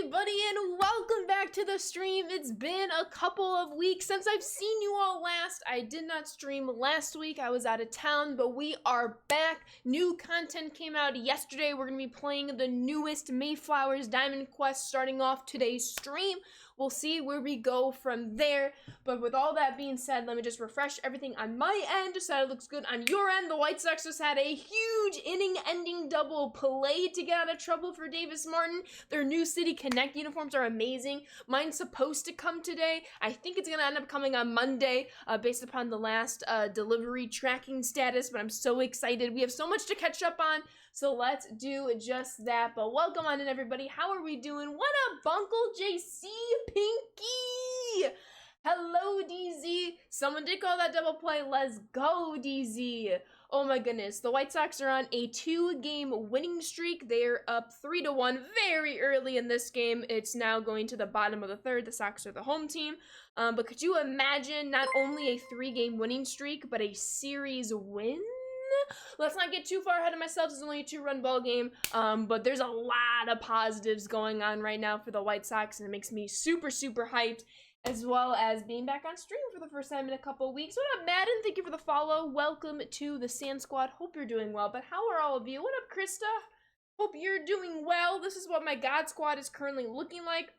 everybody, and welcome back to the stream. It's been a couple of weeks since I've seen you all last. I did not stream last week. I was out of town, but we are back. New content came out yesterday. We're going to be playing the newest Mayflower's Diamond Quest starting off today's stream. We'll see where we go from there. But with all that being said, let me just refresh everything on my end so that it looks good on your end. The White Sox just had a huge inning-ending double play to get out of trouble for Davis Martin. Their new City Connect uniforms are amazing. Mine's supposed to come today. I think it's going to end up coming on Monday based upon the last delivery tracking status, but I'm so excited. We have so much to catch up on, so let's do just that. But welcome on in, everybody. How are we doing? What up, Bunkle JC Pinky? Hello, DZ. Someone did call that double play. Let's go, DZ. Oh my goodness. The White Sox are on a 2-game winning streak. They're up 3-1 very early in this game. It's now going to the bottom of the third. The Sox are the home team. But could you imagine not only a 3-game winning streak, but a series win? Let's not get too far ahead of myself. It's only a 2-run ball game, but there's a lot of positives going on right now for the White Sox, and it makes me super, super hyped, as well as being back on stream for the first time in a couple of weeks. What up, Madden? Thank you for the follow. Welcome to the Sand Squad. Hope you're doing well, but how are all of you? What up, Krista? Hope you're doing well. This is what my God Squad is currently looking like.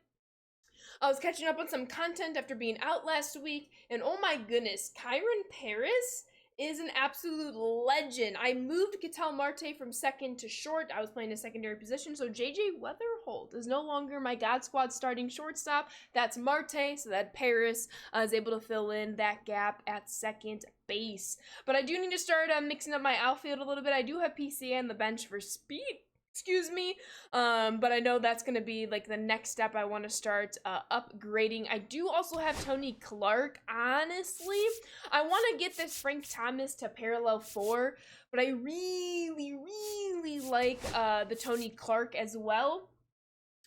I was catching up on some content after being out last week, and oh my goodness, Kyron Paris is an absolute legend. I moved Ketel Marte from second to short. I was playing a secondary position, so JJ Weatherholt is no longer my God Squad starting shortstop. That's Marte, so that Paris is able to fill in that gap at second base. But I do need to start mixing up my outfield a little bit. I do have PCA on the bench for speed. Excuse me, but I know that's going to be like the next step I want to start upgrading. I do also have Tony Clark. Honestly, I want to get this Frank Thomas to parallel 4, but I really like the Tony Clark as well.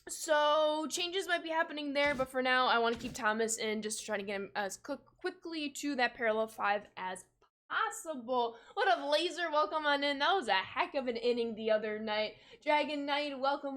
So changes might be happening there, but for now I want to keep Thomas in just to try to get him as quickly to that parallel 5 as possible. What up, Laser? Welcome on in. That was a heck of an inning the other night. Dragon Knight, welcome.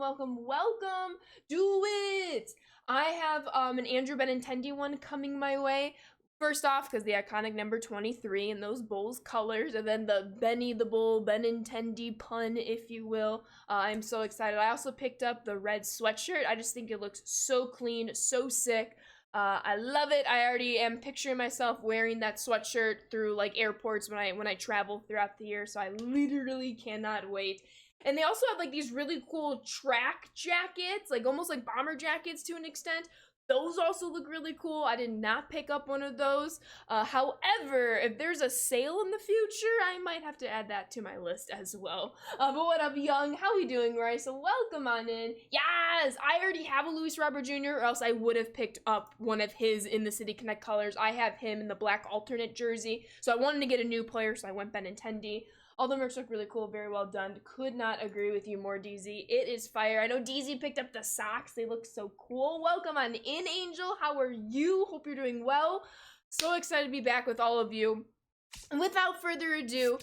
Do it. I have an Andrew Benintendi one coming my way. First off, because the iconic number 23 and those Bulls colors, and then the Benny the Bull Benintendi pun, if you will. I'm so excited. I also picked up the red sweatshirt. I just think it looks so clean, so sick. I love it. I already am picturing myself wearing that sweatshirt through like airports when I travel throughout the year, so I literally cannot wait. And they also have like these really cool track jackets, like almost like bomber jackets to an extent. Those also look really cool. I did not pick up one of those. However, if there's a sale in the future, I might have to add that to my list as well. But what up, Young? How we doing, Rice? So welcome on in. Yes, I already have a Luis Robert Jr., or else I would have picked up one of his in the City Connect colors. I have him in the black alternate jersey, so I wanted to get a new player, so I went Benintendi. All the merch look really cool, very well done. Could not agree with you more, DZ. It is fire. I know DZ picked up the socks. They look so cool. Welcome on in, Angel. How are you? Hope you're doing well. So excited to be back with all of you. And without further ado,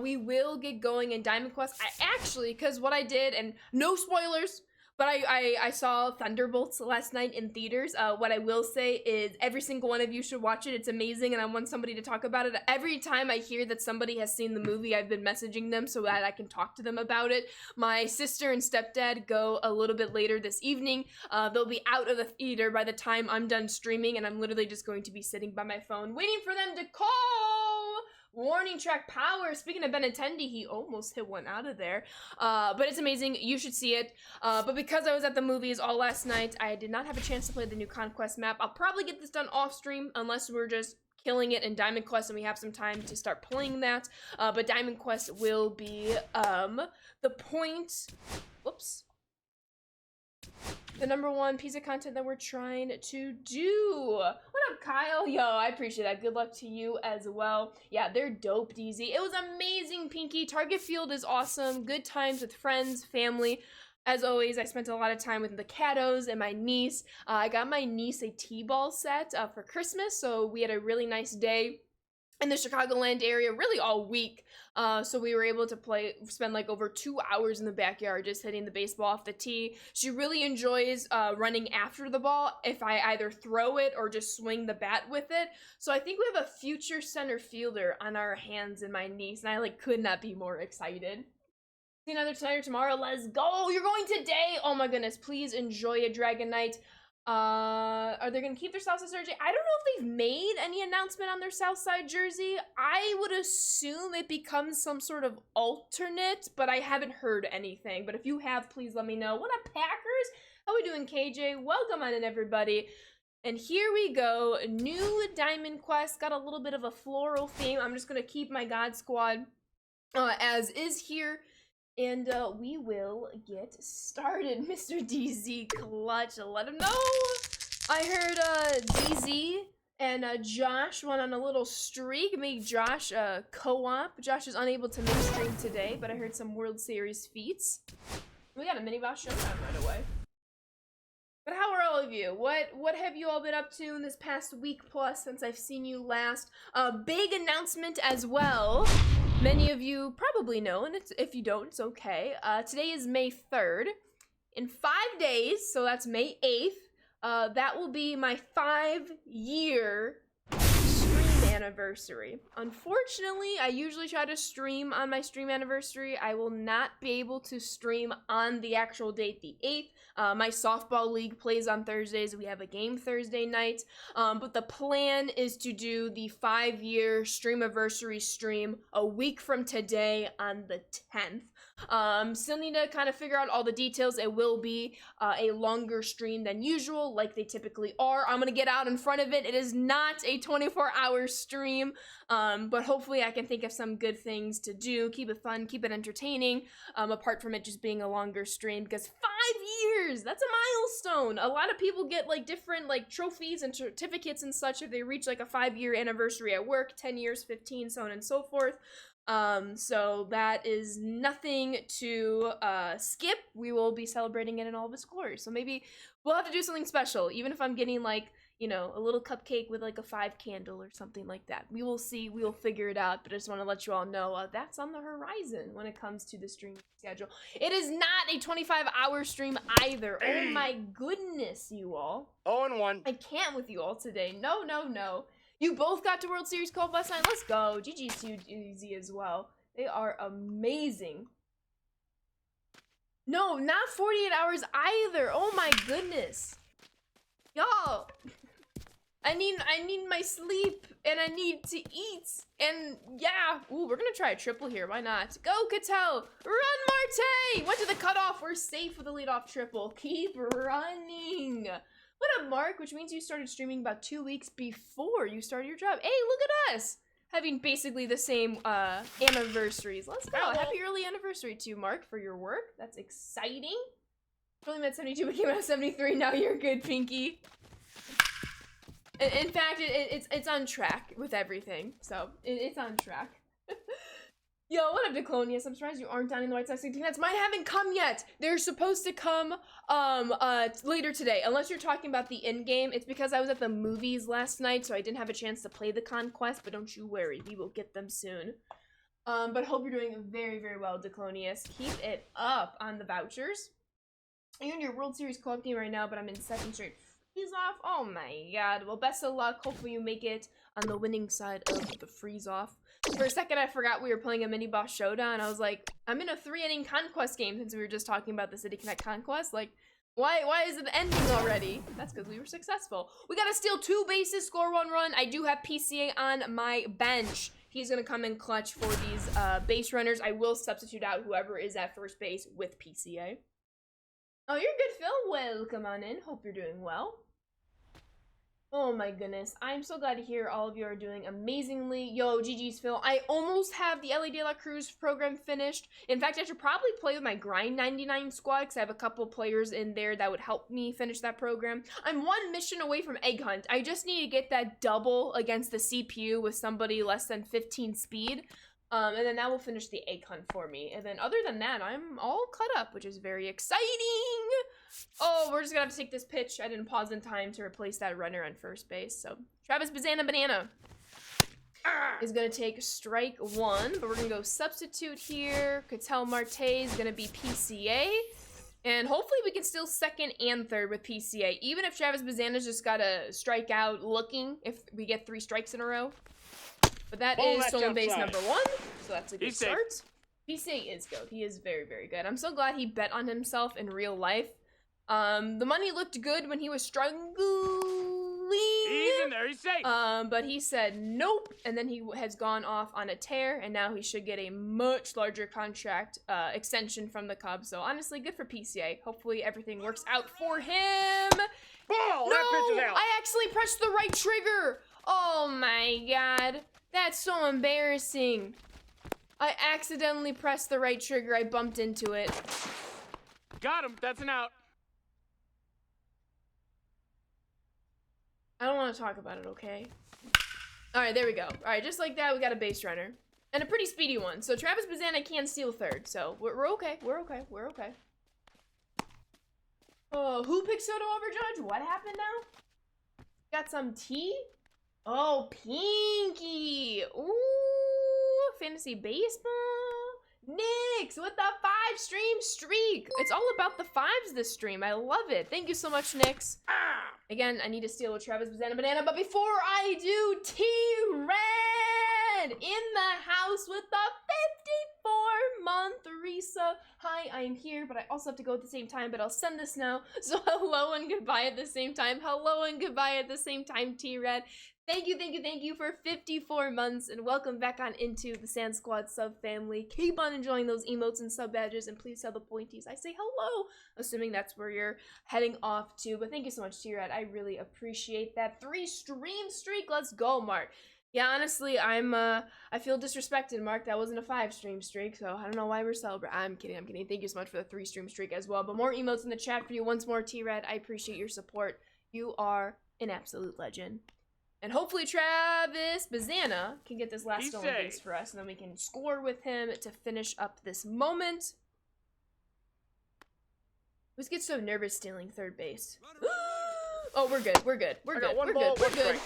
we will get going in Diamond Quest. I actually, because what I did, and no spoilers, but I saw Thunderbolts last night in theaters. What I will say is every single one of you should watch it. It's amazing, and I want somebody to talk about it. Every time I hear that somebody has seen the movie, I've been messaging them so that I can talk to them about it. My sister and stepdad go a little bit later this evening. They'll be out of the theater by the time I'm done streaming, and I'm literally just going to be sitting by my phone waiting for them to call. Warning track power. Speaking of Benintendi, he almost hit one out of there. But it's amazing. You should see it. But because I was at the movies all last night, I did not have a chance to play the new Conquest map. I'll probably get this done off stream unless we're just killing it in Diamond Quest and we have some time to start playing that. But Diamond Quest will be the point. Whoops. The number one piece of content that we're trying to do. What up, Kyle? Yo, I appreciate that. Good luck to you as well. Yeah, they're dope, DZ. It was amazing, Pinky. Target Field is awesome. Good times with friends, family. As always, I spent a lot of time with the kiddos and my niece. I got my niece a T-ball set for Christmas, so we had a really nice day. in the Chicagoland area really all week. So we were able to spend like over 2 hours in the backyard just hitting the baseball off the tee. She really enjoys running after the ball if I either throw it or just swing the bat with it. So I think we have a future center fielder on our hands and my niece, and I like could not be more excited. See another tonight or tomorrow. Let's go. You're going today. Oh my goodness. Please enjoy a Dragon Knight. Are they gonna keep their Southside jersey? I don't know if they've made any announcement on their Southside jersey. I would assume it becomes some sort of alternate, but I haven't heard anything. But if you have, please let me know. What up, Packers? How we doing, KJ? Welcome on in, everybody. And here we go. New Diamond Quest. Got a little bit of a floral theme. I'm just gonna keep my God Squad as is here. And we will get started. Mr. DZ Clutch, let him know. I heard DZ and Josh went on a little streak. Make Josh co-op. Josh is unable to make stream today, but I heard some World Series feats. We got a mini boss showdown right away. But how are all of you? What have you all been up to in this past week plus since I've seen you last? Big announcement as well. Many of you probably know, and if you don't, it's okay. Today is May 3rd. In 5 days, so that's May 8th, that will be my 5-year stream anniversary. Unfortunately, I usually try to stream on my stream anniversary. I will not be able to stream on the actual date, the 8th. My softball league plays on Thursdays. We have a game Thursday night. But the plan is to do the 5-year streamiversary stream a week from today on the 10th. Still need to kind of figure out all the details. It will be a longer stream than usual, like they typically are. I'm gonna get out in front of it. It is not a 24-hour stream, but hopefully I can think of some good things to do. Keep it fun, keep it entertaining, apart from it just being a longer stream, because 5 years, that's a milestone. A lot of people get like different like trophies and certificates and such if they reach like a 5-year anniversary at work, 10 years, 15, so on and so forth. So that is nothing to skip. We will be celebrating it in all of its glory. So maybe we'll have to do something special, even if I'm getting like, you know, a little cupcake with like a 5 candle or something like that. We will see, we'll figure it out, but I just want to let you all know that's on the horizon when it comes to the stream schedule. It is not a 25-hour stream either. Oh my goodness, you all. 0-1. I can't with you all today. No, no, no. You both got to World Series co-op last night. Let's go. GG's to easy as well. They are amazing. No, not 48 hours either. Oh my goodness. Y'all. I need my sleep and I need to eat. And yeah. Ooh, we're gonna try a triple here. Why not? Go, Cattell. Run, Marte. Went to the cutoff. We're safe with a leadoff triple. Keep running. What up, Mark? Which means you started streaming about 2 weeks before you started your job. Hey, look at us! Having basically the same anniversaries. Let's go. Happy early anniversary to you, Mark, for your work. That's exciting. Really met 72 but came out 73. Now you're good, Pinky. In fact, it's on track with everything. So, it's on track. Yo, what up, Declonius? I'm surprised you aren't down in the White Sox 16 Nets. Mine haven't come yet. They're supposed to come later today. Unless you're talking about the end game. It's because I was at the movies last night, so I didn't have a chance to play the Conquest, but don't you worry, we will get them soon. But hope you're doing very, very well, Declonius. Keep it up on the vouchers. I'm in your World Series co-op game right now, but I'm in 2nd straight freeze off. Oh my god. Well, best of luck. Hopefully you make it on the winning side of the freeze off. For a second, I forgot we were playing a mini boss showdown. I was like, I'm in a 3-inning Conquest game since we were just talking about the City Connect Conquest. Like, why is it ending already? That's because we were successful. We gotta steal 2 bases, score 1 run. I do have PCA on my bench. He's gonna come in clutch for these base runners. I will substitute out whoever is at first base with PCA. Oh, you're good, Phil. Welcome on in. Hope you're doing well. Oh my goodness. I'm so glad to hear all of you are doing amazingly. Yo, GG's Phil. I almost have the LA De La Cruz program finished. In fact, I should probably play with my Grind 99 squad because I have a couple players in there that would help me finish that program. I'm 1 mission away from Egg Hunt. I just need to get that double against the CPU with somebody less than 15 speed. And then that will finish the Egg Hunt for me. And then other than that, I'm all cut up, which is very exciting. Oh, we're just gonna have to take this pitch. I didn't pause in time to replace that runner on first base. So, Travis Banana. is gonna take strike 1, but we're gonna go substitute here. Cattell Marte is gonna be PCA. And hopefully we can steal 2nd and 3rd with PCA. Even if Travis Bazana's just gotta strike out looking if we get 3 strikes in a row. But that is stolen base number 1, so that's a good start. PCA is good. He is very, very good. I'm so glad he bet on himself in real life. The money looked good when he was struggling. He's in there, he's safe. But he said nope, and then he has gone off on a tear, and now he should get a much larger contract extension from the Cubs. So honestly, good for PCA. Hopefully everything works out for him. Ball! No, That pitch is out. I actually pressed the right trigger. Oh my god, that's so embarrassing. I accidentally pressed the right trigger. I bumped into it. Got him. That's an out. I don't want to talk about it, okay? All right, there we go. All right, just like that, we got a base runner. And a pretty speedy one. So Travis Bazana can steal 3rd, so we're okay. We're okay. We're okay. Oh, who picked Soto over Judge? What happened now? Got some tea? Oh, Pinky. Ooh, fantasy baseball. Nix with the 5-stream streak. It's all about the 5s this stream. I love it. Thank you so much, Nix. Again, I need to steal with Travis Banana, but before I do, T-Red in the house with the 54-month Risa. Hi, I am here, but I also have to go at the same time, but I'll send this now. So hello and goodbye at the same time. Hello and goodbye at the same time, T-Red. Thank you for 54 months, and welcome back on into the Sand Squad sub family. Keep on enjoying those emotes and sub badges, and please tell the pointies I say hello, assuming that's where you're heading off to. But thank you so much, T-Red. I really appreciate that. 3-stream streak. Let's go, Mark. Yeah, honestly, I feel disrespected, Mark. That wasn't a 5-stream streak, so I don't know why we're celebrating. I'm kidding. Thank you so much for the 3-stream streak as well. But more emotes in the chat for you once more, T-Red. I appreciate your support. You are an absolute legend. And hopefully Travis Bazana can get this last stolen base for us, and then we can score with him to finish up this moment. I always get so nervous stealing 3rd base. Oh, we're good. We're good. We're good. We're good. We're good.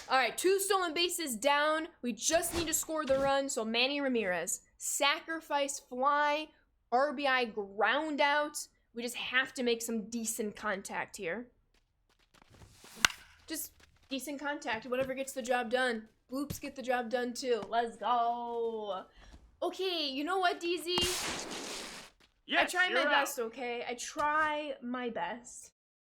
All right, 2 stolen bases down. We just need to score the run. So Manny Ramirez, sacrifice fly, RBI ground out. We just have to make some decent contact here. Just decent contact, whatever gets the job done. Bloops get the job done too. Let's go. Okay, you know what, DZ? Yes, I try my best, okay? I try my best.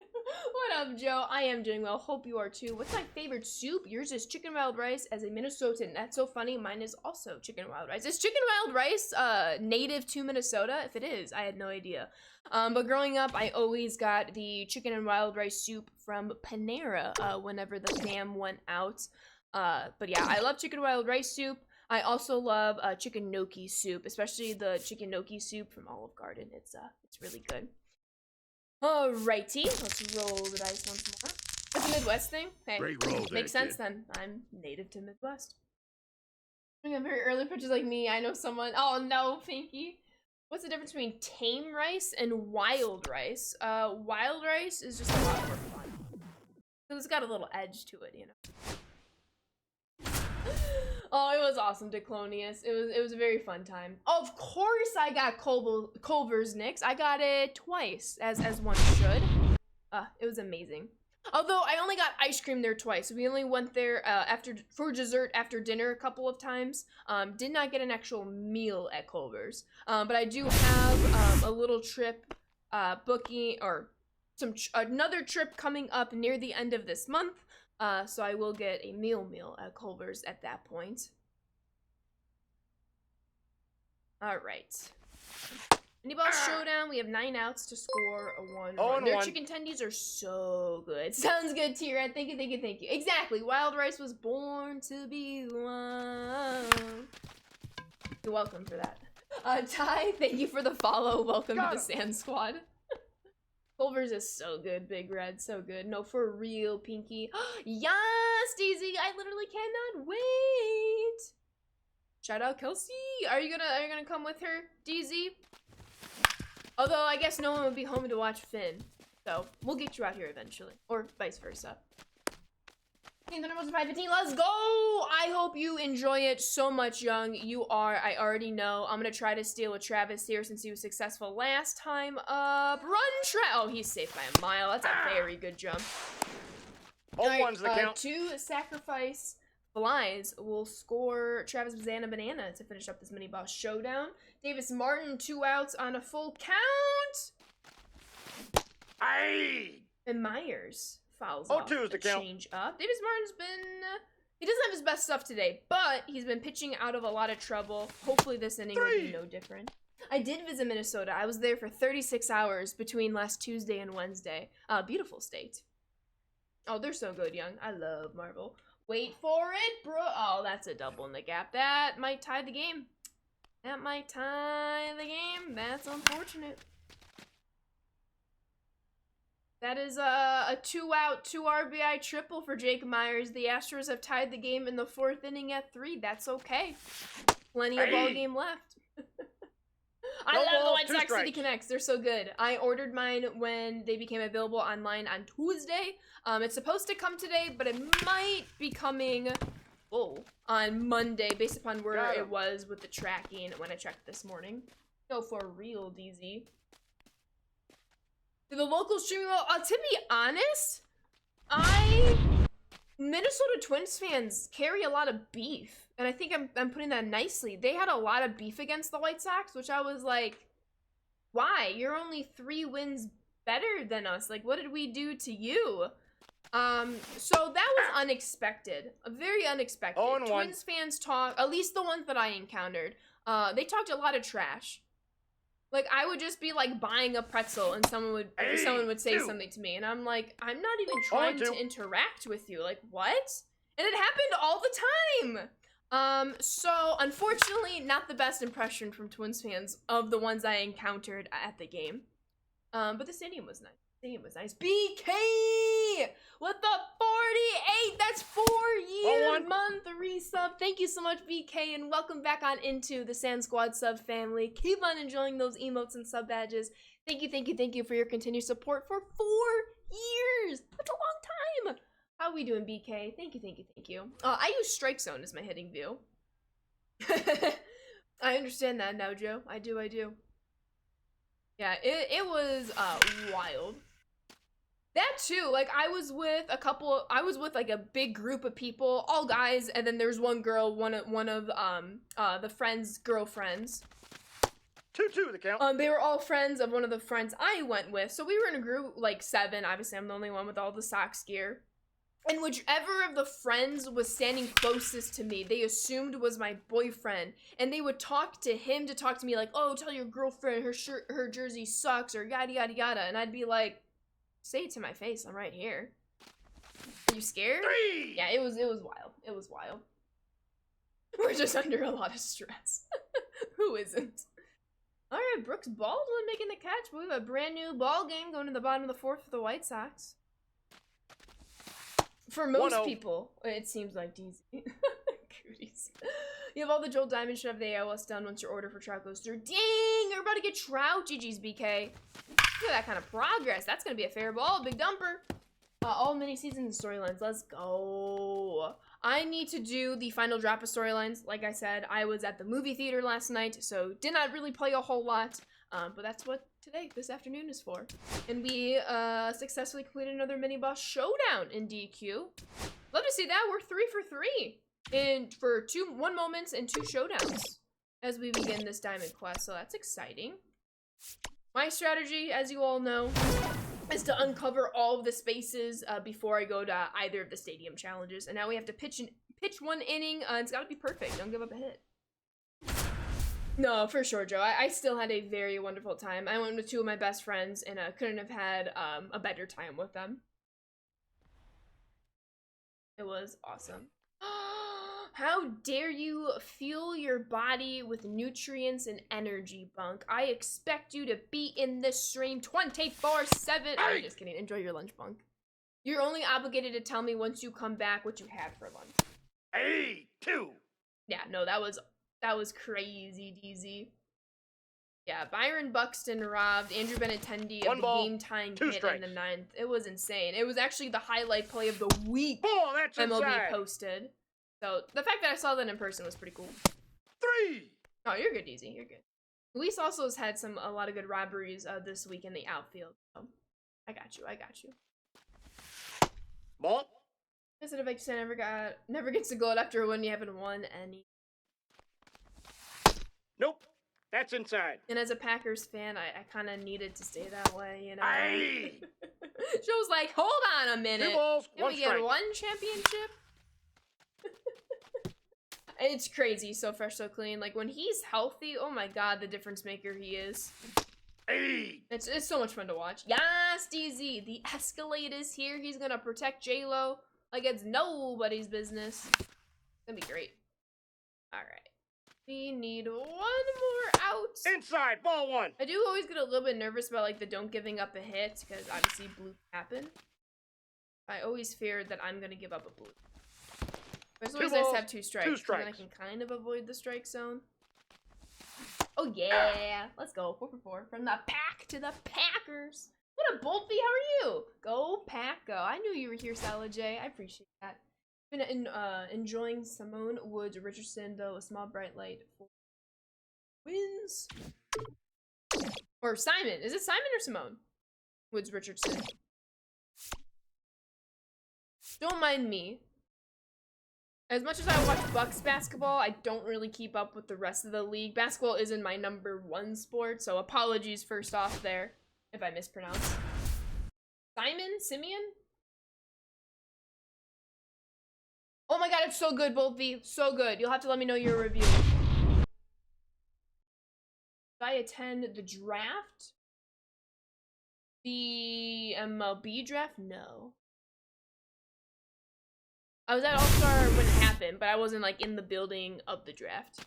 What up, Joe? I am doing well. Hope you are too. What's my favorite soup? Yours is chicken wild rice as a Minnesotan. That's so funny. Mine is also chicken wild rice. Is chicken wild rice native to Minnesota? If it is, I had no idea. But growing up, I always got the chicken and wild rice soup from Panera whenever the fam went out. But yeah, I love chicken wild rice soup. I also love chicken gnocchi soup, especially the chicken gnocchi soup from Olive Garden. It's really good. Alrighty, let's roll the dice once more. It's a Midwest thing. Hey, great roll, makes sense then. I'm native to Midwest. I got very early pitches like me. I know someone. Oh no, Pinky. What's the difference between tame rice and wild rice? Wild rice is just a lot more fun. It's got a little edge to it, you know. Oh, it was awesome, Declonius. It was a very fun time. Of course I got Culver's Nix. I got it twice, as one should. It was amazing. Although I only got ice cream there twice. We only went there for dessert after dinner a couple of times. Did not get an actual meal at Culver's. But I do have a little trip booking, or another trip coming up near the end of this month. So I will get a meal at Culver's at that point. All right. Mini boss showdown. We have 9 outs to score a 1. Their chicken tendies are so good. Sounds good, T-Red. Thank you. Exactly. Wild rice was born to be loved. You're welcome for that. Ty, thank you for the follow. Welcome to the Sand Squad. Culver's is so good, Big Red, so good. No, for real, Pinky. Yes, Daisy, I literally cannot wait. Shout out Kelsey. Are you gonna come with her, DZ? Although I guess no one would be home to watch Finn, so we'll get you out here eventually, or vice versa. 15, let's go! I hope you enjoy it so much, Young. You are, I already know. I'm gonna try to steal a Travis here since he was successful last time up. Oh, he's safe by a mile. That's a very good jump. All one's the count. 2 sacrifice flies will score Travis Banana to finish up this mini boss showdown. Davis Martin, 2 outs on a full count. Aye. And Myers fouls Oh, off 2 is the count. change up. Davis Martin's been, he doesn't have his best stuff today, but he's been pitching out of a lot of trouble. Hopefully this inning will be no different. I did visit Minnesota. I was there for 36 hours between last Tuesday and Wednesday. Beautiful state. Oh, they're so good, Young. I love Marvel. Wait for it, bro. Oh, that's a double in the gap. That might tie the game. That might tie the game. That's unfortunate. That is a 2-out, 2 RBI triple for Jake Myers. The Astros have tied the game in the 4th inning at 3. That's okay. Plenty of ball game left. I love the White Sox City Connects. They're so good. I ordered mine when they became available online on Tuesday. It's supposed to come today, but it might be coming on Monday based upon where it was with the tracking when I checked this morning. Go for real, DZ. The local streaming well, to be honest, Minnesota Twins fans carry a lot of beef, and I think I'm putting that nicely. They had a lot of beef against the White Sox, which I was like, why? You're only 3 wins better than us. Like, what did we do to you? So that was unexpected, very unexpected. Twins fans talk, at least the ones that I encountered, they talked a lot of trash. Like, I would just be, like, buying a pretzel, and someone would say something to me, and I'm like, I'm not even trying to interact with you. Like, what? And it happened all the time! So, unfortunately, not the best impression from Twins fans of the ones I encountered at the game. But the stadium was nice. BK! With the 48! That's 4-year month resub. Thank you so much, BK, and welcome back on into the Sand Squad sub family. Keep on enjoying those emotes and sub badges. Thank you for your continued support for 4 years. That's a long time. How are we doing, BK? Thank you. I use Strike Zone as my hitting view. I understand that now, Joe. I do. Yeah, it was wild. That too, like I was with like a big group of people, all guys, and then there's one girl, one of the friends' girlfriends. 2-2 the count. They were all friends of one of the friends I went with, so we were in a group like 7. Obviously, I'm the only one with all the Sox gear. And whichever of the friends was standing closest to me, they assumed was my boyfriend. And they would talk to him to talk to me like, oh, tell your girlfriend her jersey sucks or yada yada yada. And I'd be like, say it to my face, I'm right here. Are you scared? 3! Yeah, it was wild. It was wild. We're just under a lot of stress. Who isn't? Alright, Brooks Baldwin making the catch, but we have a brand new ball game going to the bottom of the 4th for the White Sox. For most people, it seems like DZ. Cooties. You have all the Joel Diamond should have the AOS done once your order for Trout goes through. Dang! You're about to get Trout. GG's, BK. Look at that kind of progress. That's going to be a fair ball. Big dumper. All mini-seasons and storylines. Let's go. I need to do the final drop of storylines. Like I said, I was at the movie theater last night, so did not really play a whole lot. But that's what this afternoon is for. And we successfully completed another mini-boss showdown in DQ. Love to see that. We're 3 for 3 for 1 moments and 2 showdowns as we begin this diamond quest, so that's exciting. My strategy, as you all know, is to uncover all of the spaces before I go to either of the stadium challenges. And now we have to pitch 1 inning. It's got to be perfect. Don't give up a hit. No, for sure, Joe. I still had a very wonderful time. I went with 2 of my best friends, and I couldn't have had a better time with them. It was awesome. How dare you fuel your body with nutrients and energy, Bunk. I expect you to be in this stream 24/7. I'm just kidding. Enjoy your lunch, Bunk. You're only obligated to tell me once you come back what you had for lunch. 2. Yeah, no, that was crazy, DZ. Yeah, Byron Buxton robbed Andrew Benintendi of the game-tying hit in the 9th. It was insane. It was actually the highlight play of the week. Ball, that's MLB inside. posted. So the fact that I saw that in person was pretty cool. 3. Oh, you're good, Easy. You're good. Luis also has had a lot of good robberies this week in the outfield. So I got you. I got you. Ball. Instead of like never gets to go out after a win. You haven't won any. Nope. That's inside. And as a Packers fan, I kind of needed to stay that way, you know. Aye. Joe's like, hold on a minute. 2 balls, Can 1 we strike. get 1 championship? It's crazy, so fresh, so clean. Like when he's healthy, oh my god, the difference maker he is. Aye. It's so much fun to watch. Yes, DZ, the Escalade is here. He's gonna protect J-Lo like it's nobody's business. It's gonna be great. All right. We need 1 more out. Inside, ball 1. I do always get a little bit nervous about like the don't giving up a hit because obviously blue happen. I always fear that I'm gonna give up a blue. But as long as I just have 2 strikes, 2 strikes. then I can kind of avoid the strike zone. Oh yeah, let's go 4 for 4 from the Pack to the Packers. What a bold fee! How are you? Go Pack, go! I knew you were here, Salad J. I appreciate that. Been enjoying Simone Woods Richardson though, a small bright light for wins. Or Simon. Is it Simon or Simone? Woods Richardson. Don't mind me. As much as I watch Bucks basketball, I don't really keep up with the rest of the league. Basketball isn't my #1 sport, so apologies first off there if I mispronounce. Simeon? Oh my god, it's so good, Boltv. So good. You'll have to let me know your review. Did I attend the draft? The MLB draft? No. I was at All-Star when it happened, but I wasn't like in the building of the draft.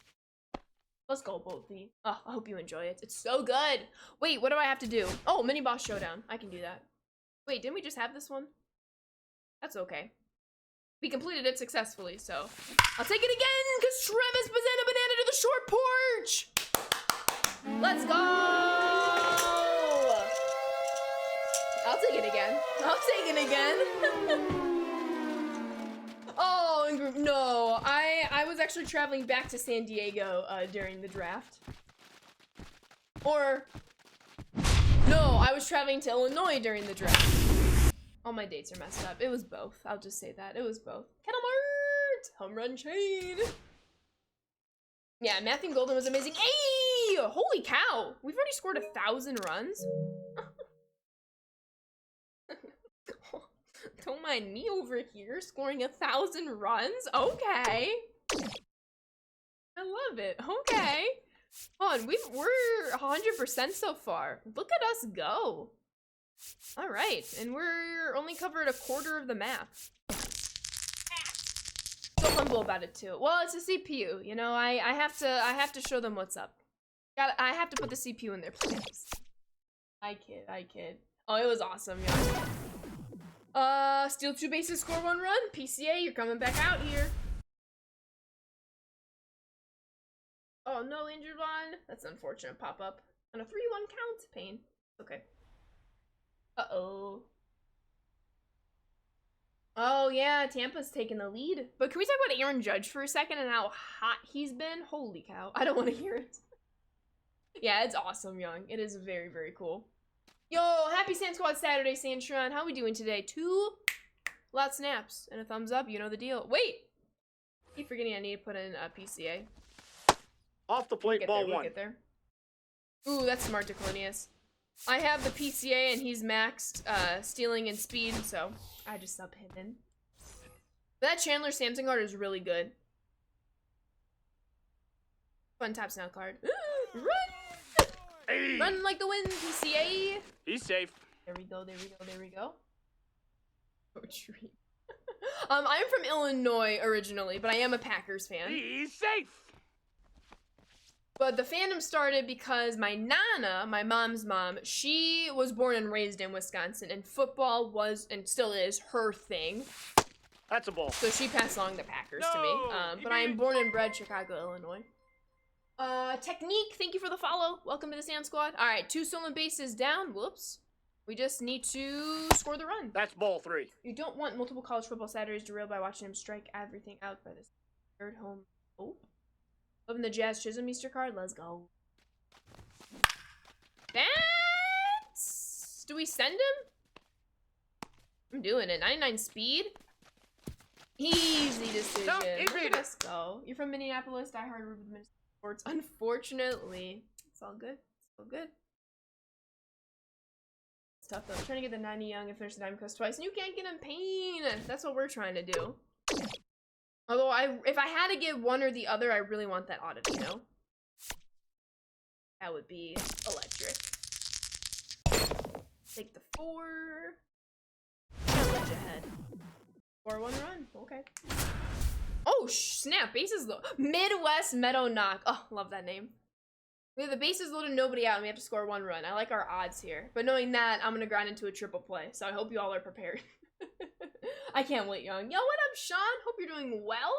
Let's go, Boltv. Oh, I hope you enjoy it. It's so good. Wait, what do I have to do? Oh, mini boss showdown. I can do that. Wait, didn't we just have this one? That's okay. We completed it successfully, so I'll take it again because Travis presented a banana to the short porch. Let's go. I'll take it again. I'll take it again. Oh, no. I was actually traveling back to San Diego during the draft. Or, no, I was traveling to Illinois during the draft. All my dates are messed up. It was both. I'll just say that. It was both. Kettle Mart! Home run chain! Yeah, Matthew Golden was amazing. Hey! Holy cow! We've already scored 1,000 runs? Don't mind me over here scoring 1,000 runs. Okay. I love it. Okay. Hold on, we're 100% so far. Look at us go. All right, and we're only covered 1/4 of the map. So humble about it too. Well, it's a CPU, you know. I have to show them what's up. I have to put the CPU in their place. I kid. Oh, it was awesome, y'all. Steal 2 bases, score 1 run. PCA, you're coming back out here. Oh no, injured one. That's an unfortunate pop up on a 3-1 count. Pain. Okay. Uh-oh. Oh yeah, Tampa's taking the lead. But can we talk about Aaron Judge for a second and how hot he's been? Holy cow. I don't want to hear it. Yeah, it's awesome, Young. It is very, very cool. Yo, happy Sand Squad Saturday, Sandshron. How we doing today? 2 lot snaps and a thumbs up. You know the deal. Wait! I keep forgetting I need to put in a PCA. Off the plate, ball 1. We'll get there. Ooh, that's smart, Declonius. I have the PCA and he's maxed stealing and speed, so I just sub him in. But that Chandler Samson card is really good. Fun taps now card. Run! Hey. Run like the wind, PCA! He's safe. There we go. Oh, tree. I'm from Illinois originally, but I am a Packers fan. He's safe. But the fandom started because my Nana, my mom's mom, she was born and raised in Wisconsin, and football was, and still is, her thing. That's a ball. So she passed along the Packers to me. But I am born and bred Chicago, Illinois. Technique, thank you for the follow. Welcome to the Sand Squad. All right, 2 stolen bases down. Whoops. We just need to score the run. That's ball 3. You don't want multiple college football Saturdays derailed by watching him strike everything out by this third home. Oh. Open the Jazz Chisholm Easter card. Let's go. That's... Do we send him? I'm doing it. 99 speed. Easy decision. No, Look at us go. You're from Minneapolis. Die hard root of Minnesota sports. Unfortunately. It's all good. It's all good. It's tough though. I'm trying to get the 90 young and finish the Diamond Quest twice. And you can't get in pain. That's what we're trying to do. Although, if I had to get one or the other, I really want that audit, you know? That would be electric. Take the 4. I'll let you ahead. 4-1 run. Okay. Oh, snap. Bases loaded. Midwest Meadow Knock. Oh, love that name. We have the bases loaded, nobody out, and we have to score 1 run. I like our odds here. But knowing that, I'm going to grind into a triple play. So I hope you all are prepared. I can't wait, young. Yo, what up, Sean? Hope you're doing well.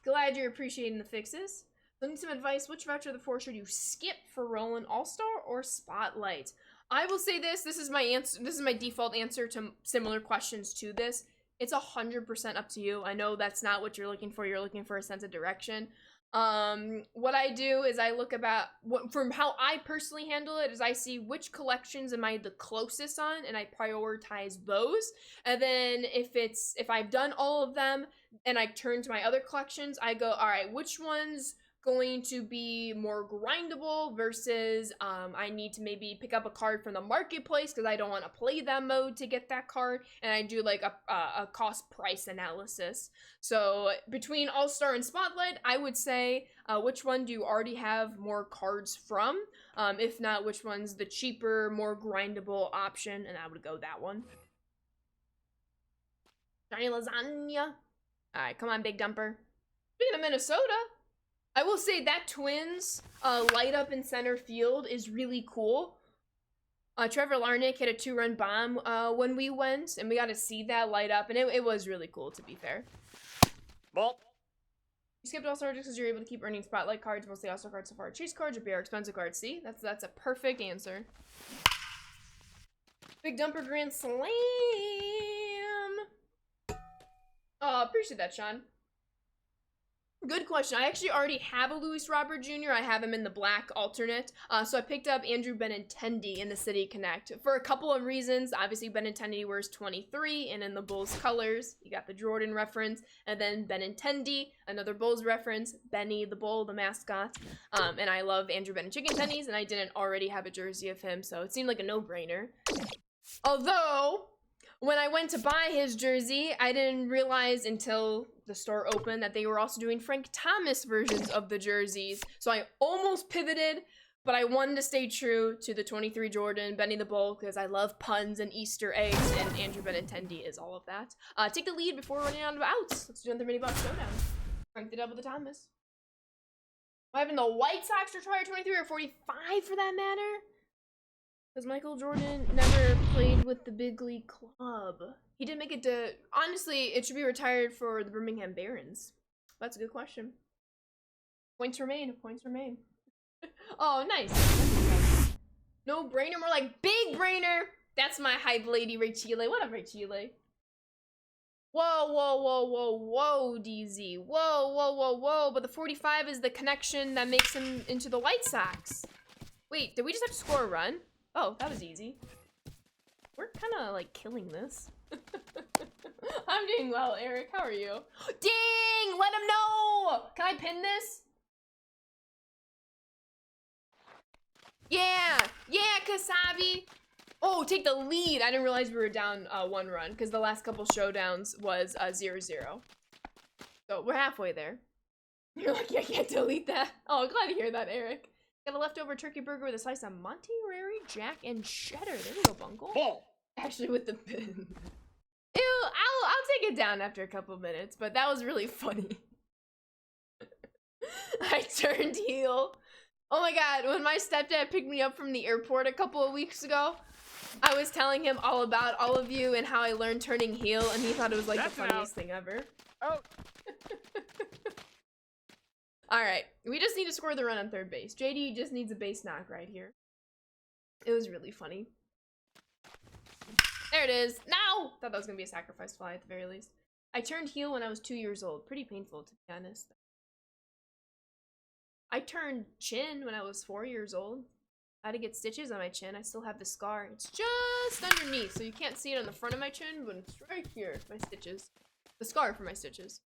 Glad you're appreciating the fixes. So I need some advice. Which voucher of the 4 should you skip for Roland All-Star or Spotlight? I will say this. This is my answer. This is my default answer to similar questions to this. It's 100% up to you. I know that's not what you're looking for. You're looking for a sense of direction. What I do is I look about from how I personally handle it is I see which collections am I the closest on and I prioritize those. And then if I've done all of them and I turn to my other collections, I go, all right, which one's going to be more grindable versus I need to maybe pick up a card from the marketplace because I don't want to play that mode to get that card, and I do like a cost price analysis. So between All-Star and Spotlight, I would say which one do you already have more cards from? If not, which one's the cheaper, more grindable option, and I would go that one. Shiny lasagna. All right, come on, Big Dumper. Speaking of Minnesota, I will say that Twins light up in center field is really cool. Trevor Larnach hit a 2-run bomb when we went, and we got to see that light up, and it was really cool, to be fair. Ball. You skipped All-Star just because you're able to keep earning Spotlight cards, mostly All-Star cards, so far Chase cards, or BR expensive cards. See, that's a perfect answer. Big Dumper Grand Slam. Oh, appreciate that, Sean. Good question. I actually already have a Luis Robert Jr. I have him in the black alternate. So I picked up Andrew Benintendi in the City Connect for a couple of reasons. Obviously, Benintendi wears 23 and in the Bulls colors. You got the Jordan reference, and then Benintendi, another Bulls reference, Benny the Bull, the mascot. And I love Andrew Benintendi's, and I didn't already have a jersey of him, so it seemed like a no-brainer. Although, when I went to buy his jersey, I didn't realize until the store opened that they were also doing Frank Thomas versions of the jerseys. So I almost pivoted, but I wanted to stay true to the 23 Jordan, Benny the Bull, because I love puns and Easter eggs, and Andrew Benintendi is all of that. Take the lead before running out of outs. Let's do another mini box showdown. Frank the Double the Thomas. Am I having the White Sox retire 23 or 45 for that matter? Because Michael Jordan never played with the big league club. He didn't make it to... Honestly, it should be retired for the Birmingham Barons. That's a good question. Points remain. Points remain. Oh, nice. No brainer, more like big brainer. That's my hype lady, Ray Chile. What up, Ray Chile? Whoa, whoa, whoa, whoa, whoa, DZ. Whoa, whoa, whoa, whoa. But the 45 is the connection that makes him into the White Sox. Wait, did we just have to score a run? Oh, that was easy. We're kind of like killing this. I'm doing well, Eric. How are you? Ding! Let him know! Can I pin this? Yeah! Yeah, Kasabi! Oh, take the lead! I didn't realize we were down 1 run because the last couple showdowns was 0-0. So we're halfway there. You're like, yeah, I can't delete that. Oh, glad to hear that, Eric. Got a leftover turkey burger with a slice of Monterey Jack and cheddar. There we go, Bungle. Ball. Actually, with the pin. Ew, I'll take it down after a couple minutes, but that was really funny. I turned heel. Oh my god, when my stepdad picked me up from the airport a couple of weeks ago, I was telling him all about all of you and how I learned turning heel, and he thought it was like the funniest thing ever. Oh. All right, we just need to score the run on third base. JD just needs a base knock right here. It was really funny. There it is. No! Thought that was gonna be a sacrifice fly at the very least. I turned heel when I was 2 years old. Pretty painful, to be honest. I turned chin when I was 4 years old. I had to get stitches on my chin. I still have the scar. It's just underneath, so you can't see it on the front of my chin, but it's right here, my stitches. The scar for my stitches.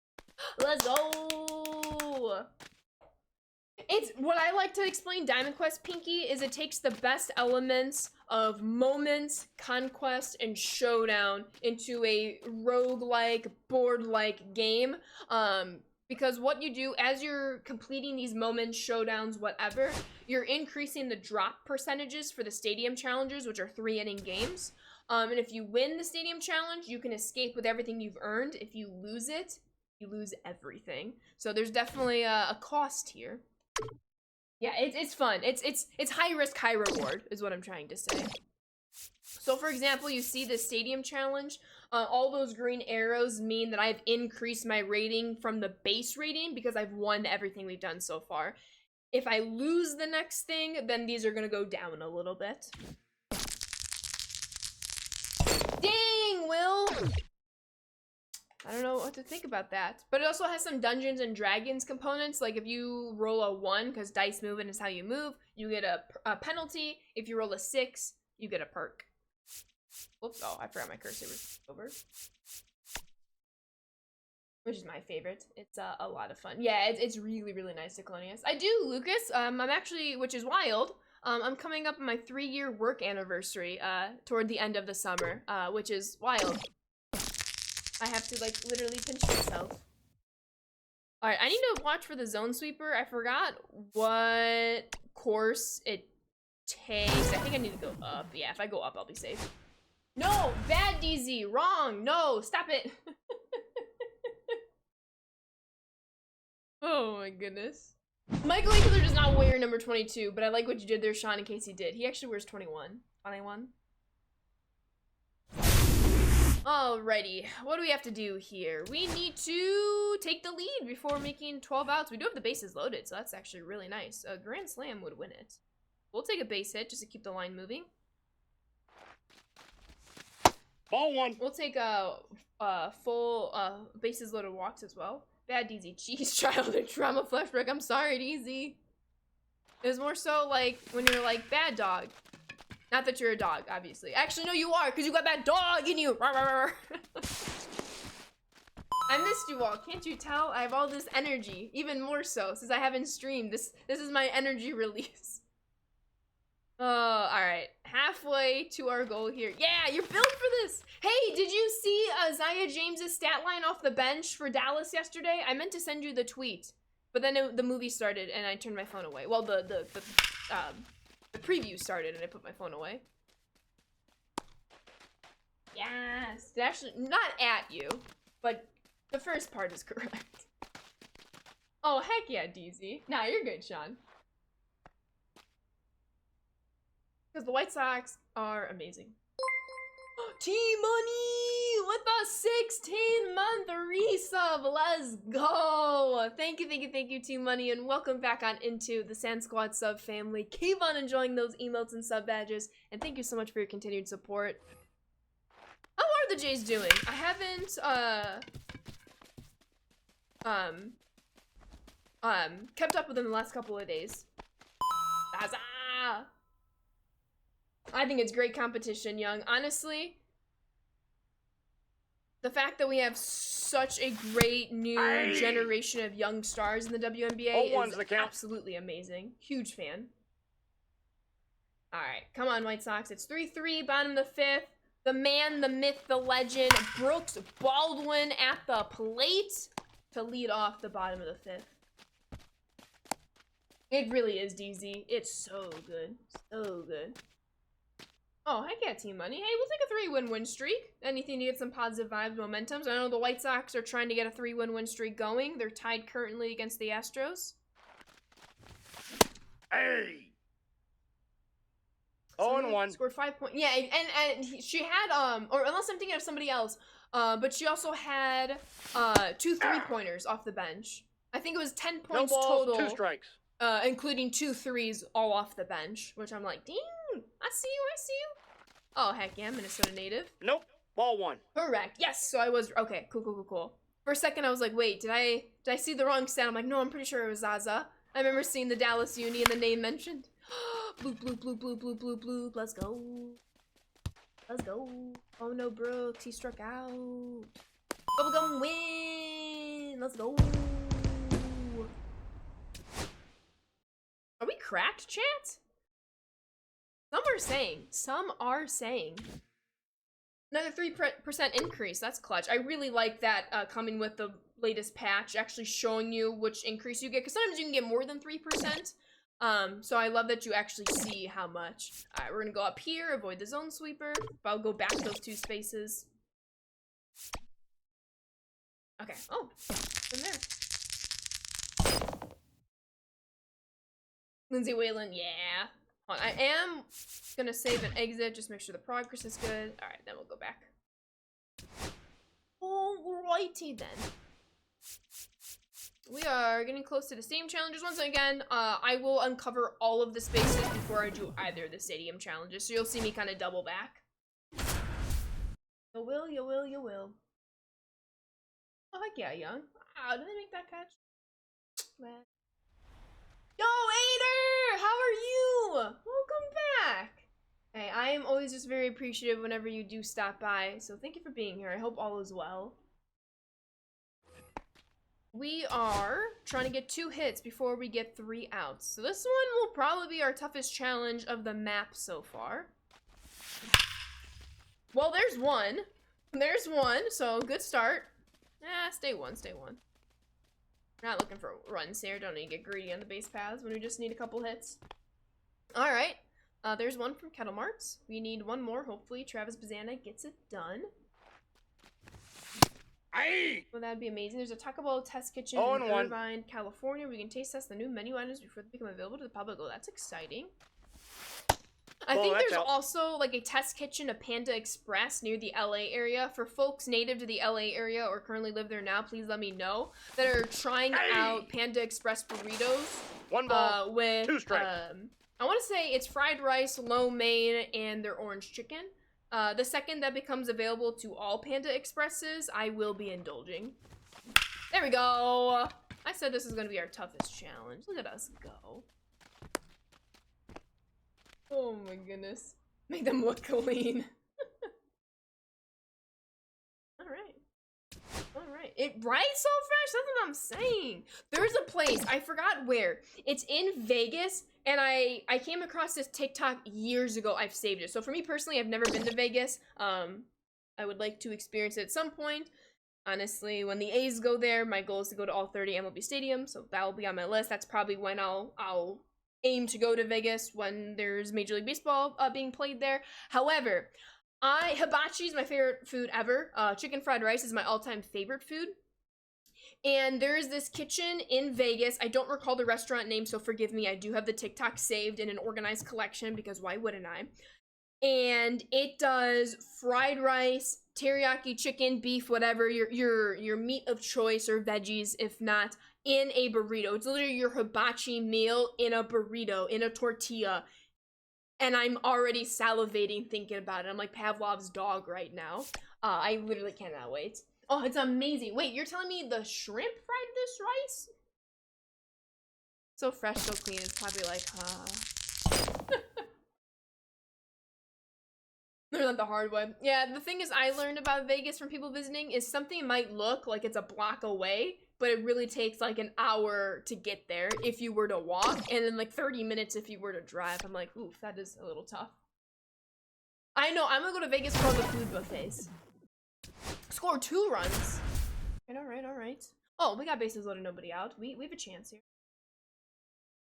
Let's go! It's what I like to explain Diamond Quest Pinky is it takes the best elements of Moments, Conquest, and Showdown into a roguelike, board-like game. Because what you do as you're completing these moments, showdowns, whatever, you're increasing the drop percentages for the stadium challenges, which are 3-inning games. And if you win the stadium challenge, you can escape with everything you've earned. If you lose it, you lose everything. So there's definitely a cost here. Yeah, it's fun. It's high risk, high reward is what I'm trying to say. So for example, you see the stadium challenge, all those green arrows mean that I've increased my rating from the base rating because I've won everything we've done so far. If I lose the next thing, then these are gonna go down a little bit. Dang, Will! I don't know what to think about that. But it also has some Dungeons and Dragons components, like if you roll a 1, because dice movement is how you move, you get a penalty. If you roll a 6, you get a perk. Whoops, oh, I forgot my cursor was over. Which is my favorite. It's a lot of fun. Yeah, it's really, really nice to Colonius. I do, Lucas. I'm actually, which is wild, I'm coming up on my 3-year work anniversary toward the end of the summer, which is wild. I have to, like, literally pinch myself. Alright, I need to watch for the zone sweeper. I forgot what course it takes. I think I need to go up. Yeah, if I go up, I'll be safe. No! Bad DZ! Wrong! No! Stop it! Oh my goodness. Michael Angler does not wear number 22, but I like what you did there, Sean, in case he did. He actually wears 21. 21. Alrighty, what do we have to do here? We need to take the lead before making 12 outs. We do have the bases loaded, so that's actually really nice. A Grand Slam would win it. We'll take a base hit just to keep the line moving. Ball 1. We'll take a full bases loaded walks as well. Bad DZ. Cheese childhood trauma flashback. I'm sorry, DZ. It was more so like when you're like bad dog. Not that you're a dog, obviously. Actually, no, you are, because you got that dog in you. I missed you all. Can't you tell? I have all this energy, even more so since I haven't streamed. This is my energy release. All right, halfway to our goal here. Yeah, you're built for this. Hey, did you see Zaya James's stat line off the bench for Dallas yesterday? I meant to send you the tweet, but then the movie started and I turned my phone away. Well, the preview started and I put my phone away. Yes, it actually not at you, but the first part is correct. Oh heck yeah, DZ. Nah, you're good, Sean. Because the White Sox are amazing. T-Money with a 16-month resub. Let's go. Thank you, T-Money, and welcome back on into the Sand Squad sub family. Keep on enjoying those emotes and sub badges, and thank you so much for your continued support. How are the Jays doing? I haven't kept up with them the last couple of days. Huzzah! I think it's great competition, Young. Honestly, the fact that we have such a great new generation of young stars in the WNBA is absolutely amazing. Huge fan. All right, come on, White Sox. It's 3-3, bottom of the 5th. The man, the myth, the legend, Brooks Baldwin at the plate to lead off the bottom of the 5th. It really is, DZ. It's so good. So good. Oh, heck yeah, Team Money. Hey, we'll take a 3-win-win streak. Anything to get some positive vibes, momentum. So I know the White Sox are trying to get a 3-win-win streak going. They're tied currently against the Astros. Hey! So 0-1. Scored 5 points. Yeah, and she had, or unless I'm thinking of somebody else, but she also had 2 3-pointers off the bench. I think it was 10 No points balls, total. 2 strikes. Including 2 threes all off the bench, which I'm like, dang, I see you. Oh, heck yeah, Minnesota native. Nope. Ball 1. Correct. Yes, so I was, okay, cool. For a second, I was like, wait, did I see the wrong stat? I'm like, no, I'm pretty sure it was Zaza. I remember seeing the Dallas Uni and the name mentioned. Bloop, let's go. Oh no, Brooks, he struck out. Bubblegum win, let's go. Are we cracked, chat? Some are saying. Another 3% increase, that's clutch. I really like that coming with the latest patch, actually showing you which increase you get, because sometimes you can get more than 3%. So I love that you actually see how much. Alright, we're gonna go up here, avoid the zone sweeper, but I'll go back those 2 spaces. Okay, oh, in there. Lindsay Whalen, yeah. Hold on, I am gonna save and exit, just make sure the progress is good. Alright, then we'll go back. Alrighty then. We are getting close to the stadium challenges. Once again, I will uncover all of the spaces before I do either of the stadium challenges, so you'll see me kind of double back. You will. Oh, heck yeah, Young. Wow, did they make that catch? Man. Yo, Ader! How are you? Welcome back! Hey, I am always just very appreciative whenever you do stop by, so thank you for being here. I hope all is well. We are trying to get 2 hits before we get 3 outs. So this one will probably be our toughest challenge of the map so far. Well, there's one. So good start. Stay one. Not looking for runs here. Don't need to get greedy on the base paths when we just need a couple hits. Alright. There's one from Kettle Marts. We need one more. Hopefully Travis Bazana gets it done. Well, that'd be amazing. There's a Taco Bell test kitchen in Irvine, California. We can taste test the new menu items before they become available to the public. Oh, that's exciting. I think there's also like a test kitchen of Panda Express near the LA area. For folks native to the LA area or currently live there now, please let me know, that are trying out Panda Express burritos. 1 ball, with 2 strikes. I want to say it's fried rice, lo mein, and their orange chicken. The second that becomes available to all Panda Expresses, I will be indulging. There we go. I said this is going to be our toughest challenge. Look at us go. Oh my goodness. Make them look clean. Alright. It rides so fresh, that's what I'm saying. There's a place, I forgot where. It's in Vegas, and I came across this TikTok years ago. I've saved it. So for me personally, I've never been to Vegas. I would like to experience it at some point. Honestly, when the A's go there, my goal is to go to all 30 MLB stadiums, so that will be on my list. That's probably when I'll aim to go to Vegas, when there's Major League Baseball being played there. However, hibachi is my favorite food ever. Chicken fried rice is my all-time favorite food. And there is this kitchen in Vegas. I don't recall the restaurant name, so forgive me. I do have the TikTok saved in an organized collection, because why wouldn't I? And it does fried rice, teriyaki chicken, beef, whatever, your meat of choice or veggies, if not, in a burrito. It's literally your hibachi meal in a burrito, in a tortilla. And I'm already salivating thinking about it. I'm like Pavlov's dog right now. I literally cannot wait. Oh, it's amazing. Wait, you're telling me the shrimp fried this rice? So fresh, so clean. It's probably like, They're not the hard way. Yeah, the thing is I learned about Vegas from people visiting is something might look like it's a block away, but it really takes like an hour to get there if you were to walk, and then like 30 minutes if you were to drive. I'm like, oof, that is a little tough. I know, I'm gonna go to Vegas for all the food buffets. Score 2 runs. Alright. Oh, we got bases loaded, nobody out. We have a chance here.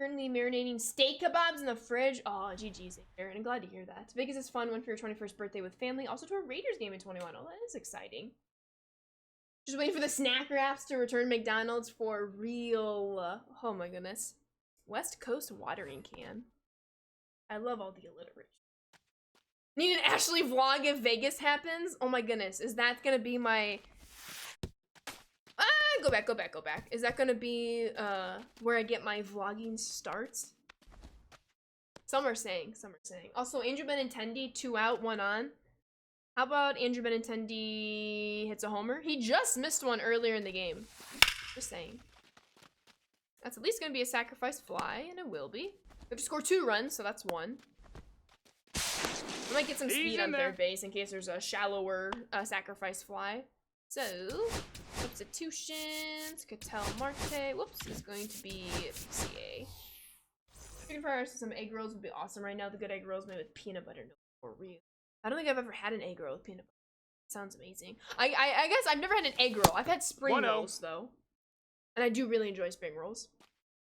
Currently marinating steak kebabs in the fridge. Oh, GG's, Aaron. I'm glad to hear that. Vegas is fun. Went for your 21st birthday with family. Also to a Raiders game in 21. Oh, that is exciting. Just waiting for the snack wraps to return McDonald's for real. Oh my goodness. West Coast watering can. I love all the alliteration. Need an Ashley vlog if Vegas happens? Oh my goodness. Is that gonna be my... go back. Is that gonna be where I get my vlogging starts? Some are saying. Also, Andrew Benintendi, 2 out, 1 on. How about Andrew Benintendi hits a homer? He just missed one earlier in the game. Just saying. That's at least gonna be a sacrifice fly, and it will be. We have to score 2 runs, so that's 1. I might get some speed on third base in case there's a shallower sacrifice fly. So, substitutions, Cattell Marte, whoops, is going to be PCA. Chicken fried rice with some egg rolls would be awesome right now. The good egg rolls made with peanut butter, no, for real. I don't think I've ever had an egg roll with peanut butter. Sounds amazing. I guess I've never had an egg roll. I've had spring rolls, though. And I do really enjoy spring rolls.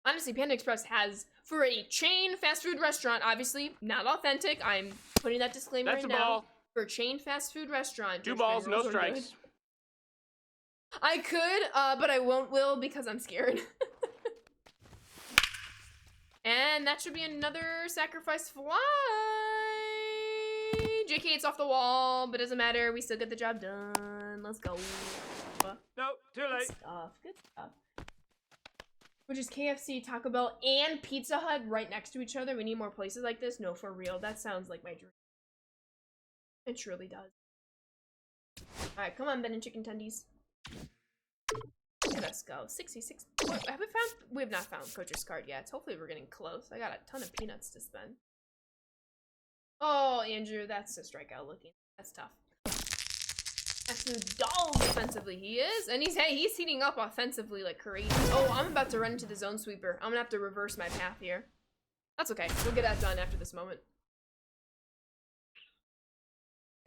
Honestly, Panda Express has, for a chain fast food restaurant, obviously not authentic. I'm putting that disclaimer in now. Ball. For a chain fast food restaurant, 2 balls, no strikes. I could, but I will because I'm scared. And that should be another sacrifice fly. JK, it's off the wall, but doesn't matter. We still get the job done. Let's go. No, too late. Good stuff. Which is KFC, Taco Bell, and Pizza Hut right next to each other. We need more places like this. No, for real. That sounds like my dream. It truly does. Alright, come on, Ben and Chicken Tendies. Let's go. 66. What, have we found? We have not found Coach's card yet. Hopefully we're getting close. I got a ton of peanuts to spend. Oh, Andrew, that's a strikeout looking. That's tough. Absolute dog defensively he is. And he's heating up offensively like crazy. Oh, I'm about to run into the zone sweeper. I'm gonna have to reverse my path here. That's okay. We'll get that done after this moment.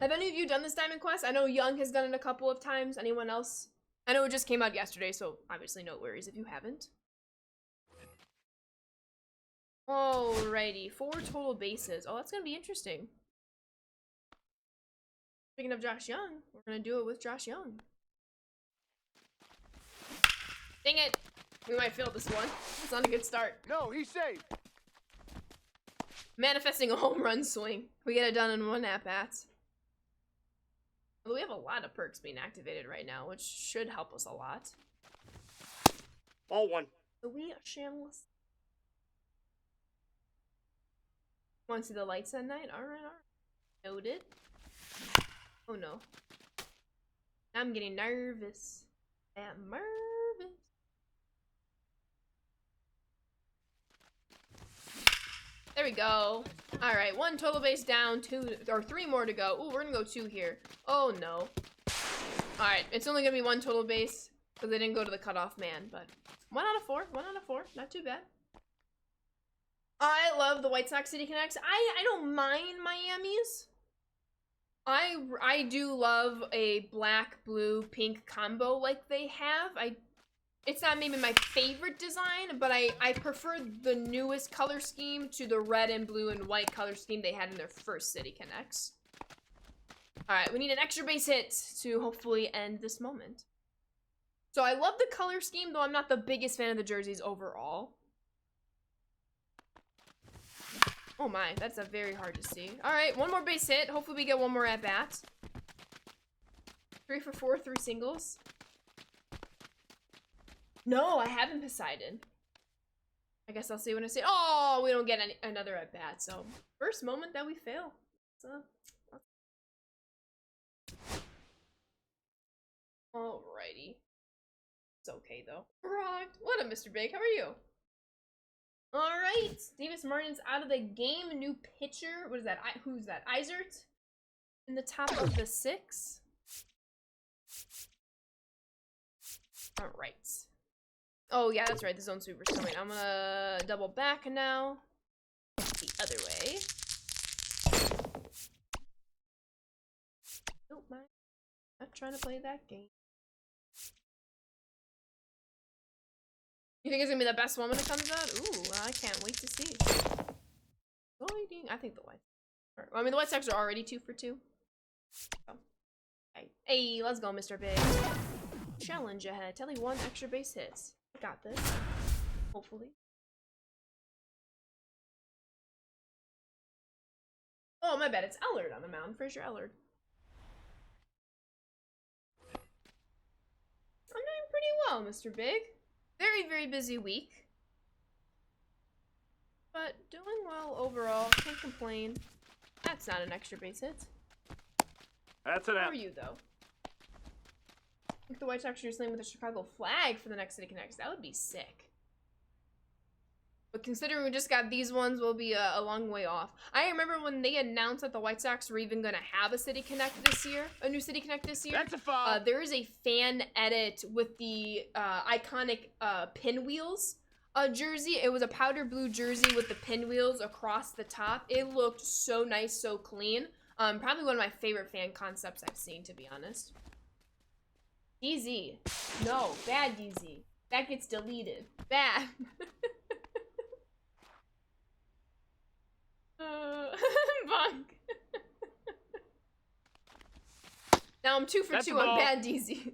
Have any of you done this Diamond Quest? I know Young has done it a couple of times. Anyone else? I know it just came out yesterday, so obviously no worries if you haven't. Alrighty, 4 total bases. Oh, that's gonna be interesting. Speaking of Josh Young, we're gonna do it with Josh Young. Dang it! We might fail this one. It's not a good start. No, he's safe. Manifesting a home run swing. We get it done in 1 at-bat. Well, we have a lot of perks being activated right now, which should help us a lot. Ball 1. So we are shameless. Want to see the lights at night? Alright. Noted. Oh no. I'm getting nervous. I'm nervous. There we go. Alright, 1 total base down, 2 or 3 more to go. Ooh, we're gonna go 2 here. Oh no. Alright, it's only gonna be 1 total base because they didn't go to the cutoff man, but 1 out of 4. 1 out of 4. Not too bad. I love the White Sox City Connects. I don't mind Miami's. I do love a black, blue, pink combo like they have. It's not maybe my favorite design, but I prefer the newest color scheme to the red and blue and white color scheme they had in their first City Connects. Alright, we need an extra base hit to hopefully end this moment. So I love the color scheme, though I'm not the biggest fan of the jerseys overall. Oh my, that's a very hard to see. Alright, 1 more base hit. Hopefully we get 1 more at bat. 3 for 4, 3 singles. No, I haven't Poseidon. I guess I'll see when I say, oh, we don't get another at bat. So, first moment that we fail. So, alrighty. It's okay though. Rocked. What up, Mr. Big? How are you? Alright. Davis Martin's out of the game. New pitcher. What is that? Who's that? Izert in the top of the 6. Alright. Oh, yeah, that's right. The zone sweeper's coming. I'm gonna double back now. The other way. Don't mind. I'm not trying to play that game. You think it's gonna be the best one when it comes out? Ooh, I can't wait to see. I think the White Sox. I mean, the White Sox are already 2 for 2. Oh. Hey, let's go, Mr. Big. Challenge ahead. Tell me 1 extra base hits. I got this. Hopefully. Oh, my bad. It's Ellard on the mound. Fraser Ellard. I'm doing pretty well, Mr. Big. Very, very busy week. But doing well overall. Can't complain. That's not an extra base hit. That's an How out. are you, though? I think the White Sox are slaying with a Chicago flag for the next City Connects. That would be sick. But considering we just got these ones, we'll be a long way off. I remember when they announced that the White Sox were even going to have a City Connect this year. A new City Connect this year. That's a foul. There is a fan edit with the iconic pinwheels jersey. It was a powder blue jersey with the pinwheels across the top. It looked so nice, so clean. Probably one of my favorite fan concepts I've seen, to be honest. DZ. No, bad DZ. That gets deleted. Bad. Bunk. Now I'm 2 for That's 2 a on ball. bad DZ.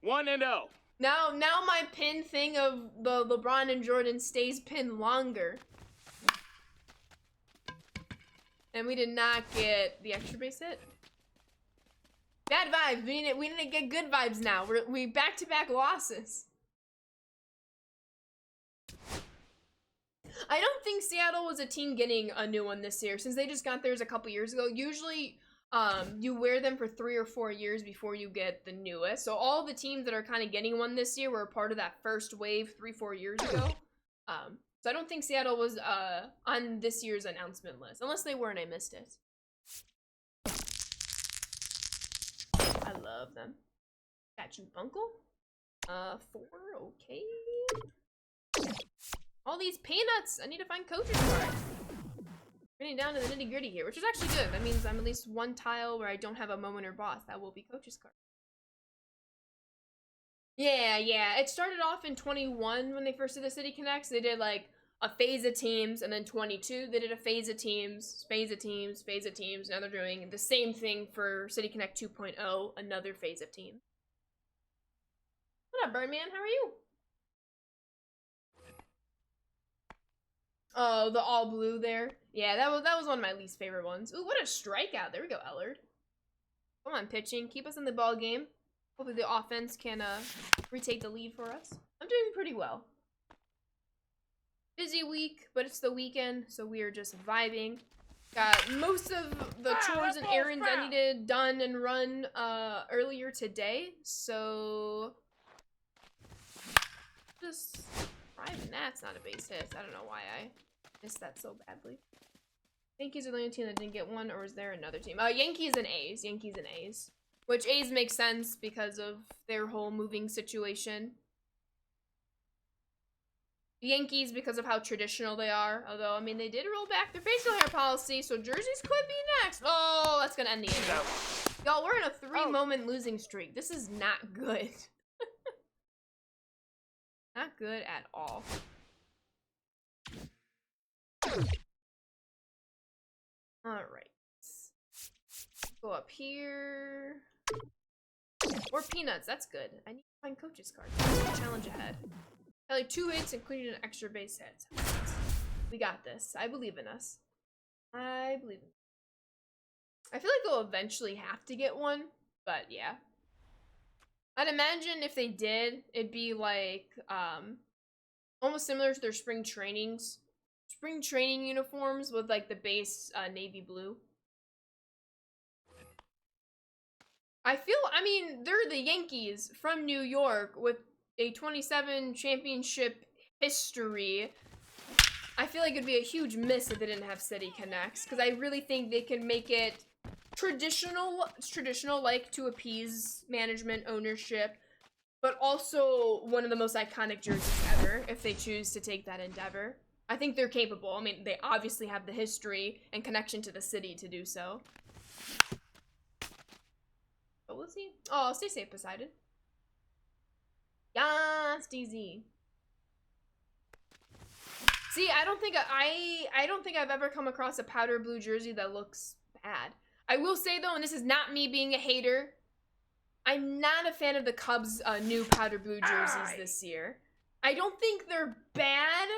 1-0. Now my pin thing of the LeBron and Jordan stays pinned longer. And we did not get the extra base hit. Bad vibes. We need to get good vibes now. We back-to-back losses. I don't think Seattle was a team getting a new one this year, since they just got theirs a couple years ago. Usually, you wear them for 3 or 4 years before you get the newest. So all the teams that are kind of getting one this year were a part of that first wave 3-4 years ago. So I don't think Seattle was on this year's announcement list, unless they were and I missed it. I love them. Got you, Bunkle. 4, okay. All these peanuts! I need to find coach's card. Getting down to the nitty gritty here, which is actually good. That means I'm at least one tile where I don't have a moment or boss. That will be coach's card. Yeah. It started off in 21 when they first did the City Connects. They did like a phase of teams, and then 22 they did a phase of teams, phase of teams, phase of teams. Now they're doing the same thing for City Connect 2.0, another phase of teams. What up, Birdman? How are you? Oh, the all blue there. Yeah, that was one of my least favorite ones. Ooh, what a strikeout. There we go, Ellard. Come on, pitching. Keep us in the ball game. Hopefully the offense can retake the lead for us. I'm doing pretty well. Busy week, but it's the weekend, so we are just vibing. Got most of the chores and errands I needed done and run earlier today, so just driving. That's not a base hit. I don't know why I missed that so badly. Yankees are the only team that didn't get one, or is there another team? Yankees and A's. Yankees and A's. Which A's makes sense because of their whole moving situation. Yankees because of how traditional they are. Although, I mean, they did roll back their facial hair policy, so jerseys could be next. Oh, that's gonna end the inning. Y'all, we're in a 3-moment losing streak. This is not good. Not good at all. Alright. Go up here. Or peanuts, that's good. I need to find coach's cards. Challenge ahead. Like 2 hits, including an extra base hit. We got this. I believe in us. I believe in us. I feel like they'll eventually have to get one, but yeah. I'd imagine if they did, it'd be like, almost similar to their spring training uniforms with like the base navy blue. I mean, they're the Yankees from New York with a 27 championship history. I feel like it'd be a huge miss if they didn't have City Connects, because I really think they can make it traditional, like to appease management, ownership, but also one of the most iconic jerseys ever if they choose to take that endeavor. I think they're capable. I mean, they obviously have the history and connection to the city to do so. But we'll see. Oh, stay safe, Poseidon. Yes, DZ. See, I don't think I've ever come across a powder blue jersey that looks bad. I will say though, and this is not me being a hater, I'm not a fan of the Cubs' new powder blue jerseys this year. I don't think they're bad,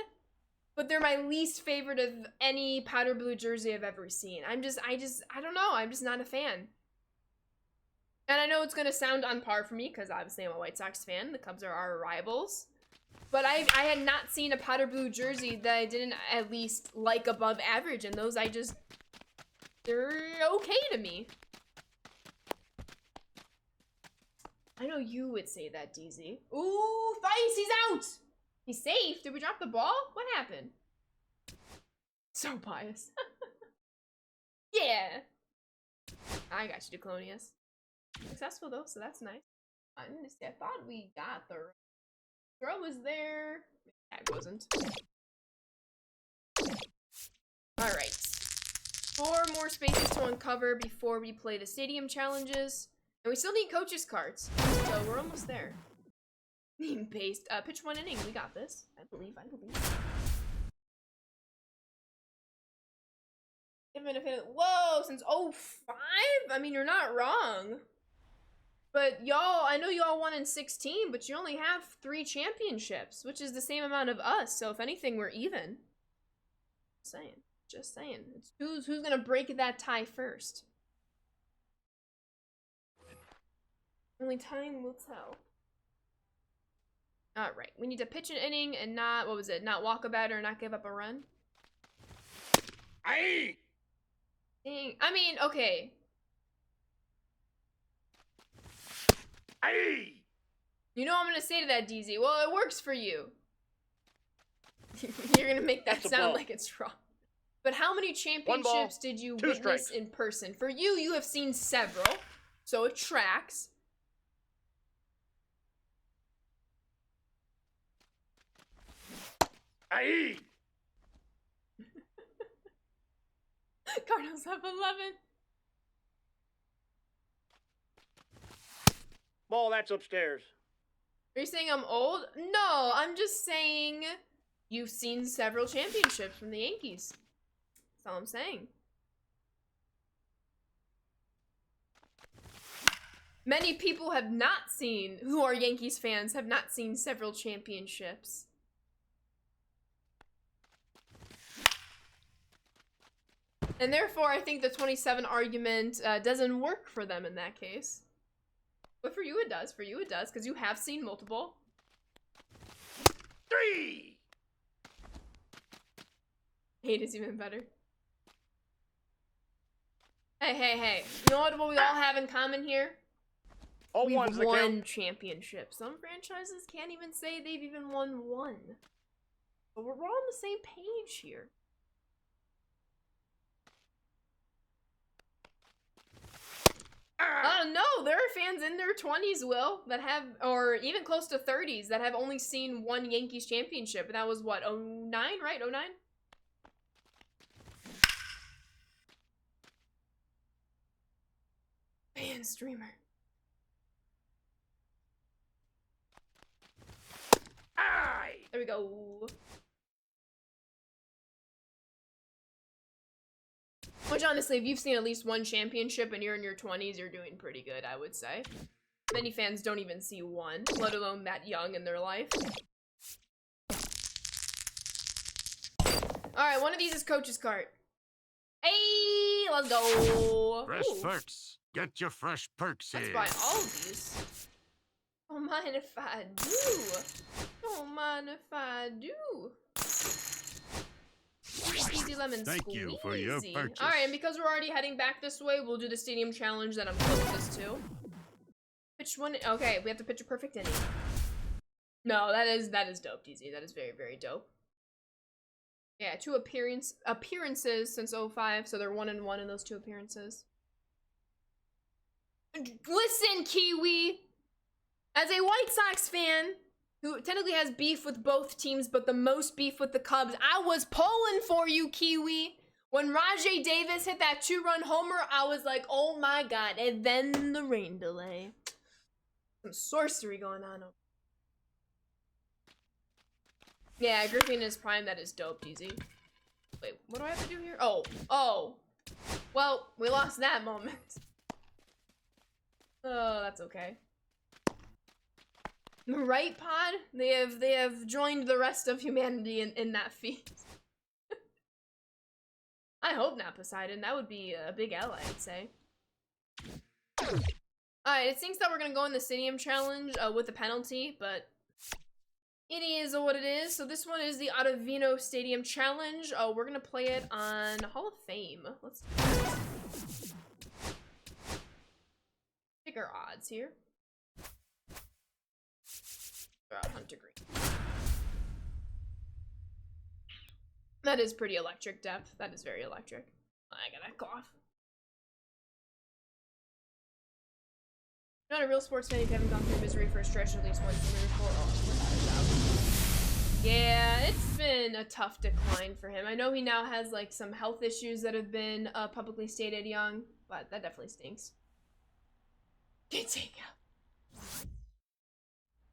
but they're my least favorite of any powder blue jersey I've ever seen. I don't know. I'm just not a fan. And I know it's gonna sound on par for me, because obviously I'm a White Sox fan. The Cubs are our rivals. But I had not seen a powder blue jersey that I didn't at least like above average, and those they're okay to me. I know you would say that, DZ. Ooh, Feist, he's out! He's safe. Did we drop the ball? What happened? So biased. Yeah. I got you, Declonius. Successful though, so that's nice. I thought we got the throw was there. That wasn't. Alright. 4 more spaces to uncover before we play the stadium challenges. And we still need coaches' cards. So we're almost there. Meme paste. Pitch 1 inning. We got this. I believe. Even if it, whoa, since 05? I mean, you're not wrong. But y'all, I know y'all won in 16, but you only have 3 championships, which is the same amount of us. So if anything, we're even. Just saying. It's who's gonna break that tie first. Only time will tell. All right, we need to pitch an inning and not, what was it? Not walk a batter, not give up a run. Aye. Dang. I mean, okay. Aye. You know what I'm gonna say to that, DZ? Well, it works for you. You're gonna make that sound like it's wrong. But how many championships did you witness in person? For you, you have seen several, so it tracks. Aye. Cardinals have 11. Ball, that's upstairs. Are you saying I'm old? No, I'm just saying you've seen several championships from the Yankees. That's all I'm saying. Many people have not seen, who are Yankees fans, have not seen several championships. And therefore, I think the 27 argument doesn't work for them in that case. But for you it does. For you it does, because you have seen multiple. 3. 8 is even better. Hey. You know what we all have in common here? We've won championships. Some franchises can't even say they've even won one. But we're all on the same page here. No, there are fans in their 20s, Will, that have, or even close to 30s, that have only seen one Yankees championship. And that was what, 09, right? 09? Fan streamer. Aye. There we go. Which, honestly, if you've seen at least one championship and you're in your 20s, you're doing pretty good, I would say. Many fans don't even see one, let alone that young in their life. Alright, one of these is coach's cart. Hey, let's go. Fresh perks. Get your fresh perks here. Let's buy all of these. Don't mind if I do. Don't mind if I do. Easy lemon Thank you for your purchase. Alright, and because we're already heading back this way, we'll do the stadium challenge that I'm closest to. Pitch one. Okay, we have to pitch a perfect inning. No, that is dope, DZ. That is very, very dope. Yeah, 2 appearances since 05, so they're 1-1 in those 2 appearances. Listen, Kiwi! As a White Sox fan, who technically has beef with both teams, but the most beef with the Cubs, I was pulling for you, Kiwi. When Rajay Davis hit that 2-run homer, I was like, oh my god. And then the rain delay. Some sorcery going on. Yeah, Griffin in his prime, that is dope, DZ. Wait, what do I have to do here? Oh. Well, we lost that moment. Oh, that's okay. Right, Pod? They have joined the rest of humanity in that feat. I hope not, Poseidon. That would be a big L, I'd say. Alright, it stinks that we're gonna go in the Stadium Challenge with a penalty, but it is what it is. So this one is the Ottavino Stadium Challenge. We're gonna play it on Hall of Fame. Let's pick our odds here. Hunter Green. That is pretty electric depth. That is very electric. I gotta cough. You're not a real sports fan if you haven't gone through misery for a stretch at least once in your Yeah, it's been a tough decline for him. I know he now has like some health issues that have been publicly stated young, but that definitely stinks. Can't take out.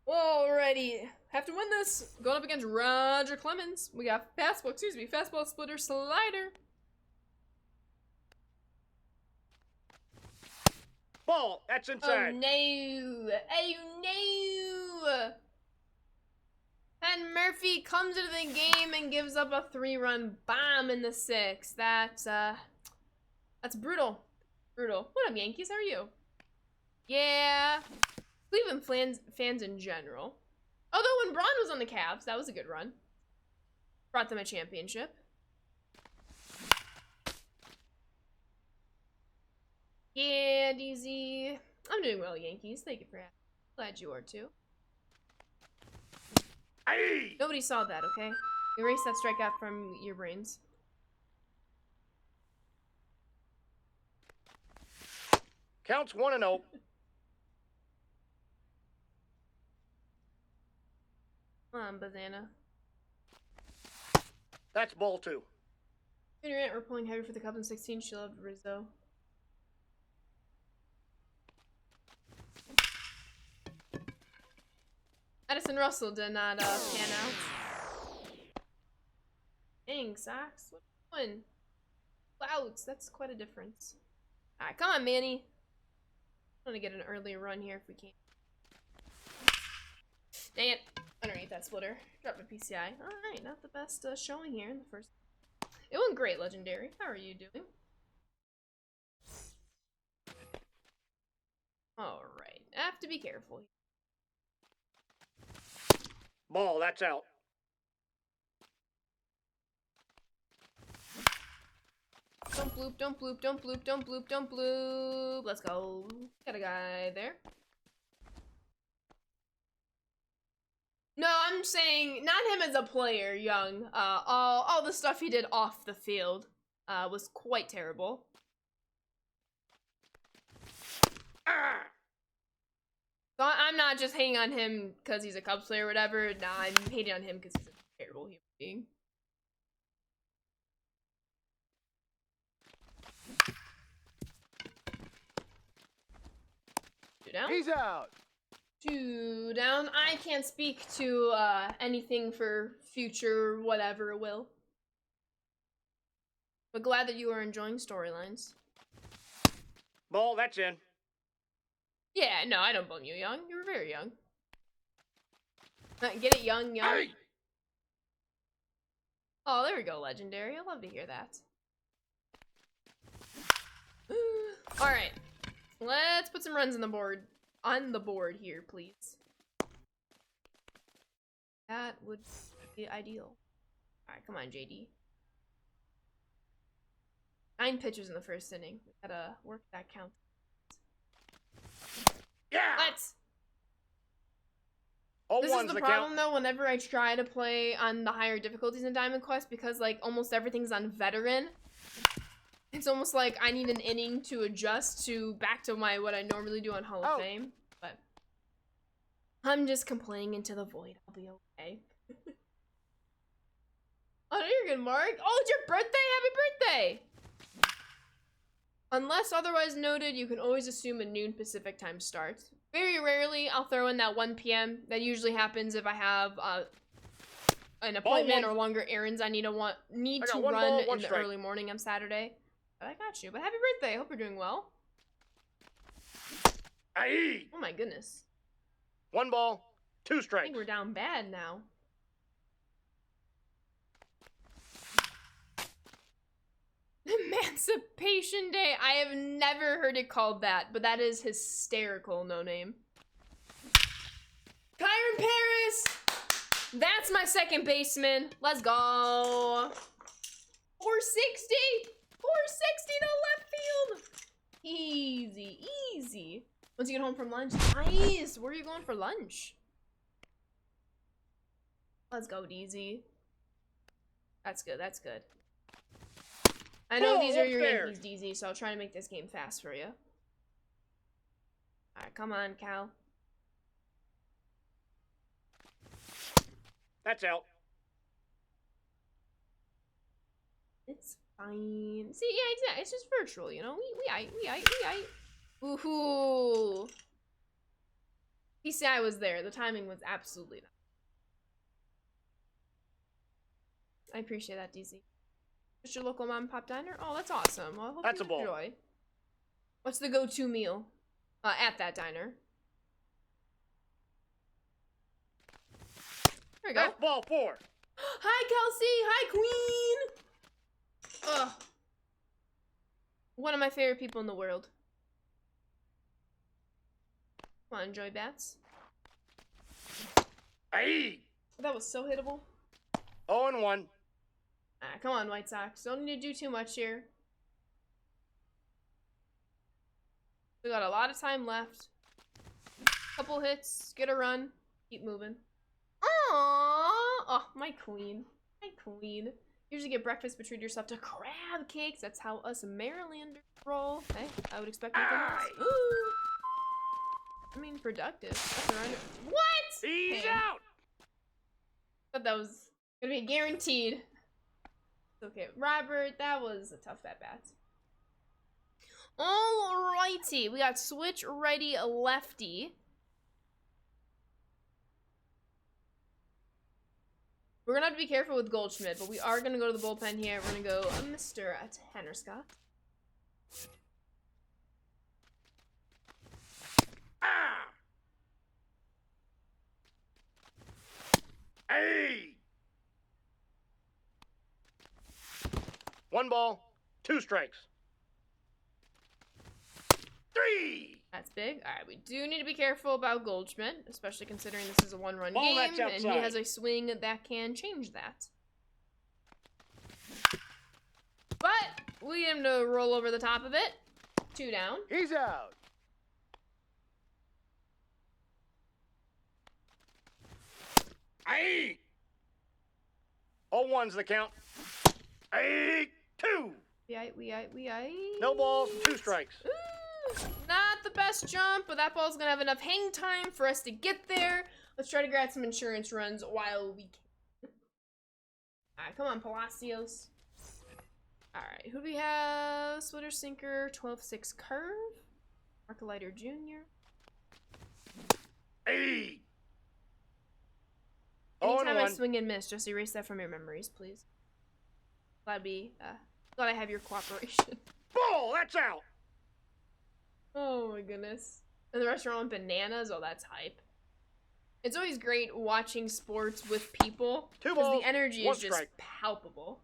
Alrighty, have to win this. Going up against Roger Clemens. We got fastball splitter slider. Ball, that's inside. Oh no! Oh no! And Murphy comes into the game and gives up a 3-run bomb in the 6th. That's brutal. Brutal. What up, Yankees? How are you? Yeah. Cleveland fans in general. Although when Braun was on the Cavs, that was a good run. Brought them a championship. Yeah, DZ. I'm doing well, Yankees. Thank you for asking. Glad you are too. Aye. Nobody saw that, okay? Erase that strikeout from your brains. Counts 1-0. Come on, Bazana. That's ball 2. Junior Ant, we're pulling heavy for the Cubs in 16. She loved Rizzo. Addison Russell did not pan out. Dang, Sox. What are you doing? Clouds, that's quite a difference. Alright, come on, Manny. I want to get an early run here if we can. Dang it. Underneath that splitter. Drop a PCI. Alright, not the best showing here in the first. It went great, Legendary. How are you doing? Alright, I have to be careful. Ball, that's out. Don't bloop, don't bloop, don't bloop, don't bloop, don't bloop. Let's go. Got a guy there. No, I'm saying not him as a player, Young. All the stuff he did off the field was quite terrible. Ah! So I'm not just hating on him because he's a Cubs player or whatever. Nah, I'm hating on him because he's a terrible human being. Two down. He's out. 2 down. I can't speak to anything for future whatever will. But glad that you are enjoying storylines. Ball, that's in. Yeah, no, I don't blame you, Young. You were very young. Get it, Young? Aye. Oh, there we go, Legendary. I love to hear that. Alright. Let's put some runs on the board here, please. That would be ideal. Alright, come on, JD. 9 pitches in the first inning. We gotta work that count. Yeah. Let's. All This is ones the the problem count. though, whenever I try to play on the higher difficulties in Diamond Quest, because like almost everything's on veteran. It's almost like I need an inning to adjust to back to what I normally do on Hall of Fame. But I'm just complaining into the void. I'll be okay. Oh, no, you're good, Mark. Oh, it's your birthday? Happy birthday! Unless otherwise noted, you can always assume a noon Pacific time start. Very rarely, I'll throw in that 1 p.m. That usually happens if I have an appointment or longer errands I need to run in the early morning on Saturday. But I got you. But happy birthday. Hope you're doing well. Aye. Oh my goodness. 1 ball, 2 I strikes. think we're down bad now. Emancipation Day. I have never heard it called that, but that is hysterical. No name. Kyron Paris. That's my second baseman. Let's go. 460. 460 to left field. Easy, easy. Once you get home from lunch, nice. Where are you going for lunch? Let's go, DZ. That's good, that's good. I know these are your Yankees, DZ, so I'll try to make this game fast for you. Alright, come on, Cal. That's out. It's fine. See, yeah, exactly. It's just virtual, you know? We Ooh. PCI was there. The timing was absolutely not. I appreciate that, DZ. Just your local mom and pop diner? Oh, that's awesome. Well, I hope That's you a ball. enjoy. What's the go-to meal at that diner? There we go. That's ball 4. Hi, Kelsey. Hi, Queen. Ugh. One of my favorite people in the world. Come on, enjoy bats. Aye. That was so hittable. 0-1. Ah, come on, White Sox. Don't need to do too much here. We got a lot of time left. Couple hits, get a run, keep moving. Aww! Oh, my queen. My queen. Usually get breakfast, but treat yourself to crab cakes. That's how us Marylanders roll. Hey, I would expect nothing else. Ooh! I mean, productive. That's around. What? He's Okay. out. Thought that was gonna be guaranteed. Okay, Robert, that was a tough at-bat. Alrighty, we got switch ready lefty. We're gonna have to be careful with Goldschmidt, but we are gonna go to the bullpen here. We're gonna go Mr. Tanner Scott. Ah. Hey. 1 ball, 2 strikes. 3. That's big. Alright, we do need to be careful about Goldschmidt, especially considering this is a one-run Ball, game, that's and he outside. has a swing that can change that. But we get him to roll over the top of it. 2 down. He's out. Aye. 0-1's the count. Aye. 2. We No balls, 2 strikes. Ooh, not the best jump, but that ball's gonna have enough hang time for us to get there. Let's try to grab some insurance runs while we can. Alright, come on, Palacios. Alright, who do we have? Splitter sinker, 12-6 curve. Markelighter Jr. Hey. Anytime I 0-1. swing and miss, just erase that from your memories, please. Glad I have your cooperation. Ball, that's out. Oh my goodness. And the restaurant went bananas? Oh, that's hype. It's always great watching sports with people 2 because balls, the energy 1 is just strike. palpable.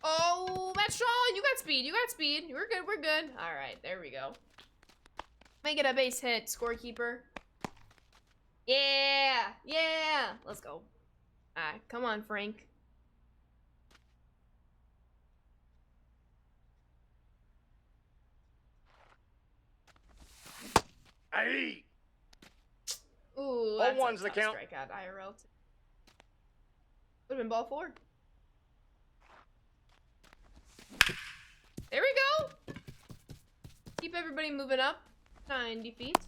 Oh, that's Sean. You got speed. You got speed. We're good. We're good. All right, there we go. Make it a base hit, scorekeeper. Yeah, yeah. Let's go. All right, come on, Frank. Aye. Ooh, that's 0-1's a the tough count. strikeout, IRL. Would've been ball 4. There we go. Keep everybody moving up. 90 feet.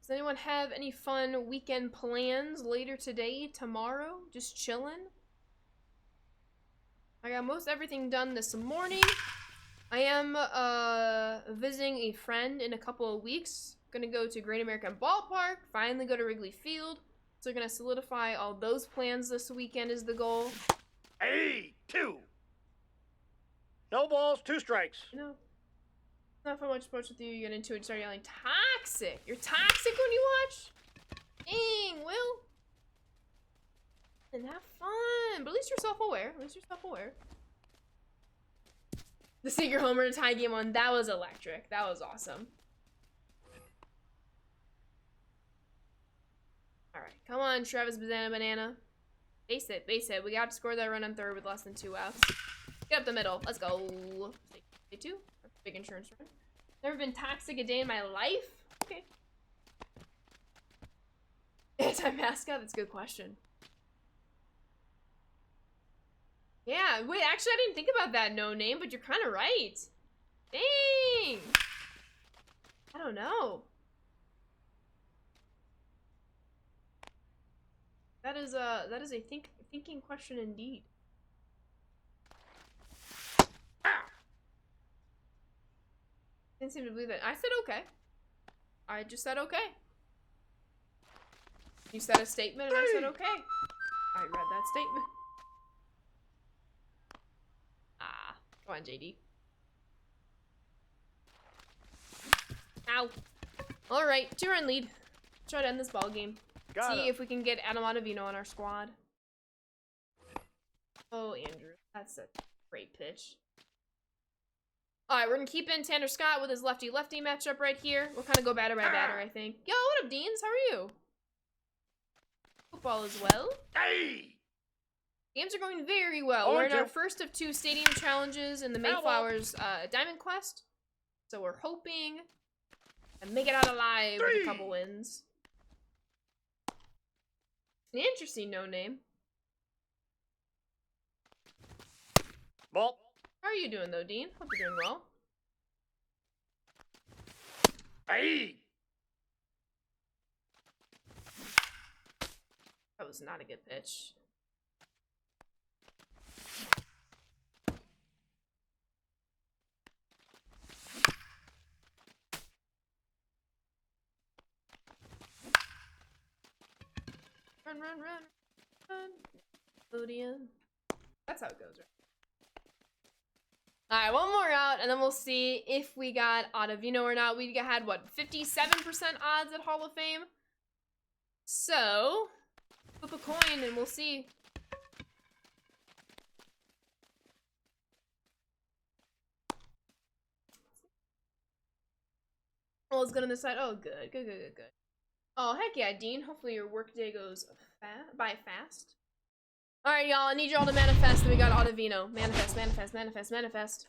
Does anyone have any fun weekend plans later today, tomorrow? Just chilling? I got most everything done this morning. I am visiting a friend in a couple of weeks. Gonna go to Great American Ballpark, finally go to Wrigley Field. So we're gonna solidify all those plans this weekend is the goal. Aye. 2. No balls, 2 strikes. You know, not for much sports with you, you get into it, you start yelling, toxic! You're toxic when you watch? Dang, Will. And have fun. But at least you're self-aware. At least you're self-aware. The secret homer to tie game on. That was electric. That was awesome. Alright, come on, Travis Banana. Base it, base it. We got to score that run on third with less than 2 outs. Get up the middle. Let's go. Day 2. Big insurance run. Never been toxic a day in my life? Okay. Anti-mascot? That's a good question. Yeah, wait, actually I didn't think about that, No Name, but you're kind of right. Dang. I don't know. That is a thinking question indeed. Didn't seem to believe that. I said okay. I just said okay. You said a statement and I said okay. I read that statement. Ah, come on, JD. Ow. All right, 2-run lead. Try to end this ball game. See if we can get Adam Ottavino on our squad. Oh, Andrew, that's a great pitch. All right, we're gonna keep in Tanner Scott with his lefty-lefty matchup right here. We'll kind of go batter by batter, I think. Yo, what up, Deans? How are you? Football as well. Hey! Games are going very well. We're in our first of 2 stadium challenges in the Mayflower's Diamond Quest. So we're hoping to make it out alive with a couple wins. An interesting No Name. Ball. How are you doing, though, Dean? Hope you're doing well. Hey! That was not a good pitch. Run, run, run, run. Nickelodeon. That's how it goes, right? Alright, one more out, and then we'll see if we got Ottavino or not. We had, what, 57% odds at Hall of Fame? So, flip a coin and we'll see. Oh, it's good on this side. Oh, good, good, good, good, good. Oh, heck yeah, Dean. Hopefully your workday goes by fast. Alright, y'all. I need you all to manifest that we got Ottavino. Manifest, manifest, manifest, manifest.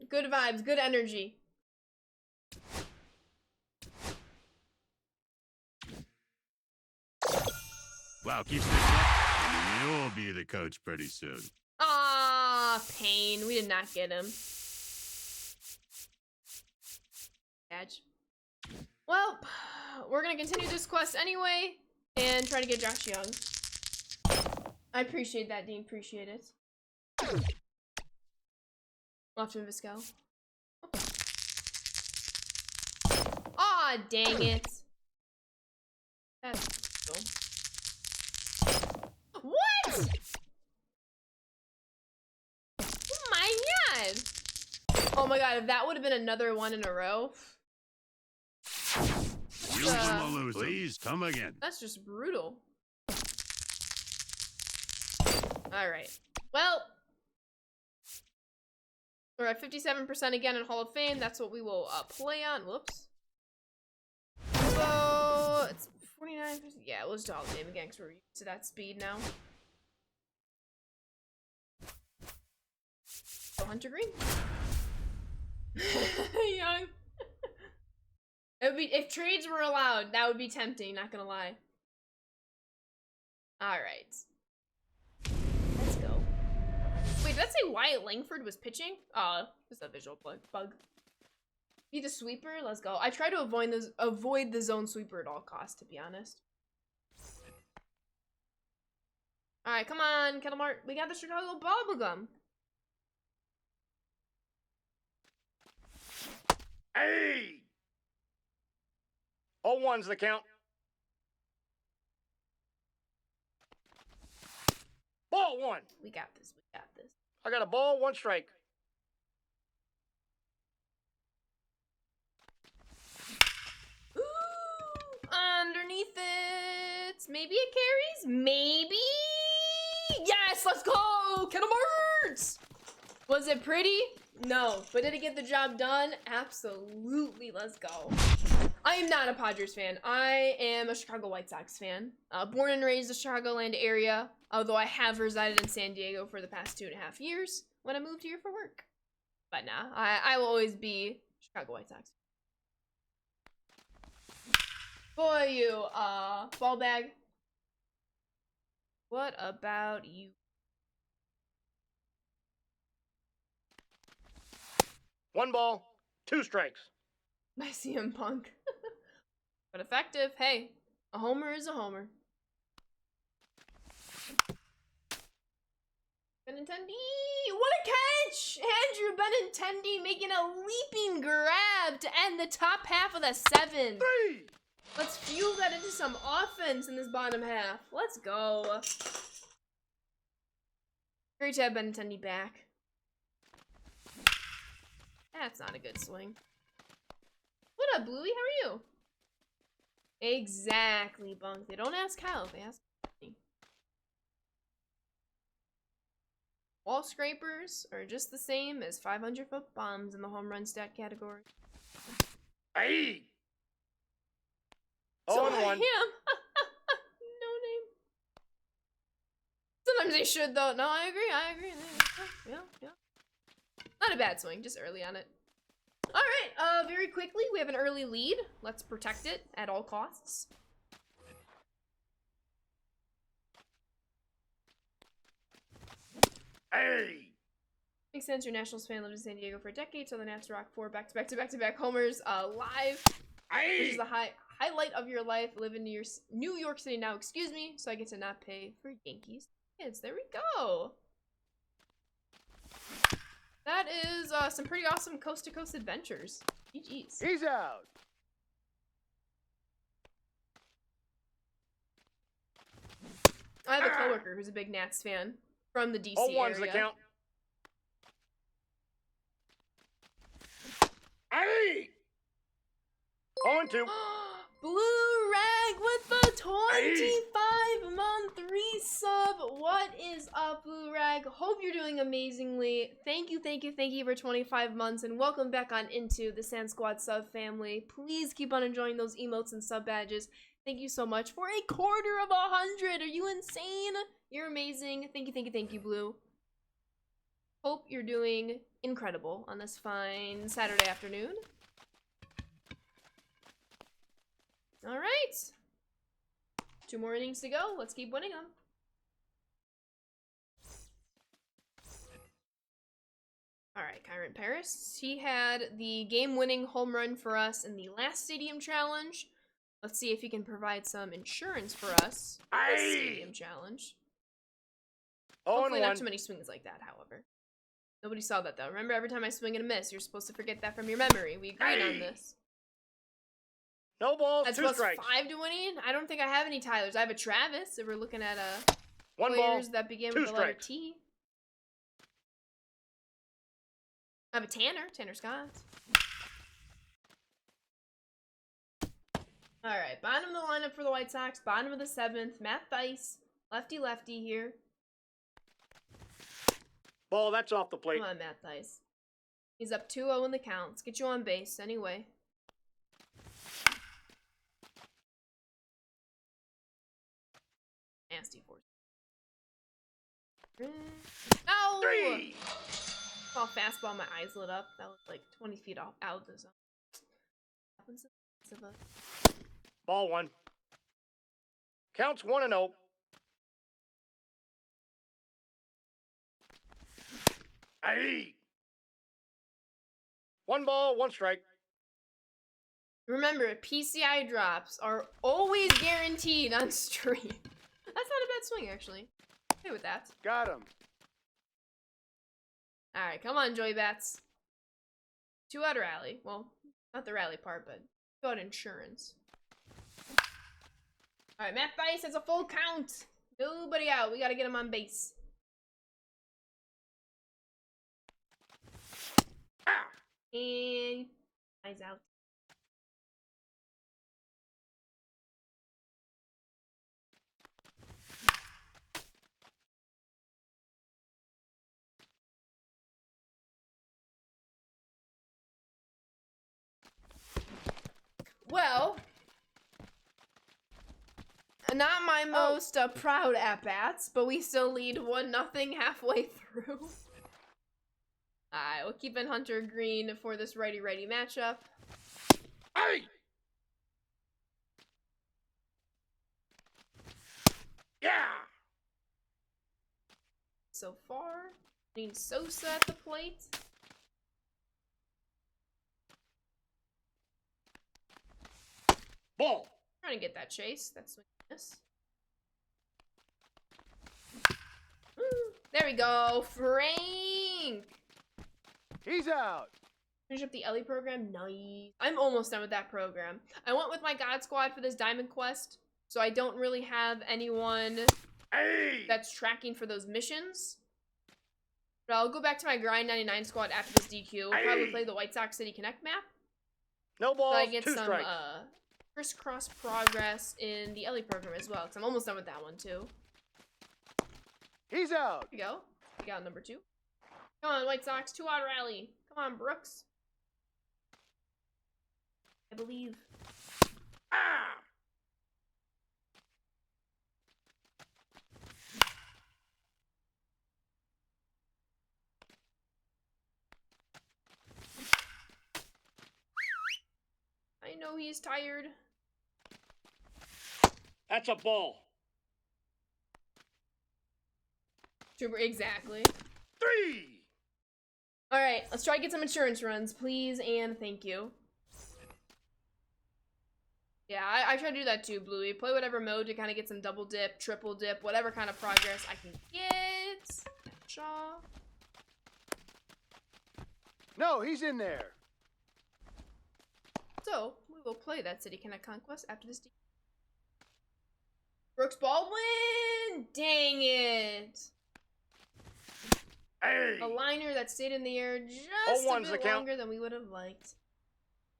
Good vibes, good energy. Wow, keep this up, and you'll be the coach pretty soon. Ah, pain. We did not get him. Badge. Well, we're gonna continue this quest anyway and try to get Josh Young. I appreciate that, Dean. Appreciate it. Lofton Visco. Aw, dang it. That's cool. What? Oh my god. Oh my god, if that would have been another one in a row. You will lose. Please come again. That's just brutal. Alright. Well, we're at 57% again in Hall of Fame. That's what we will play on. Whoops. So, it's 49%. Yeah, we'll just do Hall of Fame again because we're used to that speed now. So, Hunter Green. Young. It would be, if trades were allowed, that would be tempting, not gonna lie. Alright. Let's go. Wait, did that say Wyatt Langford was pitching? Oh, just a visual bug. Be the sweeper? Let's go. I try to avoid the zone sweeper at all costs, to be honest. Alright, come on, Kettle Mart. We got the Chicago Bubblegum. Hey! All one's the count. Ball 1. We got this. We got this. I got a ball, 1 strike. Ooh! underneath it. Maybe it carries? Maybe? Yes, let's go! Kettle birds! Was it pretty? No. But did it get the job done? Absolutely. Let's go. I am not a Padres fan. I am a Chicago White Sox fan. Born and raised in the Chicagoland area, although I have resided in San Diego for the past 2.5 years when I moved here for work. But nah, I will always be Chicago White Sox. For you, ball bag. What about you? One ball, 2 strikes. By CM Punk. But effective. Hey, a homer is a homer. Benintendi! What a catch! Andrew Benintendi making a leaping grab to end the top half of the 7th. 3! Let's fuel that into some offense in this bottom half. Let's go. Great to have Benintendi back. That's not a good swing. What up, Bluey? How are you? Exactly, Bunk. They don't ask how, they ask me. Wall scrapers are just the same as 500-foot bombs in the home run stat category. Hey! So 0-1. I am. No name. Sometimes they should, though. No, I agree. Yeah. Not a bad swing, just early on it. Alright, very quickly, we have an early lead. Let's protect it at all costs. Hey! Makes sense, your Nationals fan lived in San Diego for a decade, so the Nats rock 4 back-to-back homers live. Hey! Which is the highlight of your life. Live in New York City now, excuse me, so I get to not pay for Yankees kids. There we go. That is some pretty awesome coast-to-coast adventures. GG's. He's out. I have a coworker who's a big Nats fan from the DC 0-1's the area. count. Hey! 0-2. Blue Rag with the 25-month resub. What is up, Blue Rag? Hope you're doing amazingly. Thank you for 25 months, and welcome back on into the Sand Squad sub family. Please keep on enjoying those emotes and sub badges. Thank you so much for a quarter of 100. Are you insane? You're amazing. Thank you, Blue. Hope you're doing incredible on this fine Saturday afternoon. All right. 2 more innings to go. Let's keep winning them. All right, Kyron Paris. He had the game-winning home run for us in the last Stadium Challenge. Let's see if he can provide some insurance for us in this Stadium Challenge. Hopefully not too many swings like that, however. Nobody saw that, though. Remember, every time I swing and a miss, you're supposed to forget that from your memory. We agreed on this. No balls, That's 2 strikes. +5 to winning. I don't think I have any Tylers. I have a Travis, if we're looking at 1 players ball, that begin 2 with the letter strikes. T. I have a Tanner Scott. Alright, bottom of the lineup for the White Sox, bottom of the 7th, Matt Thaiss, lefty here. Ball, that's off the plate. Come on, Matt Thaiss. He's up 2-0 in the count. Let's get you on base anyway. Nasty force. No! 3! Saw fastball, my eyes lit up. That was like 20 feet out of the zone. Happens to the... Ball 1. Counts 1-0. Hey! 1 ball, 1 strike. Remember, PCI drops are always guaranteed on stream. That's not a bad swing, actually. Okay with that. Got him. Alright, come on, Joey Bats. 2-out rally. Well, not the rally part, but 2-out insurance. Alright, Matt Thaiss has a full count. Nobody out. We gotta get him on base. Ah! And eyes out. Well, not my most proud at-bats, but we still lead 1-0 halfway through. Alright, we'll keep in Hunter Green for this righty-righty matchup. Hey! Yeah! So far, need Sosa at the plate. Ball! Trying to get that chase. That's what this. There we go, Frank! He's out. Finish up the Ellie program. Nice. I'm almost done with that program. I went with my God Squad for this Diamond Quest, so I don't really have anyone that's tracking for those missions. But I'll go back to my Grind 99 squad after this DQ. We'll probably play the White Sox City Connect map. No balls, So I get 2 some strikes. crisscross progress in the Ellie program as well, because I'm almost done with that one too. He's out. Here we go. We got number 2. Come on, White Sox, 2-out rally. Come on, Brooks. I believe. Ah! I know he's tired. That's a ball. Super, exactly. 3! Alright, let's try to get some insurance runs, please, and thank you. Yeah, I try to do that too, Bluey. Play whatever mode to kind of get some double dip, triple dip, whatever kind of progress I can get. Shaw. No, he's in there. So, we will play that City Connect Conquest after this. Brooks Baldwin! Dang it! Hey! A liner that stayed in the air just a 0-1's the bit count. longer than we would have liked.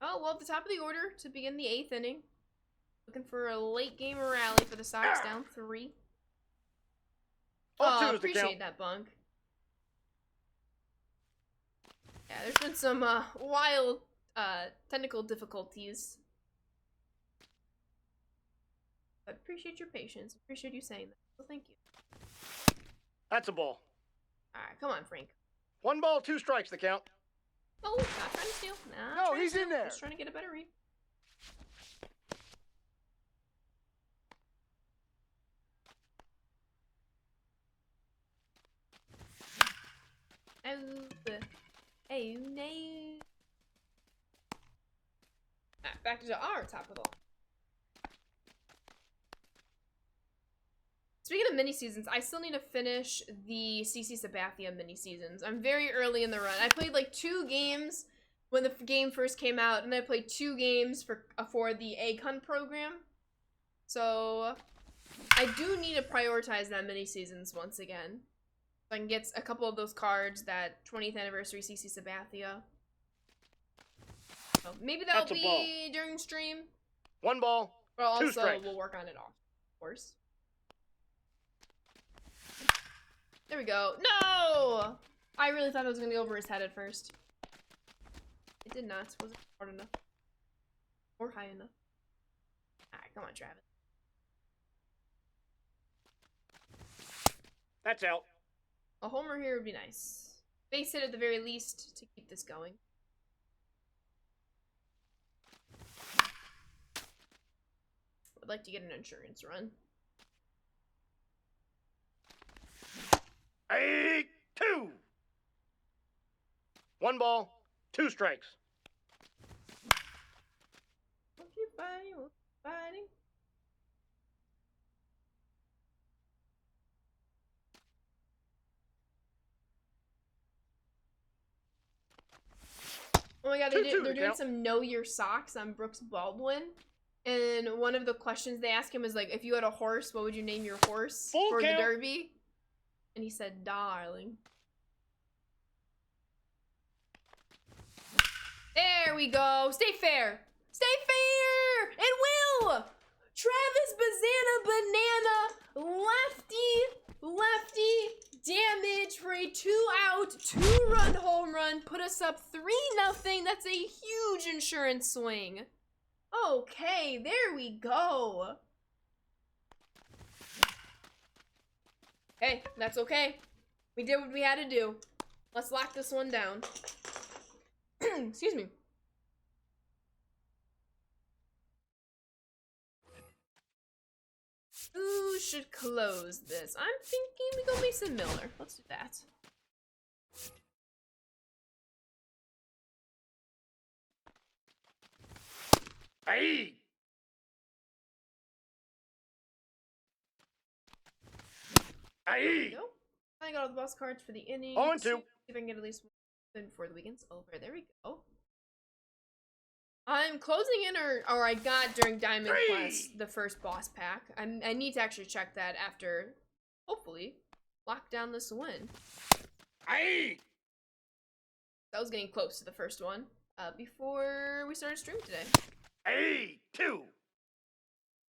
Oh, well, at the top of the order to begin the 8th inning. Looking for a late game rally for the Sox, down 3. 0-2 is the appreciate count. that, Bunk. Yeah, there's been some wild technical difficulties. I appreciate your patience. Appreciate you saying that. So thank you. That's a ball. Alright, come on, Frank. 1 ball, 2 strikes, the count. Oh, not trying to steal. Not No, trying to he's steal. in there. Just trying to get a better read. Oh, no. Back to our top of the line. Speaking of mini seasons, I still need to finish the CC Sabathia mini seasons. I'm very early in the run. I played like 2 games when the game first came out, and I played 2 games for the Egg Hunt program. So I do need to prioritize that mini seasons once again. So I can get a couple of those cards, that 20th anniversary CC Sabathia. So maybe that'll That's a be ball. during stream. 1 ball, But 2 also, strikes. we'll work on it off, of course. There we go. No! I really thought it was going to go over his head at first. It did not. Wasn't hard enough. Or high enough. Alright, come on, Travis. That's out. A homer here would be nice. Base hit at the very least to keep this going. I'd like to get an insurance run. 8-2. 1 ball, 2 strikes. We'll keep fighting, we'll keep fighting. Oh my god, 2-2 they're to doing count. some Know Your Socks on Brooks Baldwin. And one of the questions they asked him is like, if you had a horse, what would you name your horse Full for count. the Derby? And he said, Darling. There we go. Stay fair. Stay fair. It will. Travis Banana, lefty, damage for a 2-out, 2-run home run. Put us up 3-0. That's a huge insurance swing. Okay, there we go. Hey, that's okay. We did what we had to do. Let's lock this one down. Excuse me. Who should close this? I'm thinking we go Mason Miller. Let's do that. Aye. Aye. Nope. I got all the boss cards for the inning. 0-2. See if I can get at least one before the weekend's over. There we go. I'm closing in, or I got during Diamond Quest the first boss pack. I need to actually check that after, hopefully, lock down this win. Aye. That was getting close to the first one before we started stream today. Aye. 2.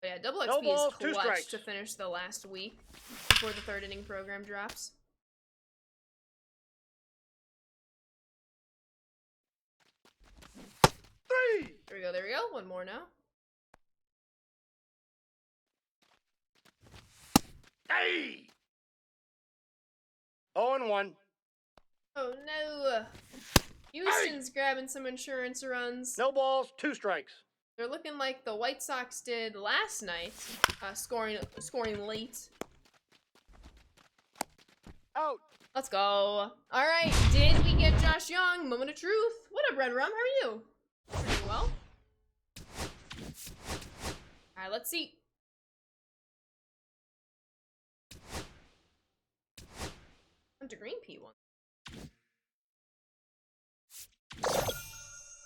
But yeah, double No XP balls, is 2 clutch strikes. to finish the last week before the third inning program drops. There we go, there we go. One more now. Aye. 0-1. Oh no! Houston's grabbing some insurance runs. No balls, 2 strikes. They're looking like the White Sox did last night, scoring late. Out. Let's go. All right, did we get Josh Young? Moment of truth. What up, Red Rum? How are you? Doing well. All right, let's see. Hunter Green P1.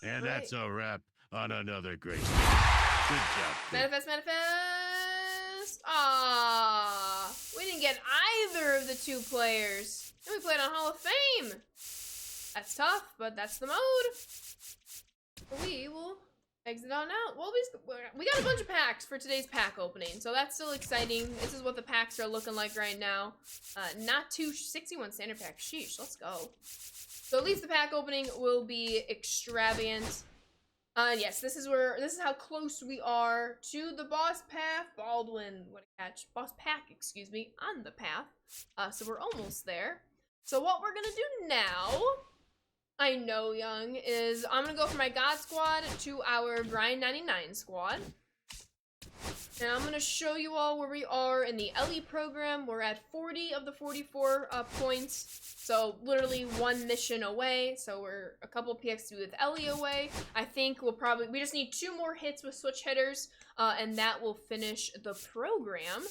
And Right. that's a wrap on another great. Good job. kid. Manifest, manifest. Ah, we didn't get either of the two players. And we played on Hall of Fame. That's tough, but that's the mode. We will exit on out. Well, we got a bunch of packs for today's pack opening, so that's still exciting. This is what the packs are looking like right now. Not 261 standard pack. Sheesh, let's go. So at least the pack opening will be extravagant. Yes, this is how close we are to the boss path. Baldwin, what a catch. Boss pack, excuse me, on the path. So we're almost there. So what we're gonna do now, I know, Young, is I'm gonna go from my God squad to our Grind 99 squad. And I'm gonna show you all where we are in the Ellie program. We're at 40 of the 44 points. So literally one mission away. So we're a couple PXP with Ellie away. I think we just need 2 more hits with switch hitters, and that will finish the program.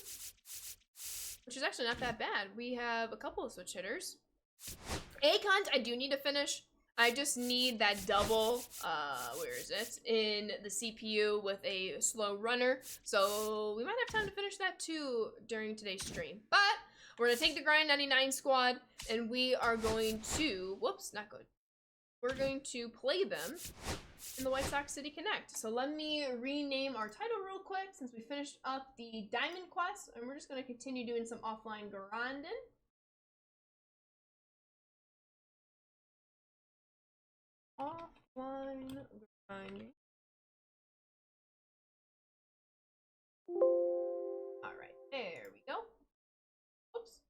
Which is actually not that bad. We have a couple of switch hitters. A-Cunt, I do need to finish. I just need that double, where is it? In the CPU with a slow runner. So we might have time to finish that too during today's stream. But we're gonna take the Grind 99 squad and we are going to, whoops, not good. We're going to play them in the White Sox City Connect. So let me rename our title real quick since we finished up the Diamond Quest, and we're just gonna continue doing some offline grinding. Offline grinding. Alright, there we go. Oops.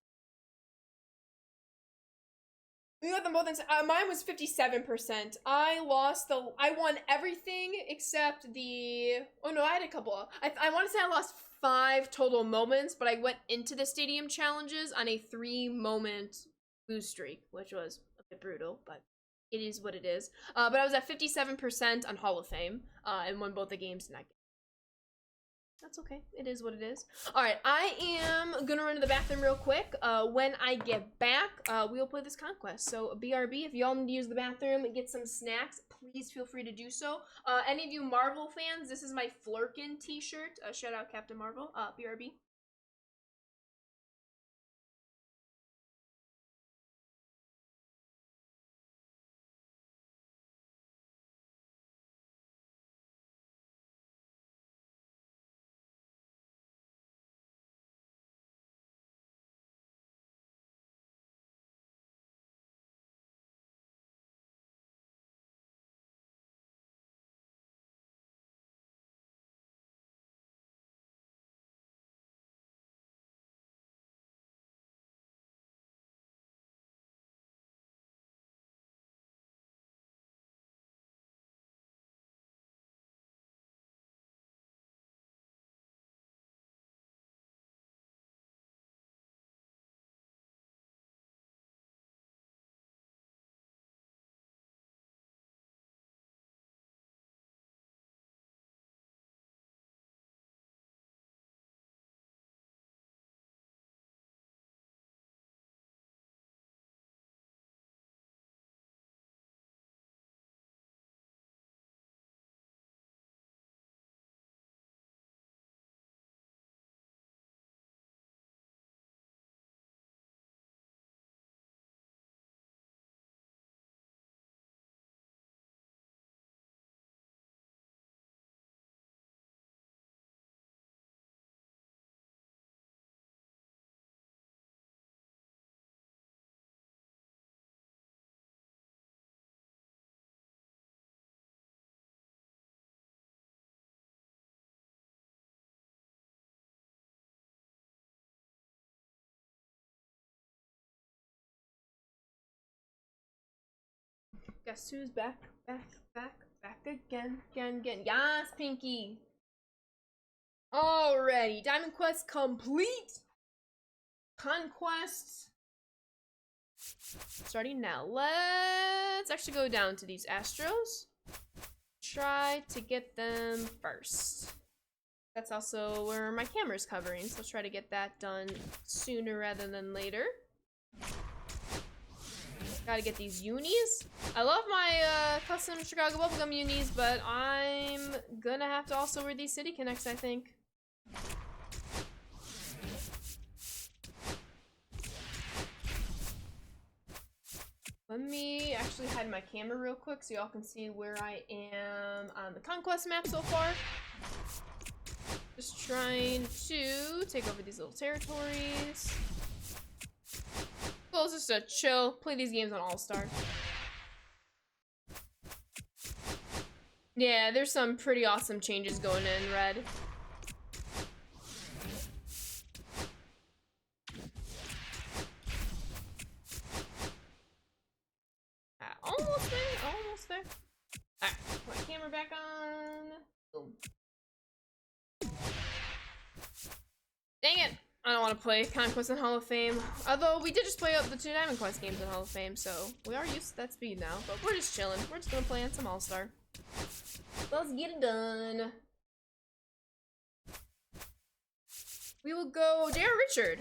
We got them both in. Mine was 57%. I won everything except the. Oh no, I had a couple. I want to say I lost 5 total moments, but I went into the stadium challenges on a 3-moment lose streak, which was a bit brutal, but it is what it is. But I was at 57% on Hall of Fame, and won both the games in that game. That's okay. It is what it is. All right, I am gonna run to the bathroom real quick. When I get back, we will play this Conquest. So BRB, if y'all need to use the bathroom and get some snacks, please feel free to do so. Any of you Marvel fans, this is my Flurkin t-shirt. Shout out Captain Marvel. BRB. Guess who's back? Back again. Yas, Pinky. Alrighty, Diamond Quest complete. Conquest. Starting now. Let's actually go down to these Astros. Try to get them first. That's also where my camera's covering, so let's try to get that done sooner rather than later. Gotta get these unis. I love my custom Chicago bubblegum unis, but I'm gonna have to also wear these City Connects, I think. Let me actually hide my camera real quick so y'all can see where I am on the Conquest map so far. Just trying to take over these little territories. Well, it's just to chill, play these games on All-Star. Yeah, there's some pretty awesome changes going in Red. Almost there. Alright, put my camera back on. Boom. Dang it! I don't want to play Conquest in Hall of Fame. Although, we did just play up the 2 Diamond Quest games in Hall of Fame, so we are used to that speed now. But we're just chilling. We're just gonna play on some All-Star. Let's get it done. We will go Darren Richard.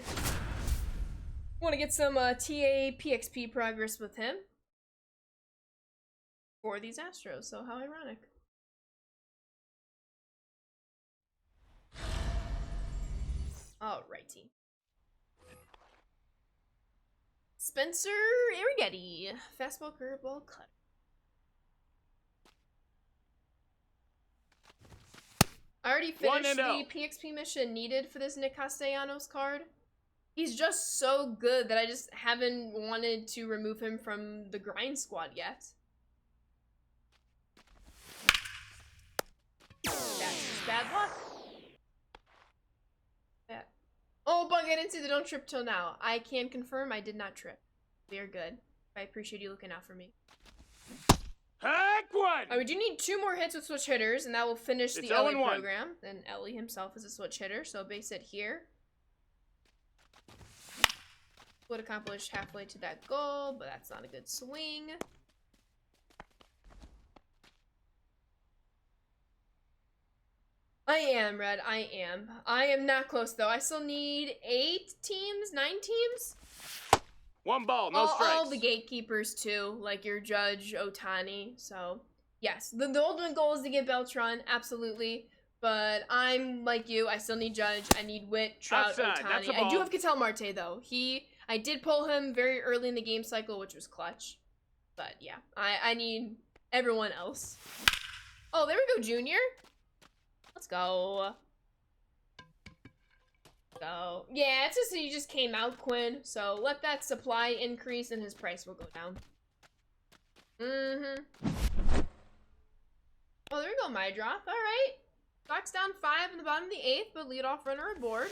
Want to get some TA PXP progress with him. For these Astros, so how ironic. Alrighty. Spencer Arrighetti. Fastball, curveball, cut. I already finished the PXP mission needed for this Nick Castellanos card. He's just so good that I just haven't wanted to remove him from the grind squad yet. That's just bad luck. Yeah. Oh, bug, I didn't see the don't trip till now. I can confirm I did not trip. We are good. I appreciate you looking out for me. Heck one! We do need 2 more hits with switch hitters, and that will finish the Ellie program. And Ellie himself is a switch hitter, so base it here. Would accomplish halfway to that goal, but that's not a good swing. I am, Red. I am. I am not close, though. I still need 8 teams? 9 teams? 1 ball, no strikes. All the gatekeepers, too. Like your Judge, Otani. So, yes. The ultimate goal is to get Beltran. Absolutely. But I'm like you. I still need Judge. I need Witt, Trout, Outside, Otani. I do have Ketel Marte, though. I did pull him very early in the game cycle, which was clutch. But, yeah. I need everyone else. Oh, there we go, Junior. Let's go. So, yeah, it's just that you just came out, Quinn. So, let that supply increase and his price will go down. Oh, there we go, my drop. Alright. Clock's down 5 in the bottom of the 8th, but leadoff runner aboard.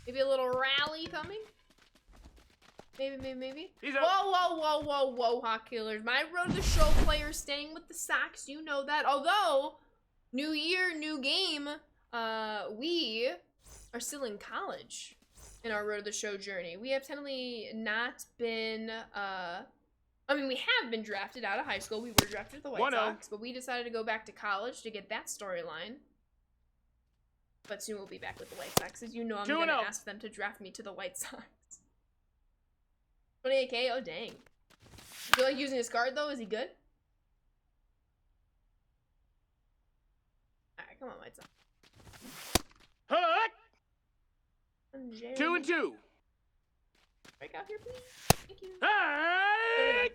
Maybe a little rally coming. Maybe. He's up. Whoa, Hawk Killers. My road to the show player staying with the Sox. You know that. Although, new year, new game, we are still in college in our road to the show journey. We have technically not been, we have been drafted out of high school. We were drafted to the White Sox, but we decided to go back to college to get that storyline. But soon we'll be back with the White Sox. As you know, I'm going to ask them to draft me to the White Sox. 28K? Oh, dang. Do you like using his card, though? Is he good? Alright, come on, White Sox. Hook! 2 and 2. Break out here, please. Thank you. Hey!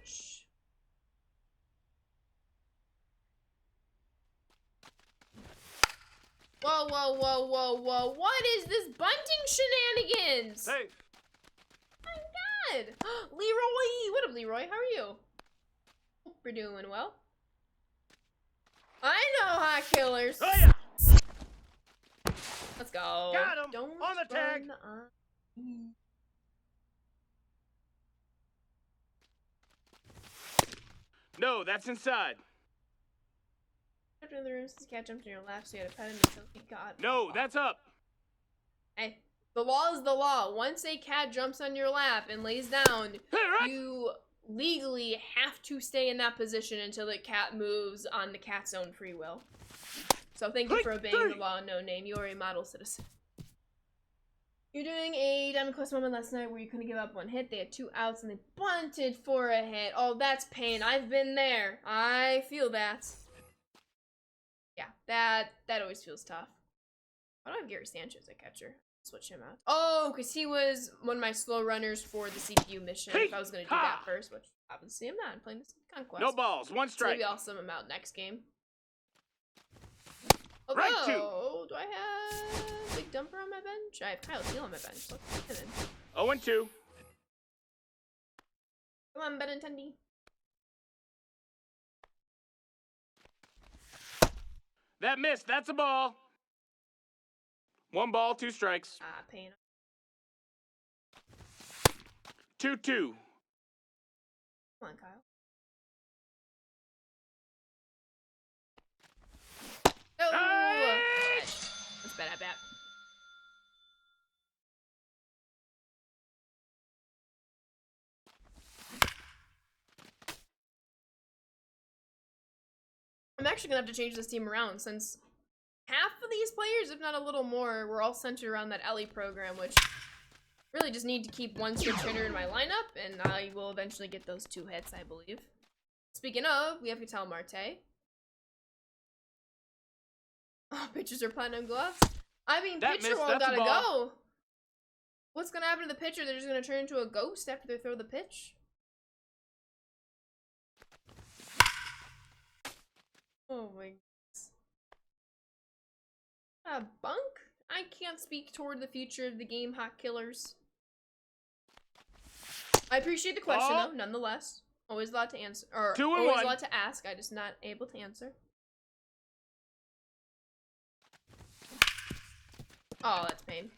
Whoa. What is this bunting shenanigans? Hey. My God. Leroy. What up, Leroy? How are you? Hope we're doing well. I know, Hot Killers. Oh, yeah. Let's go. Got him. Don't On the tag. No, that's inside. After the rooms, this cat jumped in your lap, so you had to pet him until he got No, off. that's up. Hey, the law is the law. Once a cat jumps on your lap and lays down, you legally have to stay in that position until the cat moves on the cat's own free will. So thank you for obeying the law, No Name. You are a model citizen. You're doing a Diamond Quest moment last night where you couldn't give up one hit. They had 2 outs and they bunted for a hit. Oh, that's pain. I've been there. I feel that. Yeah, that always feels tough. Why do I have Gary Sanchez at catcher? Switch him out. Oh, because he was one of my slow runners for the CPU mission. If I was going to do that first, which obviously I'm not. I'm playing this Conquest. No balls, 1 So strike. maybe I'll sub him out next game. Right Although, do I have Big Dumper on my bench? I have Kyle Steele on my bench. Let's get him in. 0-2. Come on, Benintendi. That missed. That's a ball. 1 ball, 2 strikes. Ah, pain. 2-2. Come on, Kyle. No! That's bad, I bet. I'm actually gonna have to change this team around since half of these players, if not a little more, were all centered around that Ellie program, which really just need to keep 1 switch hitter in my lineup, and I will eventually get those 2 hits, I believe. Speaking of, we have Vital Marte. Oh, pitchers are platinum gloves. I mean, That pitcher missed, won't that's a gotta ball. go. What's gonna happen to the pitcher? They're just gonna turn into a ghost after they throw the pitch. Oh my goodness. Bunk? I can't speak toward the future of the game, hot killers. I appreciate the question, though, nonetheless. Always allowed to answer, or 2 and always 1. allowed to ask. I just not able to answer. Oh, that's pain.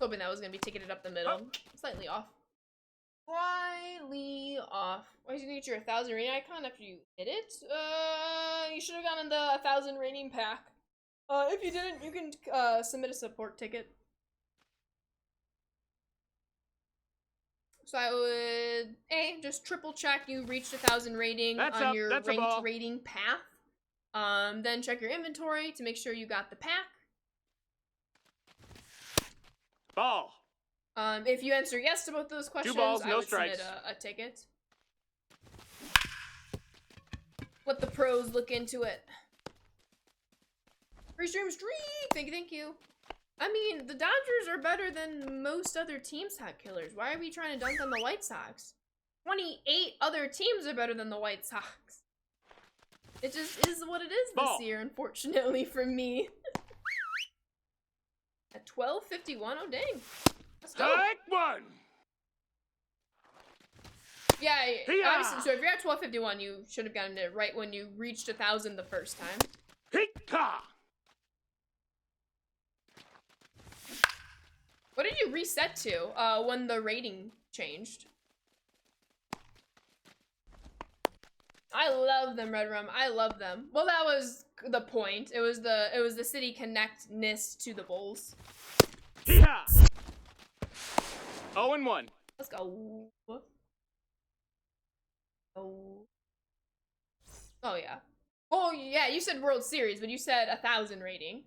Hoping that was gonna be ticketed up the middle. Slightly off. Slightly off. Why did you get your 1,000 rating icon after you hit it? You should have gotten the 1,000 rating pack. If you didn't, you can submit a support ticket. So I would just triple check you reached 1,000 rating on your ranked rating path. Then check your inventory to make sure you got the pack. Ball. If you answer yes to both those questions, 2 balls, I no would strikes. submit a ticket. Let the pros look into it. Free stream streak! Thank you. I mean, the Dodgers are better than most other teams, hot killers. Why are we trying to dunk on the White Sox? 28 other teams are better than the White Sox. It just is what it is this year, unfortunately, for me. At 12:51, oh dang. Let's go. Strike 1. Yeah, obviously, so if you're at 12:51, you should have gotten it right when you reached 1,000 the first time. Hika. What did you reset to when the rating changed? I love them, Red Rum. I love them. Well, that was the point. It was the city connectness to the Bulls. Hee-ha. 0-1. Let's go. Oh. Oh yeah. Oh yeah, you said World Series, but you said 1,000 rating.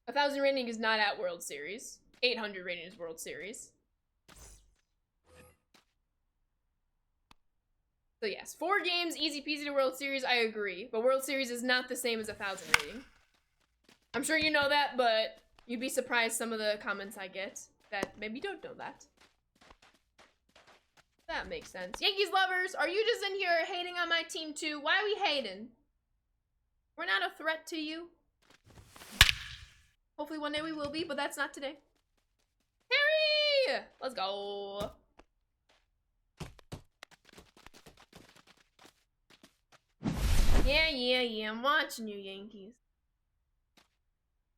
1,000 rating is not at World Series. 800 rating is World Series. So yes, 4 games, easy peasy to World Series, I agree. But World Series is not the same as 1,000 rating. I'm sure you know that, but you'd be surprised some of the comments I get that maybe don't know that. That makes sense. Yankees lovers, are you just in here hating on my team too? Why are we hating? We're not a threat to you. Hopefully one day we will be, but that's not today. Harry! Let's go. Yeah, I'm watching you, Yankees.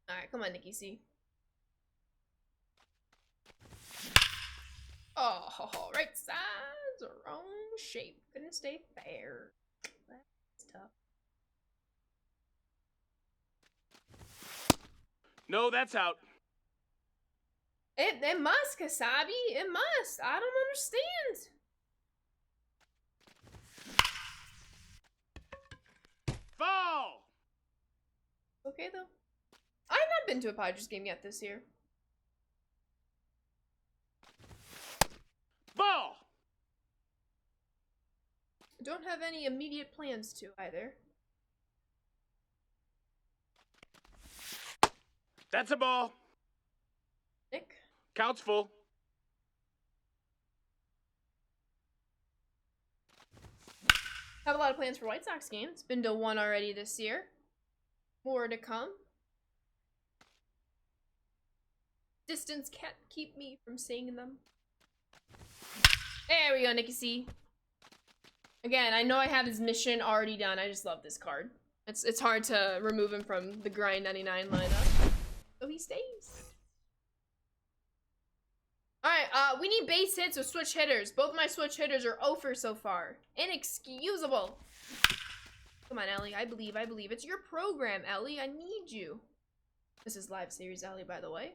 Alright, come on, Nikki C. Oh, right side. wrong shape. Couldn't stay fair. That's tough. No, that's out. It must, Kasabi. It must. I don't understand. Fall! Okay, though. I've not been to a Padres game yet this year. Ball! Don't have any immediate plans to either. That's a ball. Nick? Count's full. Have a lot of plans for White Sox games. Been to one already this year. More to come. Distance can't keep me from seeing them. There we go, Nicky C. Again, I know I have his mission already done. I just love this card. It's hard to remove him from the Grind 99 lineup. So he stays. Alright, we need base hits with switch hitters. Both my switch hitters are 0 for so far. Inexcusable. Come on, Ellie. I believe. It's your program, Ellie. I need you. This is live series, Ellie, by the way.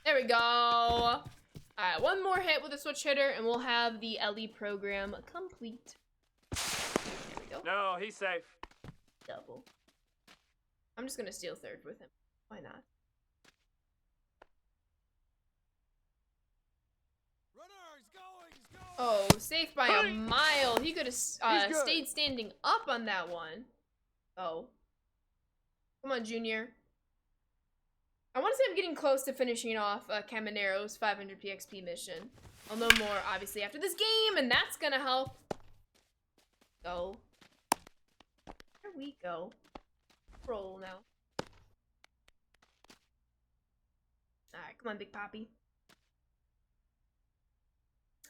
There we go. Alright, one more hit with a switch hitter, and we'll have the Ellie program complete. There we go. No, he's safe. Double. I'm just gonna steal third with him. Why not? Oh, safe by a mile. He could have stayed standing up on that one. Oh. Come on, Junior. I want to say I'm getting close to finishing off Caminero's 500 PXP mission. I'll know more, obviously, after this game, and that's gonna help. Go. There we go. Roll now. Alright, come on, Big Poppy.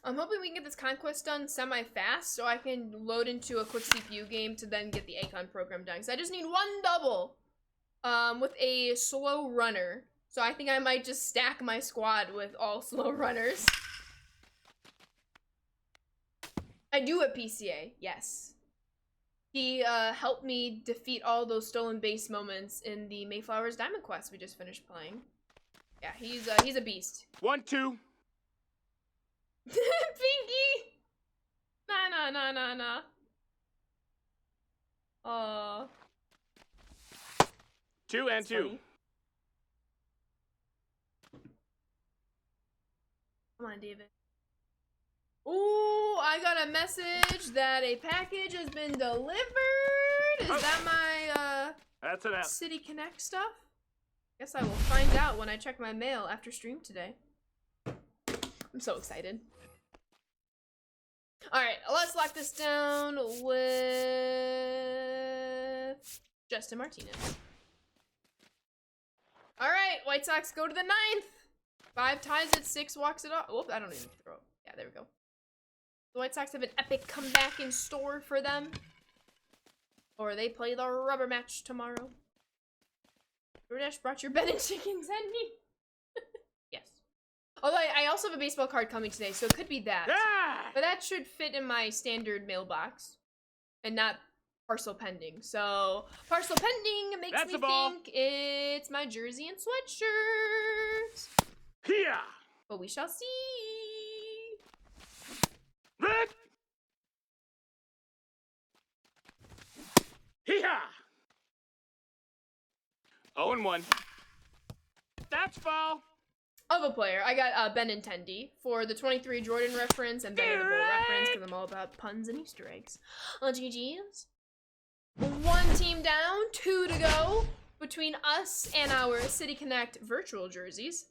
I'm hoping we can get this Conquest done semi-fast so I can load into a quick CPU game to then get the Akon program done. Because I just need one double with a slow runner. So I think I might just stack my squad with all slow runners. I do have PCA, yes. He helped me defeat all those stolen base moments in the Mayflower's Diamond Quest we just finished playing. Yeah, he's a beast. 1-2. Pinky! Nah. Aw. 2 and 2. Funny. Come on, David. Ooh, I got a message that a package has been delivered. Is that my That's an F. City Connect stuff? Guess I will find out when I check my mail after stream today. I'm so excited. Alright, let's lock this down with Justin Martinez. Alright, White Sox go to the 9th. 5 ties it, 6 walks it off. Whoop, I don't even throw it. Yeah, there we go. The White Sox have an epic comeback in store for them. Or they play the rubber match tomorrow. DoorDash brought your bed and chicken, send me. Yes. Although I also have a baseball card coming today, so it could be that. Ah! But that should fit in my standard mailbox. And not parcel pending. So, parcel pending makes me think it's my jersey and sweatshirt. Here. But we shall see. Red. Here. 0-1. That's foul. Of a player, I got Benintendi for the 23 Jordan reference and Benny the Bull reference because I'm all about puns and Easter eggs. GG's. 1 team down, 2 to go between us and our City Connect virtual jerseys.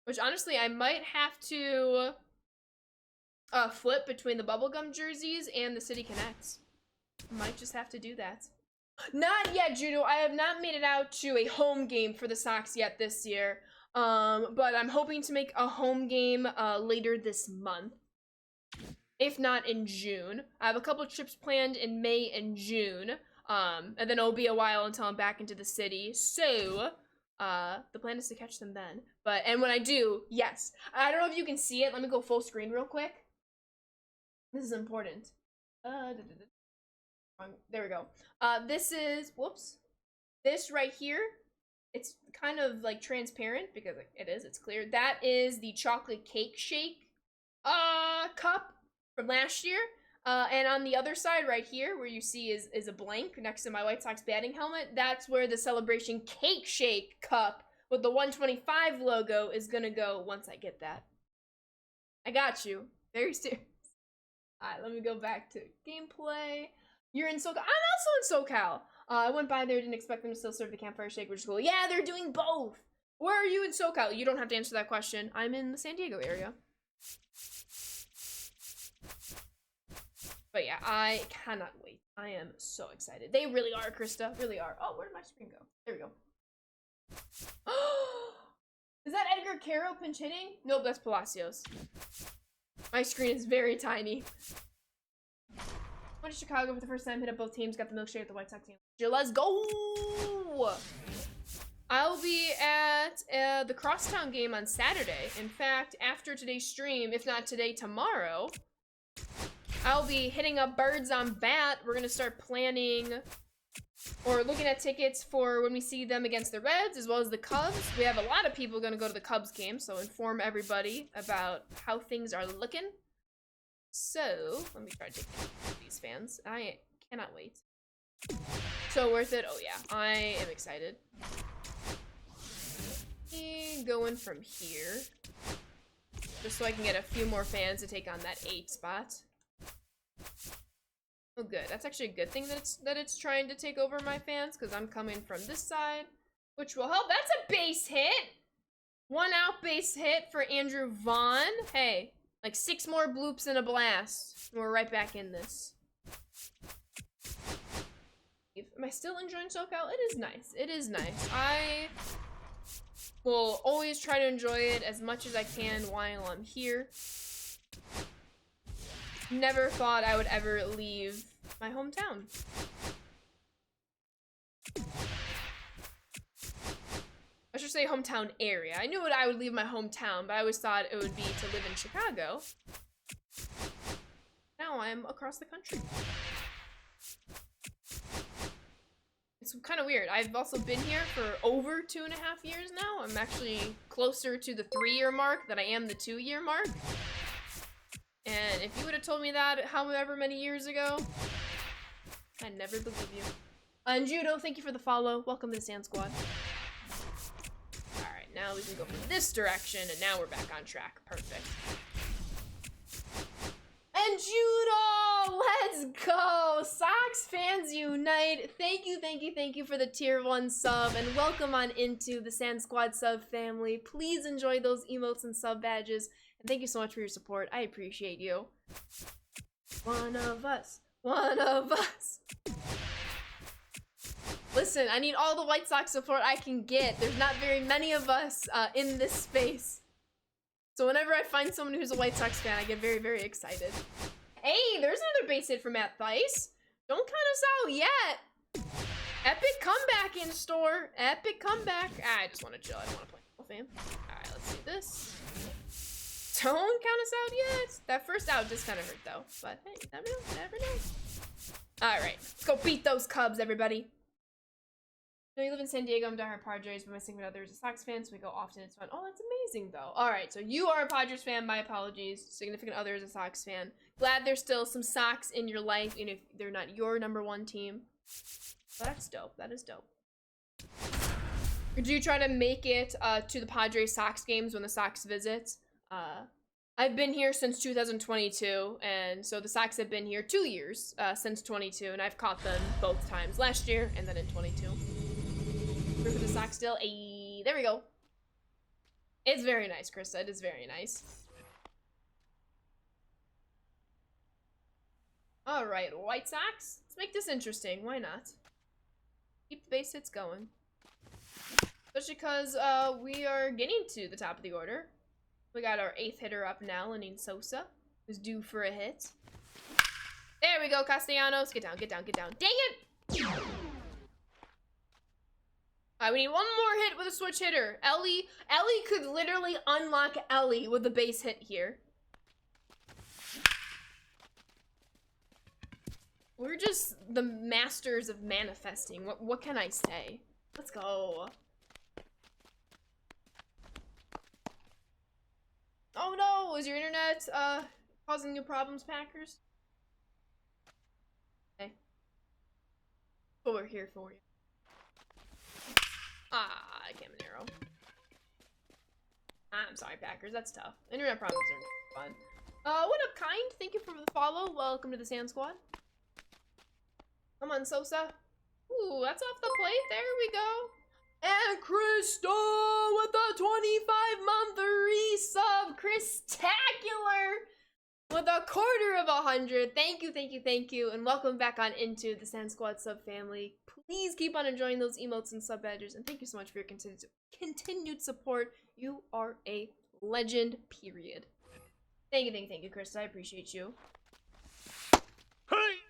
Which honestly, I might have to flip between the bubblegum jerseys and the City Connects. Might just have to do that. Not yet, Judo. I have not made it out to a home game for the Sox yet this year. But I'm hoping to make a home game later this month. If not in June. I have a couple trips planned in May and June. And then it'll be a while until I'm back into the city. So, the plan is to catch them then. And when I do, yes. I don't know if you can see it. Let me go full screen real quick. This is important. There we go. This is, whoops. This right here, it's kind of like transparent because it is, it's clear. That is the chocolate cake shake cup from last year. And on the other side right here, where you see is a blank next to my White Sox batting helmet, that's where the Celebration Cake Shake cup with the 125 logo is gonna go once I get that. I got you. Very serious. Alright, let me go back to gameplay. You're in SoCal. I'm also in SoCal. I went by there, didn't expect them to still serve the campfire shake, which is cool. Yeah, they're doing both. Where are you in SoCal? You don't have to answer that question. I'm in the San Diego area. But yeah, I cannot wait. I am so excited. They really are, Krista. Really are. Oh, where did my screen go? There we go. Is that Edgar Caro pinch hitting? Nope, that's Palacios. My screen is very tiny. Went to Chicago for the first time, hit up both teams, got the milkshake at the White Sox game. Let's go! I'll be at the Crosstown game on Saturday. In fact, after today's stream, if not today, tomorrow, I'll be hitting up Birds on Bat. We're gonna start planning or looking at tickets for when we see them against the Reds as well as the Cubs. We have a lot of people gonna go to the Cubs game, so inform everybody about how things are looking. So, let me try to take these fans. I cannot wait. So worth it. Oh yeah, I am excited. And going from here, just so I can get a few more fans to take on that 8 spot. Oh good, that's actually a good thing that it's trying to take over my fans, because I'm coming from this side, which will help. That's a base hit! 1 out base hit for Andrew Vaughn. Hey, like 6 more bloops and a blast, and we're right back in this. Am I still enjoying SoCal? It is nice. It is nice. I will always try to enjoy it as much as I can while I'm here. Never thought I would ever leave my hometown. I should say hometown area. I knew I would leave my hometown, but I always thought it would be to live in Chicago. Now I'm across the country. It's kind of weird. I've also been here for over 2.5 years now. I'm actually closer to the 3-year mark than I am the 2-year mark. And if you would have told me that however many years ago, I'd never believe you. And Judo, thank you for the follow. Welcome to the Sand Squad. Alright, now we can go from this direction, and now we're back on track. Perfect. And Judo! Let's go! Sox fans unite! Thank you for the tier 1 sub, and welcome on into the Sand Squad sub family. Please enjoy those emotes and sub badges. Thank you so much for your support. I appreciate you. One of us. One of us. Listen, I need all the White Sox support I can get. There's not very many of us in this space. So whenever I find someone who's a White Sox fan, I get very, very excited. Hey, there's another base hit from Matt Thice. Don't count us out yet. Epic comeback in store. Epic comeback. I just want to chill. I don't want to play Hall of Fame. All right, let's do this. Don't count us out yet. That first out just kind of hurt though. But hey, never know. All right, let's go beat those Cubs, everybody. No, you live in San Diego. I'm diehard Padres, but my significant other is a Sox fan, so we go often. It's fun. Oh, that's amazing though. All right, so you are a Padres fan. My apologies. Significant other is a Sox fan. Glad there's still some Sox in your life, even if they're not your #1 team. But that's dope. That is dope. Do you try to make it to the Padres Sox games when the Sox visit? I've been here since 2022, and so the Sox have been here 2 years since 22, and I've caught them both times, last year and then in 22. For the Sox still. Ay, there we go. It's very nice, Krista. It is very nice. All right, White Sox. Let's make this interesting. Why not? Keep the base hits going. Especially because we are getting to the top of the order. We got our 8th hitter up now, Lenine Sosa, who's due for a hit. There we go, Castellanos. Get down, get down, get down. Dang it! All right, we need one more hit with a switch hitter. Ellie could literally unlock Ellie with a base hit here. We're just the masters of manifesting. What can I say? Let's go. Oh no, is your internet causing you problems, Packers? Okay. What we're here for you. Ah, I can't arrow. I'm sorry, Packers. That's tough. Internet problems are fun. What up, Kind? Thank you for the follow. Welcome to the Sand Squad. Come on, Sosa. Ooh, that's off the plate. There we go. And Crystal with the 25-month resub. Christacular with a 1/4 Thank you, thank you, thank you. And welcome back on into the Sand Squad sub family. Please keep on enjoying those emotes and sub badges. And thank you so much for your continued support. You are a legend, period. Thank you, Krista. I appreciate you. Hey!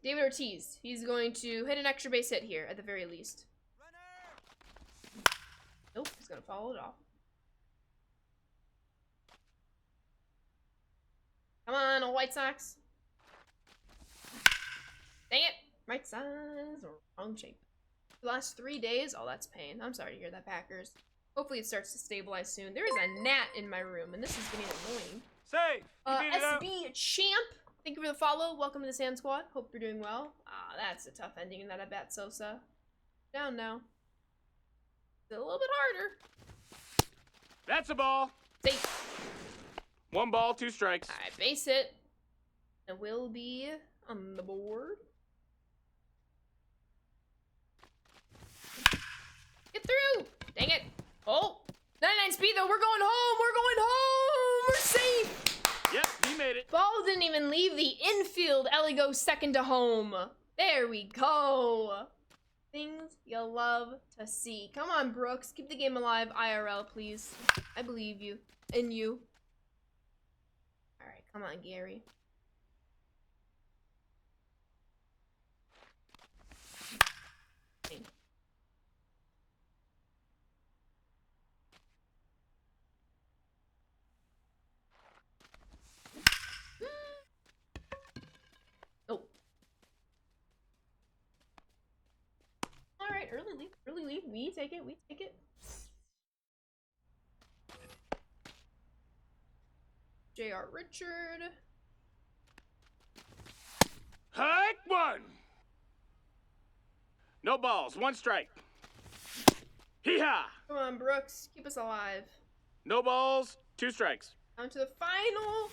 David Ortiz. He's going to hit an extra base hit here, at the very least. Nope, he's going to follow it off. Come on, old White Sox. Dang it! Right size or wrong shape. The last 3 days? Oh, that's pain. I'm sorry to hear that, Packers. Hopefully it starts to stabilize soon. There is a gnat in my room, and this is getting annoying. Say, you beat it up. SB Champ, thank you for the follow. Welcome to the Sand Squad. Hope you're doing well. Ah, that's a tough ending in that at bat, Sosa. Down now. It's a little bit harder. That's a ball. Safe. 1 ball, 2 strikes. All right, base hit. It will be on the board. Get through. Dang it. Oh, 99 speed though. We're going home. We're going home. We're safe. Yep, he made it. Ball didn't even leave the infield. Ellie goes second to home. There we go. Things you'll love to see. Come on, Brooks. Keep the game alive. IRL, please. I believe you. In you. All right, come on, Gary. Oh. All right, early lead, early lead. We take it, we take it. J.R. Richard. Hike 1. No balls, 1 strike. Hee-haw. Come on, Brooks. Keep us alive. No balls, 2 strikes. On to the final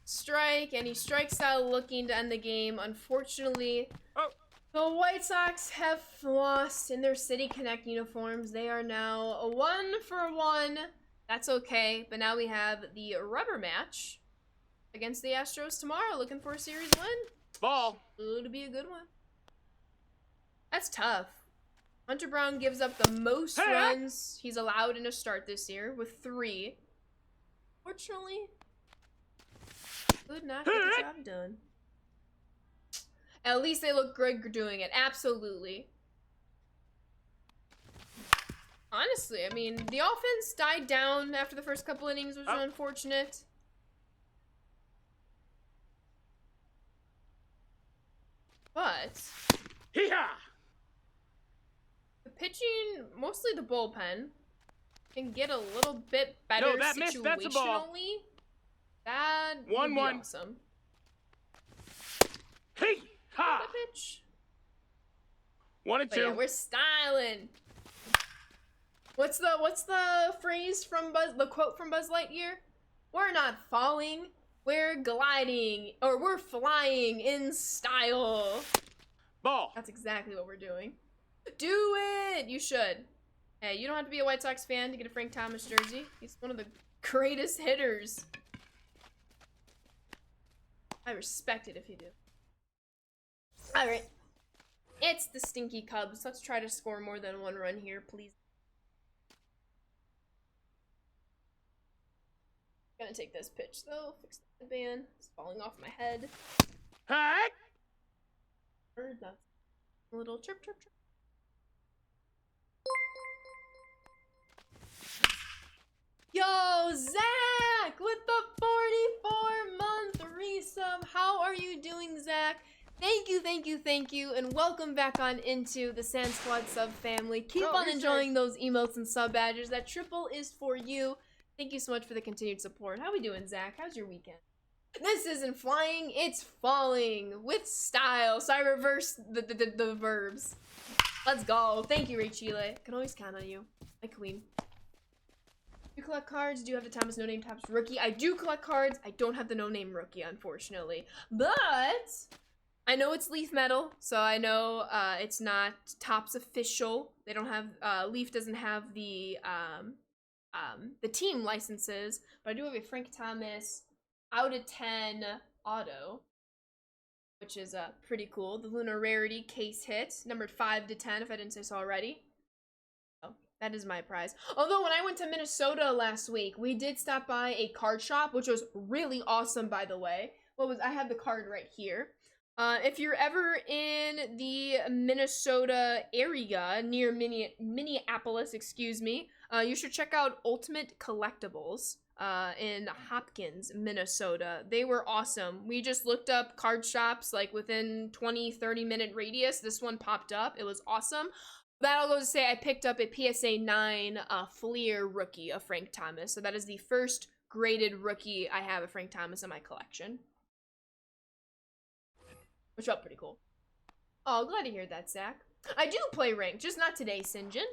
strike, and he strikes out looking to end the game. Unfortunately, Oh. the White Sox have lost in their City Connect uniforms. They are now a 1-for-1. That's okay, but now we have the rubber match against the Astros tomorrow. Looking for a series win. Ball. It'll be a good one. That's tough. Hunter Brown gives up the most runs he's allowed in a start this year with 3. Fortunately, could not get the job done. At least they look good doing it. Absolutely. Honestly, I mean, the offense died down after the first couple innings, which was unfortunate. But Hee-haw. the pitching, mostly the bullpen, can get a little bit better No, that missed. That's a ball. situationally. That would be 1-1. awesome. Hee-haw. The pitch. 1 and But 2. yeah, we're styling. What's the phrase from the quote from Buzz Lightyear? We're not falling, we're gliding, or we're flying in style. Ball. That's exactly what we're doing. Do it! You should. Hey, you don't have to be a White Sox fan to get a Frank Thomas jersey. He's one of the greatest hitters. I respect it if you do. Alright. It's the Stinky Cubs. Let's try to score more than 1 run here, please. Gonna take this pitch though. Fix the headband. It's falling off my head. Hike. Heard that. A little chirp, chirp, chirp. thank you, and welcome back on into the Sand Squad sub family. Keep No, on he's enjoying those emotes and sub badges. That triple is for you. Thank you so much for the continued support. How we doing, Zach? How's your weekend? This isn't flying, it's falling with style. So I reversed the verbs. Let's go. Thank you, Ray Chile. Can always count on you. My queen. You collect cards? Do you have the Thomas No Name Tops rookie? I do collect cards. I don't have the No Name rookie, unfortunately. But I know it's Leaf Metal, so I know it's not Topps official. They don't have Leaf doesn't have the team licenses, but I do have a Frank Thomas out of 10 auto, which is pretty cool. The Lunar Rarity case hit, numbered 5 to 10, if I didn't say so already. Oh, that is my prize. Although when I went to Minnesota last week, we did stop by a card shop, which was really awesome, by the way. I have the card right here. If you're ever in the Minnesota area near Minneapolis, excuse me, you should check out Ultimate Collectibles in Hopkins, Minnesota. They were awesome. We just looked up card shops like within 20-30 minute radius. This one popped up. It was awesome. That'll go to say I picked up a PSA 9 Fleer rookie of Frank Thomas. So that is the first graded rookie I have of Frank Thomas in my collection. Which felt pretty cool. Oh, glad to hear that, Zach. I do play ranked, just not today, Sinjin.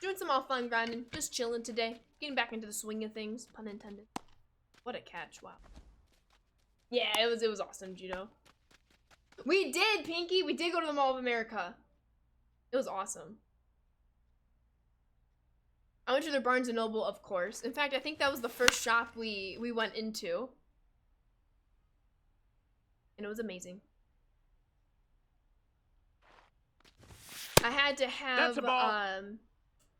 Doing some offline grinding, just chilling today. Getting back into the swing of things, pun intended. What a catch, wow. Yeah, it was awesome, Judo. We did, Pinky! We did go to the Mall of America. It was awesome. I went to the Barnes & Noble, of course. In fact, I think that was the first shop we went into. And it was amazing. I had to have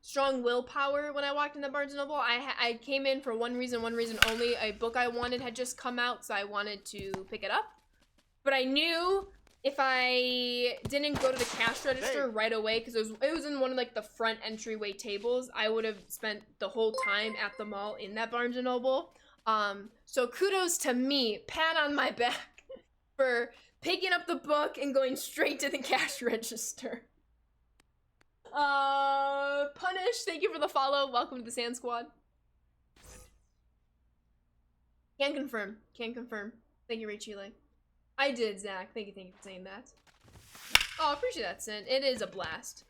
strong willpower when I walked into Barnes & Noble. I came in for one reason only. A book I wanted had just come out, so I wanted to pick it up. But I knew if I didn't go to the cash register right away, because it was in one of like the front entryway tables, I would have spent the whole time at the mall in that Barnes & Noble. So kudos to me, pat on my back, for picking up the book and going straight to the cash register. Punish, thank you for the follow. Welcome to the Sand Squad. Can confirm. Thank you, Ray Chile. I did, Zach. Thank you for saying that. Oh, appreciate that, Sin. It is a blast.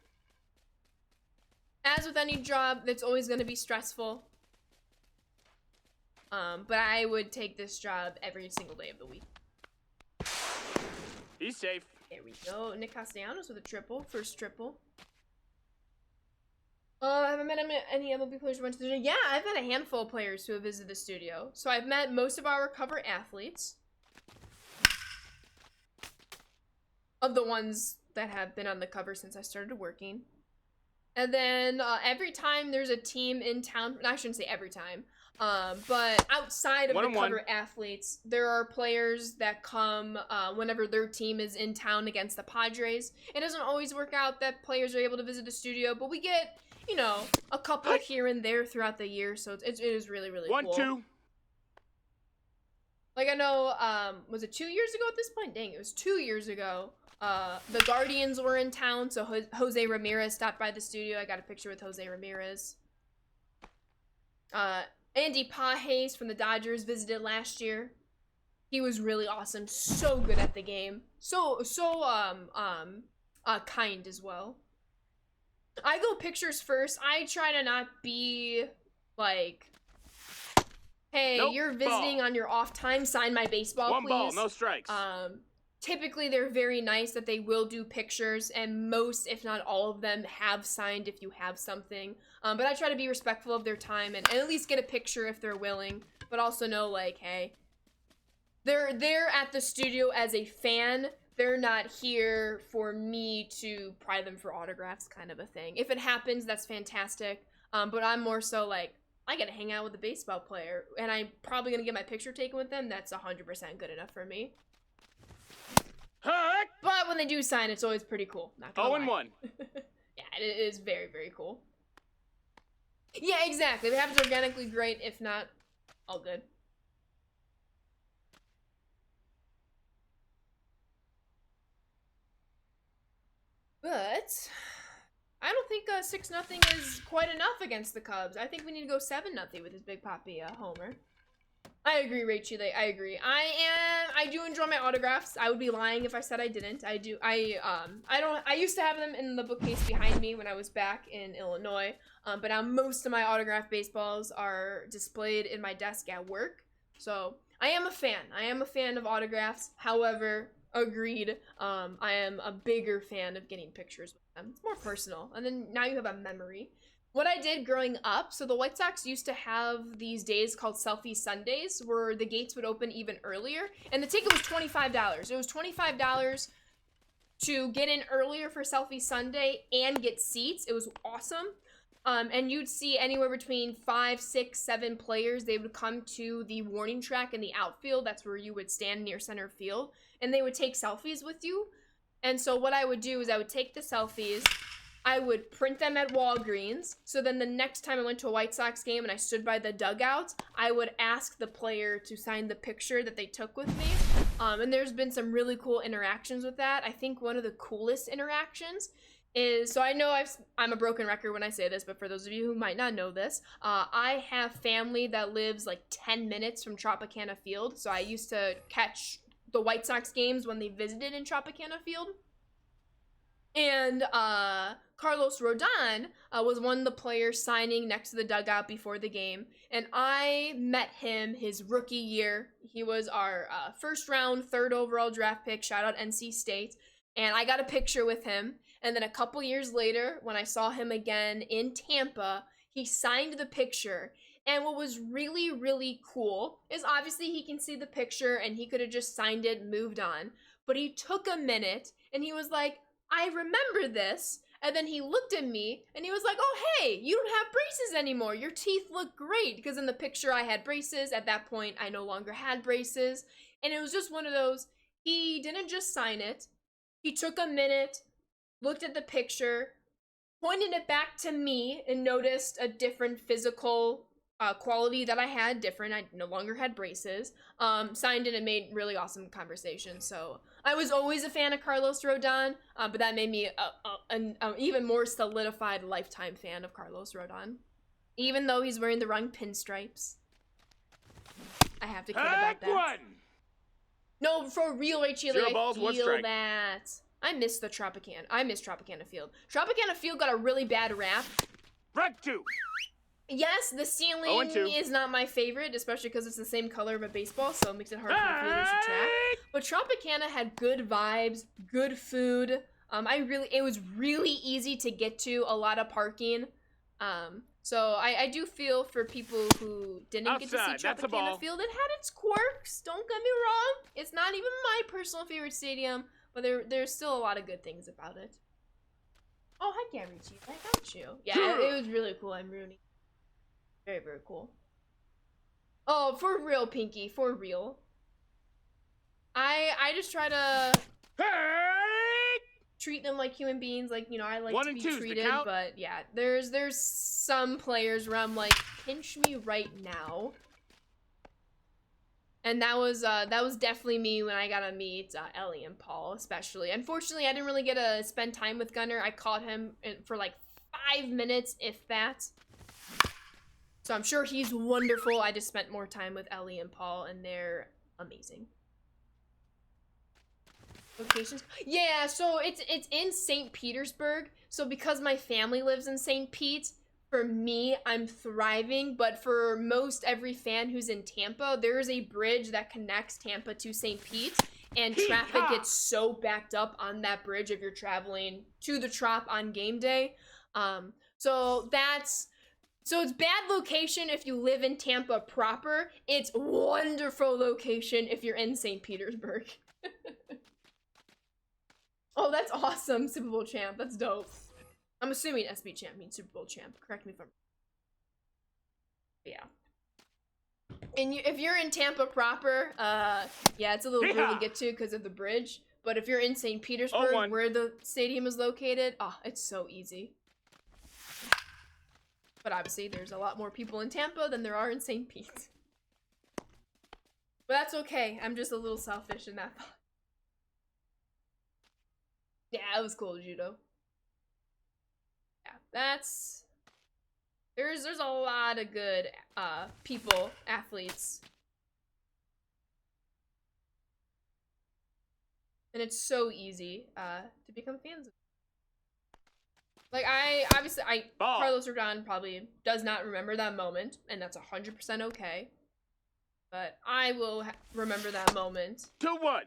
As with any job, it's always going to be stressful. But I would take this job every single day of the week. He's safe. There we go. Nick Castellanos with a triple. First triple. Have I met any MLB players who went to the studio? Yeah, I've met a handful of players who have visited the studio. So I've met most of our cover athletes. Of the ones that have been on the cover since I started working. And then every time there's a team in town, I shouldn't say every time, but outside of the cover athletes, there are players that come whenever their team is in town against the Padres. It doesn't always work out that players are able to visit the studio, but we get, you know, a couple here and there throughout the year, so it is really, really cool. 1-2. Like I know, was it 2 years ago at this point? Dang, it was 2 years ago. The Guardians were in town, so Jose Ramirez stopped by the studio. I got a picture with Jose Ramirez. Andy Pages from the Dodgers visited last year. He was really awesome, so good at the game. So kind as well. I go pictures first. I try to not be like, hey, nope, you're visiting on your off time, sign my baseball, One please. ball, no strikes. Typically, they're very nice that they will do pictures, and most, if not all of them, have signed if you have something. But I try to be respectful of their time and at least get a picture if they're willing, but also know, like, hey, they're at the studio as a fan. They're not here for me to pry them for autographs, kind of a thing. If it happens, that's fantastic. But I'm more so like, I gotta hang out with a baseball player, and I'm probably gonna get my picture taken with them. That's 100% good enough for me. But when they do sign, it's always pretty cool. Not gonna lie. 0-1. Yeah, it is very, very cool. Yeah, exactly. If it happens organically, great. If not, all good. But I don't think 6-0 is quite enough against the Cubs. I think we need to go 7-0 with this Big Papi homer. I agree, Rachel. I agree. I do enjoy my autographs. I would be lying if I said I didn't. I do. I used to have them in the bookcase behind me when I was back in Illinois. But now most of my autographed baseballs are displayed in my desk at work. So I am a fan. I am a fan of autographs. However, agreed. I am a bigger fan of getting pictures with them. It's more personal. And then now you have a memory. What I did growing up, so the White Sox used to have these days called Selfie Sundays where the gates would open even earlier. And the ticket was $25. It was $25 to get in earlier for Selfie Sunday and get seats. It was awesome. And you'd see anywhere between 5, 6, 7 players. They would come to the warning track in the outfield. That's where you would stand near center field. And they would take selfies with you. And so what I would do is I would take the selfies. I would print them at Walgreens. So then the next time I went to a White Sox game and I stood by the dugouts, I would ask the player to sign the picture that they took with me. And there's been some really cool interactions with that. I think one of the coolest interactions is, so I know I'm a broken record when I say this, but for those of you who might not know this, I have family that lives like 10 minutes from Tropicana Field. So I used to catch the White Sox games when they visited in Tropicana Field. And Carlos Rodon was one of the players signing next to the dugout before the game. And I met him his rookie year. He was our first round, 3rd overall draft pick. Shout out NC State. And I got a picture with him. And then a couple years later, when I saw him again in Tampa, he signed the picture. And what was really, really cool is obviously he can see the picture and he could have just signed it and moved on. But he took a minute and he was like, I remember this. And then he looked at me and he was like, oh, hey, you don't have braces anymore. Your teeth look great. Because in the picture I had braces. At that point, I no longer had braces. And it was just one of those, he didn't just sign it. He took a minute, looked at the picture, pointed it back to me and noticed a different physical quality that I had, different. I no longer had braces. Signed it and made really awesome conversation. So I was always a fan of Carlos Rodon, but that made me an even more solidified lifetime fan of Carlos Rodon. Even though he's wearing the wrong pinstripes. I have to kid about that. One. No, for real, Rachel, 0 I balls, 1 feel strike. that. I miss the Tropicana. I miss Tropicana Field. Tropicana Field got a really bad rap. Strike 2. Yes, the ceiling 0-2. is not my favorite, especially because it's the same color of a baseball, so it makes it hard for fielders to track. But Tropicana had good vibes, good food. It was really easy to get to, a lot of parking. So I do feel for people who didn't get to Outside, see that's a Tropicana ball. Field. It had its quirks, don't get me wrong. It's not even my personal favorite stadium, but there's still a lot of good things about it. Oh, hi, Richie. Why don't you? Yeah, it was really cool. I'm ruining. Very, very cool. Oh, for real, Pinky. For real. I just try to treat them like human beings. Like, you know, I like 1 to and be 2's the treated. count. But, yeah, there's some players where I'm like, pinch me right now. And that was definitely me when I got to meet Ellie and Paul, especially. Unfortunately, I didn't really get to spend time with Gunnar. I caught him for like 5 minutes, if that. So I'm sure he's wonderful. I just spent more time with Ellie and Paul, and they're amazing. Locations? Yeah, so it's in St. Petersburg. So because my family lives in St. Pete, for me, I'm thriving. But for most every fan who's in Tampa, there is a bridge that connects Tampa to St. Pete. And traffic gets so backed up on that bridge if you're traveling to the Trop on game day. So it's bad location if you live in Tampa proper. It's wonderful location if you're in St. Petersburg. Oh, that's awesome. Super Bowl champ. That's dope. I'm assuming SB champ means Super Bowl champ. Correct me if I'm wrong. Yeah. And if you're in Tampa proper, yeah, it's a little brutal to get to because of the bridge. But if you're in St. Petersburg, 0-1. where the stadium is located, it's so easy. But obviously, there's a lot more people in Tampa than there are in St. Pete. But that's okay. I'm just a little selfish in that thought. Yeah, it was cool, Judo. That's there's a lot of good people, athletes. And it's so easy to become fans of. Like Ball. Carlos Rodon probably does not remember that moment, and that's 100% okay. But I will remember that moment. 2-1.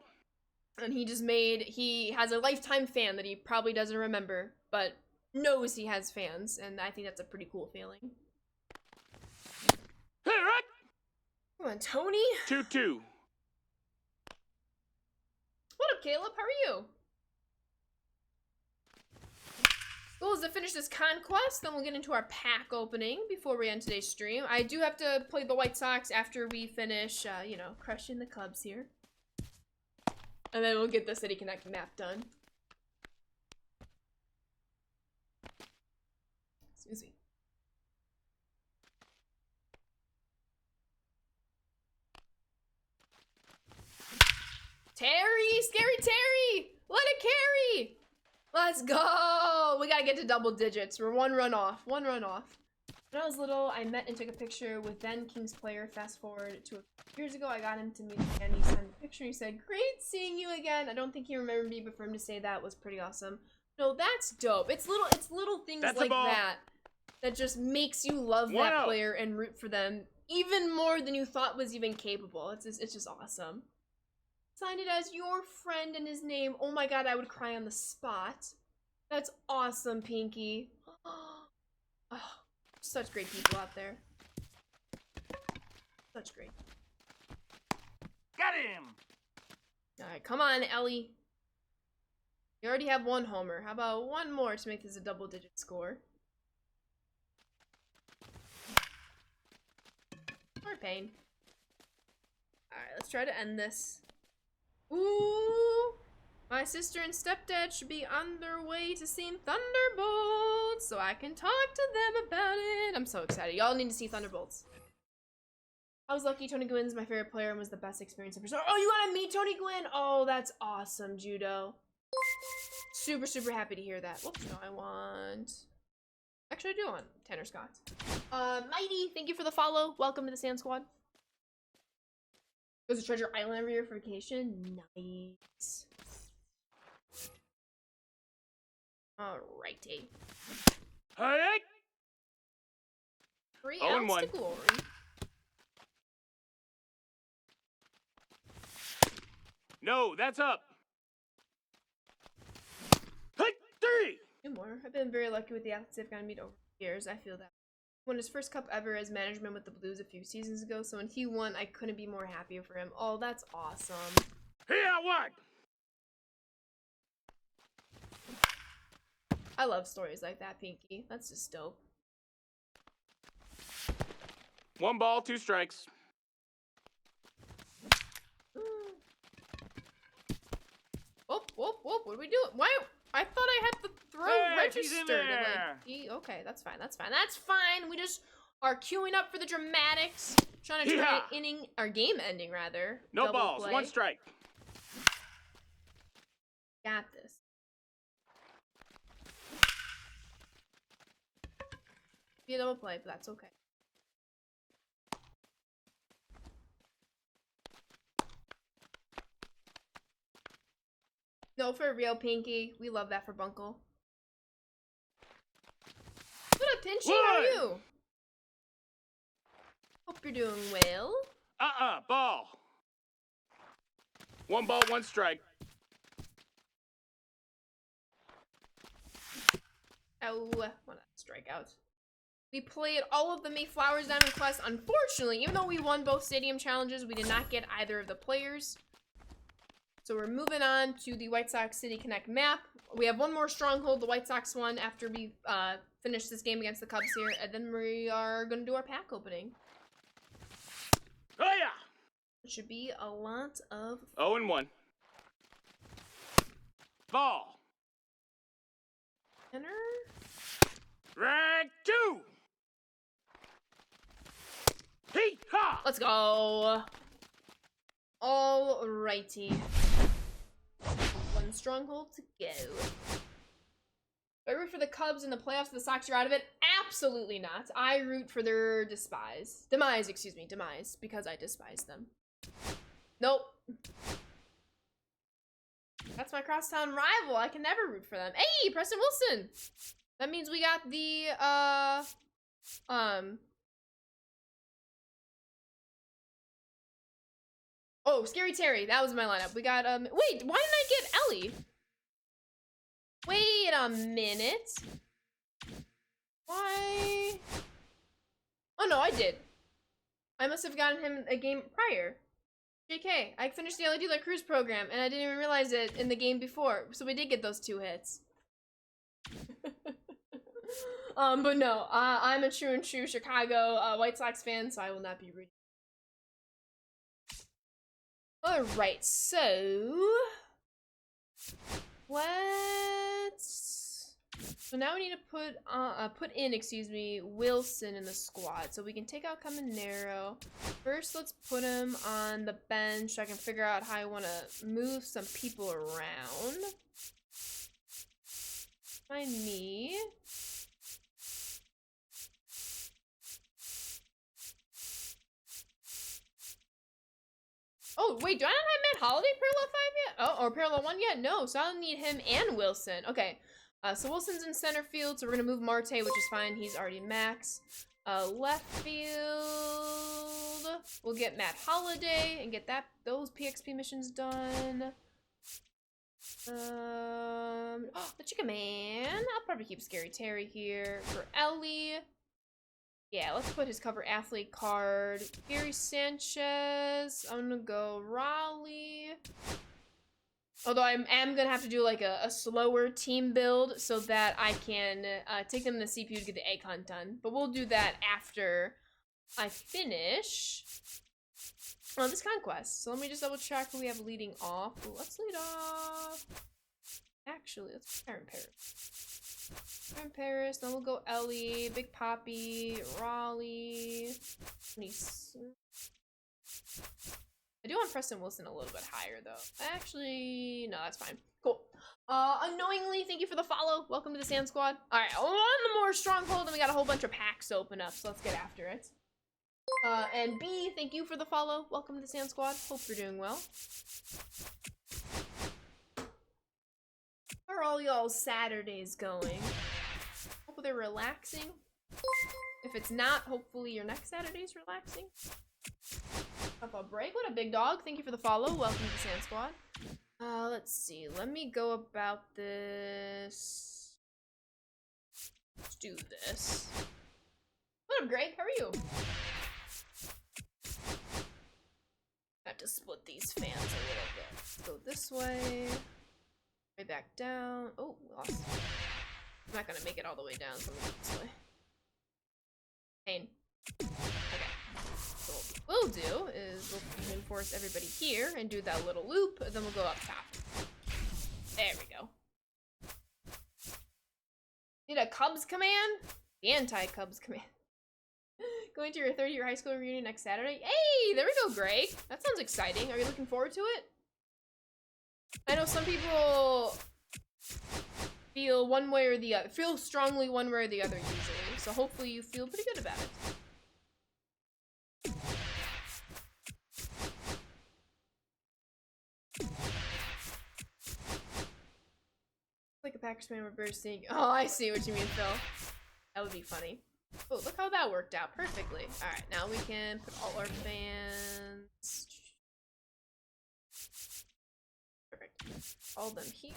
And he has a lifetime fan that he probably doesn't remember, but knows he has fans, and I think that's a pretty cool feeling. Hey, right. Come on, Tony. 2-2. What up, Caleb? How are you? Goal is to finish this Conquest, then we'll get into our pack opening before we end today's stream. I do have to play the White Sox after we finish, you know, crushing the Cubs here. And then we'll get the City Connect map done. Excuse me. Terry! Scary Terry! Let it carry! Let's go! We gotta get to double digits. We're one run off. One run off. When I was little, I met and took a picture with then Kings player. Fast forward to a few years ago, I got him to meet again. He sent a picture. He said, "Great seeing you again." I don't think he remembered me, but for him to say that was pretty awesome. No, that's dope. It's little things That's like that that just makes you love that player and root for them even more than you thought was even capable. It's just awesome. Signed it as your friend and his name. Oh my god, I would cry on the spot. That's awesome, Pinky. Oh, such great people out there. Such great. Got him. Alright, come on, Ellie. You already have one homer. How about one more to make this a double-digit score? More pain. Alright, let's try to end this. Ooh! My sister and stepdad should be on their way to seeing Thunderbolts, so I can talk to them about it. I'm so excited. Y'all need to see Thunderbolts. I was lucky. Tony Gwynn's my favorite player and was the best experience ever. Oh, you want to meet Tony Gwynn? Oh, that's awesome, Judo. Super, super happy to hear that. Whoops, no, I want... Actually, I do want Tanner Scott. Mighty, thank you for the follow. Welcome to the Sand Squad. Goes to Treasure Island every year for vacation. Nice. Alrighty. Hey! 3 0-1. outs to glory. No, that's up. Hey, 3. Two more. I've been very lucky with the athletes I've gotten to meet over the years. I feel that. Won his first cup ever as management with the Blues a few seasons ago, so when he won, I couldn't be more happier for him. Oh, that's awesome. Here, what? I love stories like that, Pinky. That's just dope. 1 ball, 2 strikes. Whoop, whoop, whoop. What are we doing? Why? I thought I had the throw Hey, he's in registered. there. Okay, that's fine. That's fine. That's fine. We just are queuing up for the dramatics. Trying to try Yeah. inning, or game ending rather. No Double balls, play. 1 strike. Got this. Be a double play, but that's okay. No, for real, Pinky. We love that for Bunkle. What up, Pinchy? How are One. you? Hope you're doing well. Ball. 1 ball, 1 strike. Oh, what a strikeout. We played all of the Mayflowers Diamond Quest. Unfortunately, even though we won both stadium challenges, we did not get either of the players. So we're moving on to the White Sox City Connect map. We have one more Stronghold, the White Sox one, after we finish this game against the Cubs here. And then we are going to do our pack opening. Oh, yeah. It should be a lot of... 0-1. Ball. Enter. Rag 2. Hee ha. Let's go. Alrighty. One Stronghold to go. Do I root for the Cubs in the playoffs and the Sox are out of it? Absolutely not. I root for their demise, excuse me, demise, because I despise them. Nope. That's my crosstown rival. I can never root for them. Hey, Preston Wilson! That means we got the, oh, Scary Terry. That was my lineup. We got, wait, why didn't I get Ellie? Wait a minute. Why? Oh, no, I did. I must have gotten him a game prior. JK, I finished the LED Cruise program, and I didn't even realize it in the game before, so we did get those 2 hits. But no, I'm a true and true Chicago White Sox fan, so I will not be rooting. Alright, so so now we need to put in, excuse me, Wilson in the squad. So we can take out Caminero. First, let's put him on the bench so I can figure out how I want to move some people around. Find me. Oh, wait, do I not have Matt Holiday Parallel 5 yet? Oh, or Parallel 1 yet? No, so I'll need him and Wilson. Okay, so Wilson's in center field, so we're going to move Marte, which is fine. He's already max. Left field, we'll get Matt Holiday and get those PXP missions done. The Chicken Man. I'll probably keep Scary Terry here for Ellie. Yeah, let's put his cover athlete card. Gary Sanchez. I'm gonna go Raleigh. Although I am gonna have to do like a slower team build so that I can take them to the CPU to get the egg hunt done. But we'll do that after I finish this conquest. So let me just double check who we have leading off. Ooh, let's lead off. Actually, let's put Karen Paris. Karen Paris, then we'll go Ellie, Big Poppy, Raleigh. I do want Preston Wilson a little bit higher though. Actually, no, that's fine. Cool. Unknowingly, thank you for the follow. Welcome to the Sand Squad. Alright, one more Stronghold, and we got a whole bunch of packs to open up, so let's get after it. And B, thank you for the follow. Welcome to the Sand Squad. Hope you're doing well. How are all y'all's Saturdays going? Hope they're relaxing. If it's not, hopefully your next Saturday's relaxing. Up a break. What a big dog. Thank you for the follow. Welcome to the Sand Squad. Let's see. Let me go about this. Let's do this. What up, Greg? How are you? I have to split these fans a little bit. Let's go this way. Right back down. Oh, we lost. I'm not gonna make it all the way down, so I'm gonna go this way. Pain. Okay. So what we'll do is we'll reinforce everybody here and do that little loop, and then we'll go up top. There we go. Need a Cubs command? The anti-Cubs command. Going to your 30-year high school reunion next Saturday? Hey, there we go, Greg. That sounds exciting. Are you looking forward to it? I know some people feel one way or the other, feel strongly one way or the other usually, so hopefully you feel pretty good about it. Like a Packers fan reversing. Oh, I see what you mean, Phil. That would be funny. Oh, look how that worked out perfectly. Alright, now we can put all our fans. Perfect. All them here.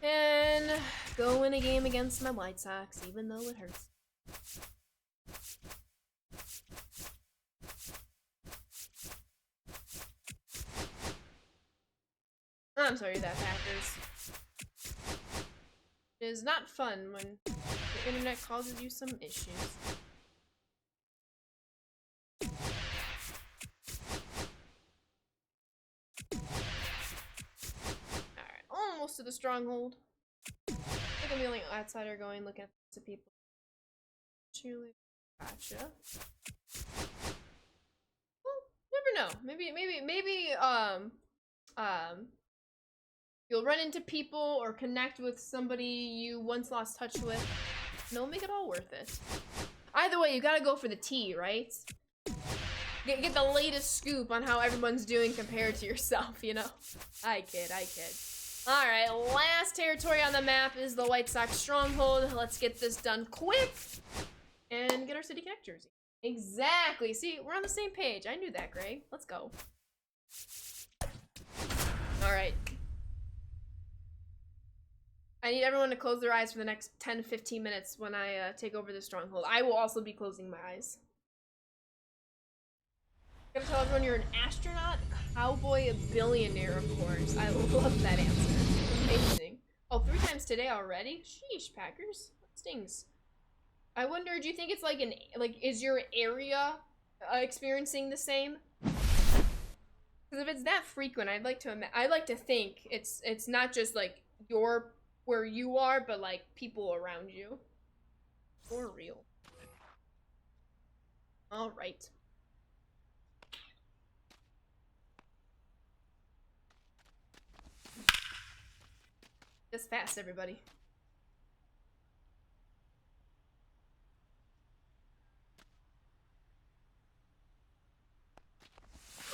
And go win a game against my White Sox, even though it hurts. I'm sorry that, Packers. It is not fun when the internet causes you some issues. Alright, almost to the Stronghold. I think I'm the only outsider going looking at the people. Cheerleader. Gotcha. Well, never know. Maybe You'll run into people or connect with somebody you once lost touch with. And it'll make it all worth it. Either way, you gotta go for the tea, right? Get the latest scoop on how everyone's doing compared to yourself, you know? I kid. Alright, last territory on the map is the White Sox Stronghold. Let's get this done quick and get our City Connect jersey. Exactly. See, we're on the same page. I knew that, Greg. Let's go. Alright. I need everyone to close their eyes for the next 10 to 15 minutes when I take over the Stronghold. I will also be closing my eyes. I'm gonna tell everyone you're an astronaut, cowboy, a billionaire, of course. I love that answer. Amazing. Oh, 3 times today already? Sheesh, Packers. That stings. I wonder, do you think it's like is your area experiencing the same? Because if it's that frequent, I'd like to think it's not just like where you are, but like people around you. For real. All right. Just fast, everybody.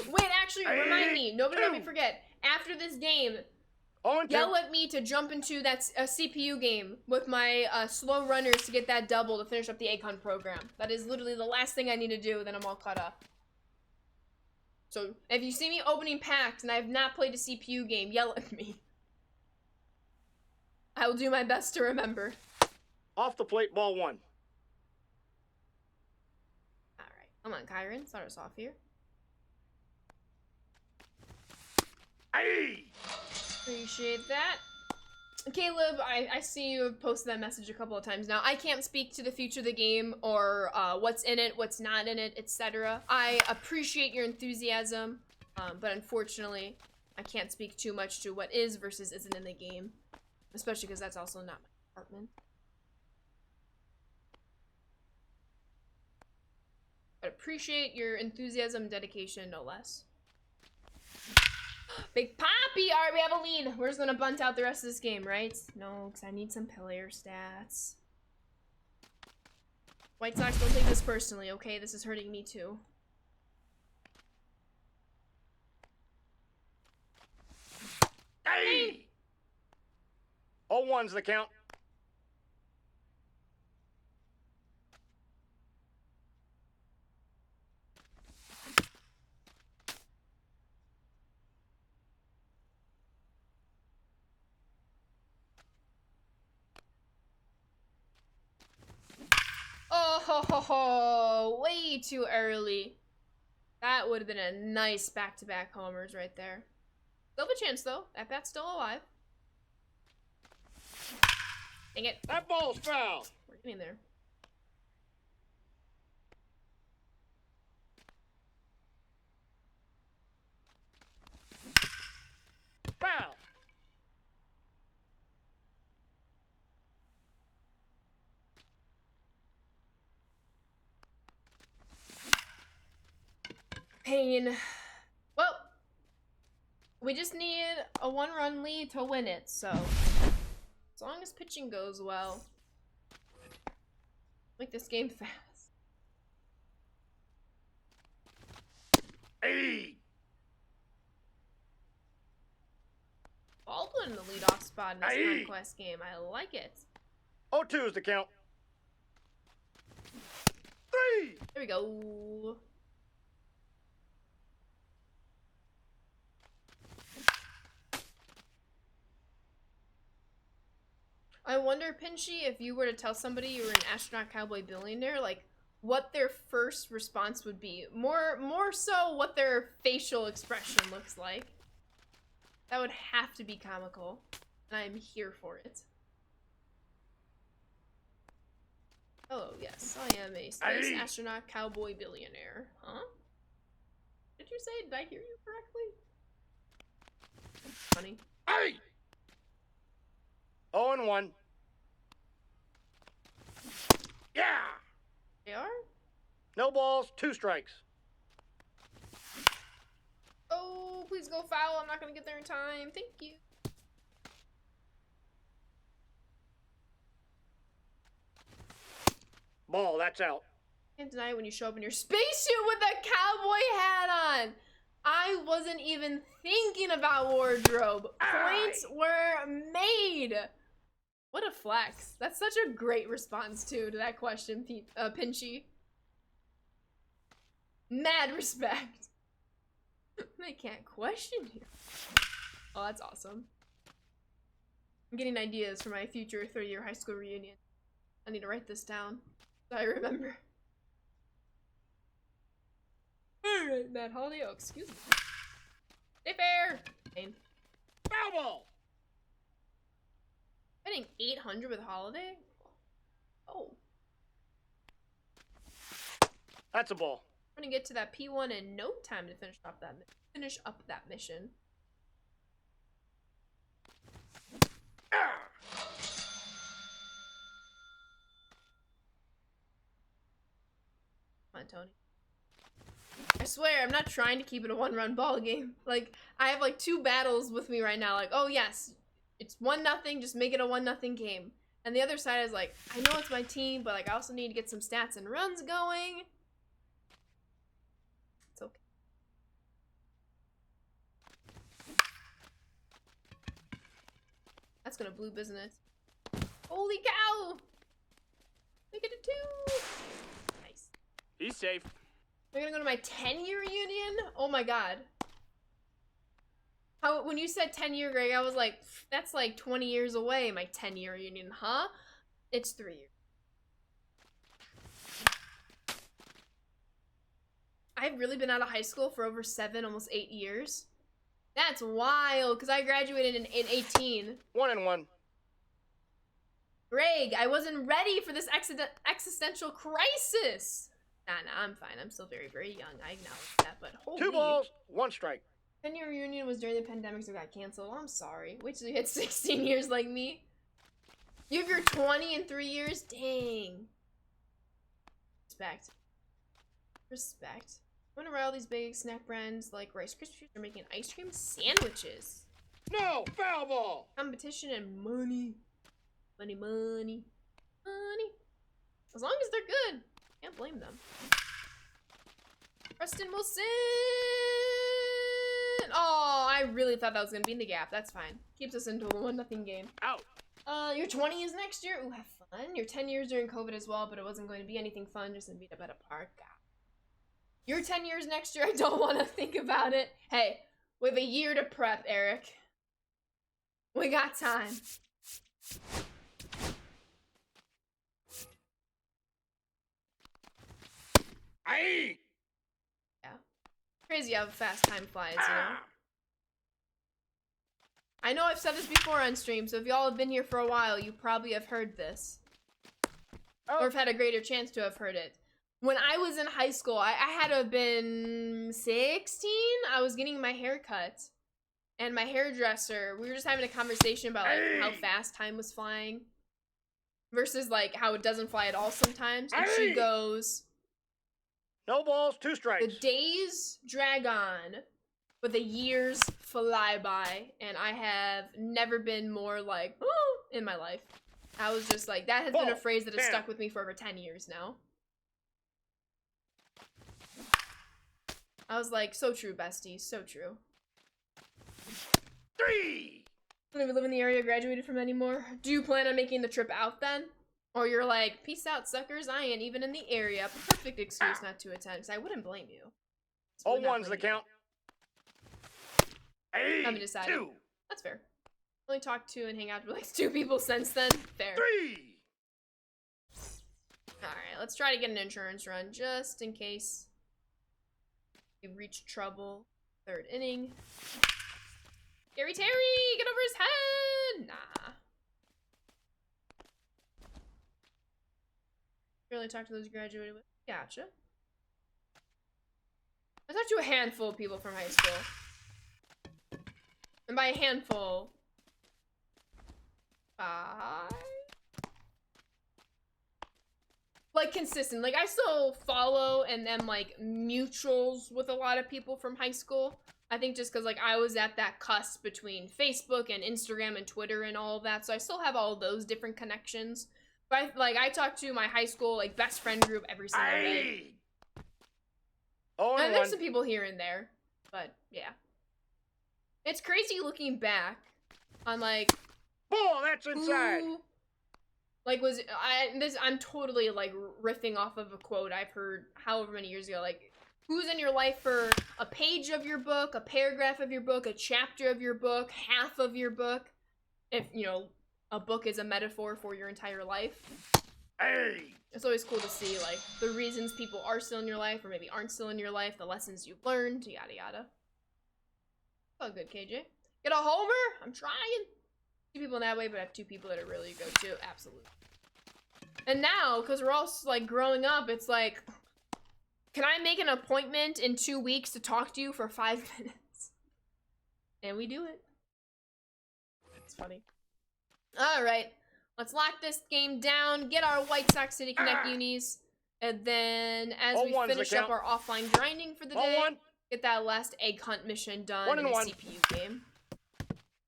Wait, actually, remind me. Nobody let me forget. After this game, yell at me to jump into that CPU game with my slow runners to get that double to finish up the Acon program. That is literally the last thing I need to do, then I'm all caught up. So, if you see me opening packs and I have not played a CPU game, yell at me. I will do my best to remember. Off the plate, ball 1. Alright, come on, Kyron, start us off here. Aye. Appreciate that. Caleb, I see you have posted that message a couple of times now. I can't speak to the future of the game or what's in it, what's not in it, etc. I appreciate your enthusiasm, but unfortunately, I can't speak too much to what is versus isn't in the game, especially because that's also not my department. But appreciate your enthusiasm, dedication, no less. Big Poppy! Alright, we have a lead. We're just gonna bunt out the rest of this game, right? No, because I need some player stats. White Sox, don't take this personally, okay? This is hurting me too. Hey! 0-1's the count. Oh, ho, ho, ho. Way too early. That would have been a nice back-to-back homers right there. Still have a chance, though. That bat's still alive. Dang it. That ball's foul. We're getting there. Foul. Pain. Well, we just need a 1-run lead to win it, so as long as pitching goes well, make this game fast. Hey. Baldwin in the leadoff spot in this Aye. Conquest game. I like it. 0-2's the count. 3. There we go. I wonder, Pinchy, if you were to tell somebody you were an astronaut, cowboy, billionaire, like, what their first response would be. More so what their facial expression looks like. That would have to be comical, and I'm here for it. Oh, yes, I am a space astronaut, cowboy, billionaire. Huh? Did you say, did I hear you correctly? Funny. Hey. 0-1. Yeah. They are? No balls, 2 strikes. Oh, please go foul. I'm not gonna get there in time. Thank you. Ball, that's out. Can't deny it when you show up in your spacesuit with a cowboy hat on. I wasn't even thinking about wardrobe. Points were made. What a flex. That's such a great response, too, to that question, Pinchy. Mad respect. They can't question you. Oh, that's awesome. I'm getting ideas for my future third-year high school reunion. I need to write this down so I remember. Alright, Matt Holiday. Oh, excuse me. Stay fair! Pain. Foul ball! Hitting 800 with Holiday? Oh. That's a ball. I'm gonna get to that P1 in no time to finish up that mission. Come on, Tony. I swear, I'm not trying to keep it a one-run ball game. Like, I have like 2 battles with me right now. Like, oh yes, it's 1-0, just make it a 1-0 game. And the other side is like, I know it's my team, but like I also need to get some stats and runs going. It's okay. That's gonna blue business. Holy cow! Make it a 2! Nice. He's safe. We're gonna go to my 10-year reunion? Oh my god. When you said 10-year, Greg, I was like, that's like 20 years away, my 10-year reunion, huh? It's 3 years. I've really been out of high school for over 7, almost 8 years. That's wild, because I graduated in 18. 1-1. Greg, I wasn't ready for this existential crisis. Nah, I'm fine. I'm still very, very young. I acknowledge that, but holy. 2 balls, 1 strike. 10-year reunion was during the pandemic, so it got canceled. I'm sorry. Wait till you hit 16 years like me. You have your 20 in 3 years? Dang. Respect. Respect. I wonder why all these big snack brands like Rice Krispies are making ice cream sandwiches. No, foul ball. Competition and money. Money, money, money. As long as they're good. Can't blame them. Preston Wilson! Oh, I really thought that was going to be in the gap. That's fine. Keeps us into a 1-0 game. Out. Your 20 is next year? Ooh, have fun. Your 10 years during COVID as well, but it wasn't going to be anything fun, just to meet up at a park. Your 10 years next year, I don't want to think about it. Hey, we have a year to prep, Eric. We got time. Aye. Yeah. Crazy how fast time flies, you know? I know I've said this before on stream, so if y'all have been here for a while, you probably have heard this. Or have had a greater chance to have heard it. When I was in high school, I had to have been 16. I was getting my hair cut. And my hairdresser, we were just having a conversation about like how fast time was flying. Versus like how it doesn't fly at all sometimes. And she goes, no balls, 2 strikes. the days drag on, but the years fly by. And I have never been more like, oh, in my life. I was just like, that has been a phrase that has stuck with me for over 10 years now. I was like, so true, bestie, so true. 3. Don't even live in the area graduated from anymore. Do you plan on making the trip out then? Or you're like, peace out, suckers, I ain't even in the area. Perfect excuse not to attend, because I wouldn't blame you. Oh, 1's the count. Haven't decided. 2. That's fair. Only talked to and hang out with like 2 people since then. Fair. 3. Alright, let's try to get an insurance run, just in case we reach trouble. 3rd inning. Gary Terry, get over his head! Nah. Really talk to those you graduated with. Gotcha. I talked to a handful of people from high school. And by a handful, 5? Like, consistent. Like, I still follow and am, like, mutuals with a lot of people from high school. I think just because, like, I was at that cusp between Facebook and Instagram and Twitter and all of that. So I still have all those different connections. I talk to my high school like best friend group every single day. Oh, And and there's one. some people here and there, but yeah. It's crazy looking back on like Ball, that's inside. who, like I'm totally like riffing off of a quote I've heard however many years ago. Like, who's in your life for a page of your book, a paragraph of your book, a chapter of your book, half of your book? If you know, a book is a metaphor for your entire life. Hey. It's always cool to see like the reasons people are still in your life or maybe aren't still in your life, the lessons you've learned, yada yada. Oh, good, KJ. Get a homer? I'm trying. 2 people in that way, but I have 2 people that are really go to. Absolutely. And now, because we're all like growing up, it's like, can I make an appointment in 2 weeks to talk to you for 5 minutes? And we do it. It's funny. All right. Let's lock this game down, get our White Sox City Connect unis, and then as we finish up our offline grinding for the day, get that last egg hunt mission done in the CPU game.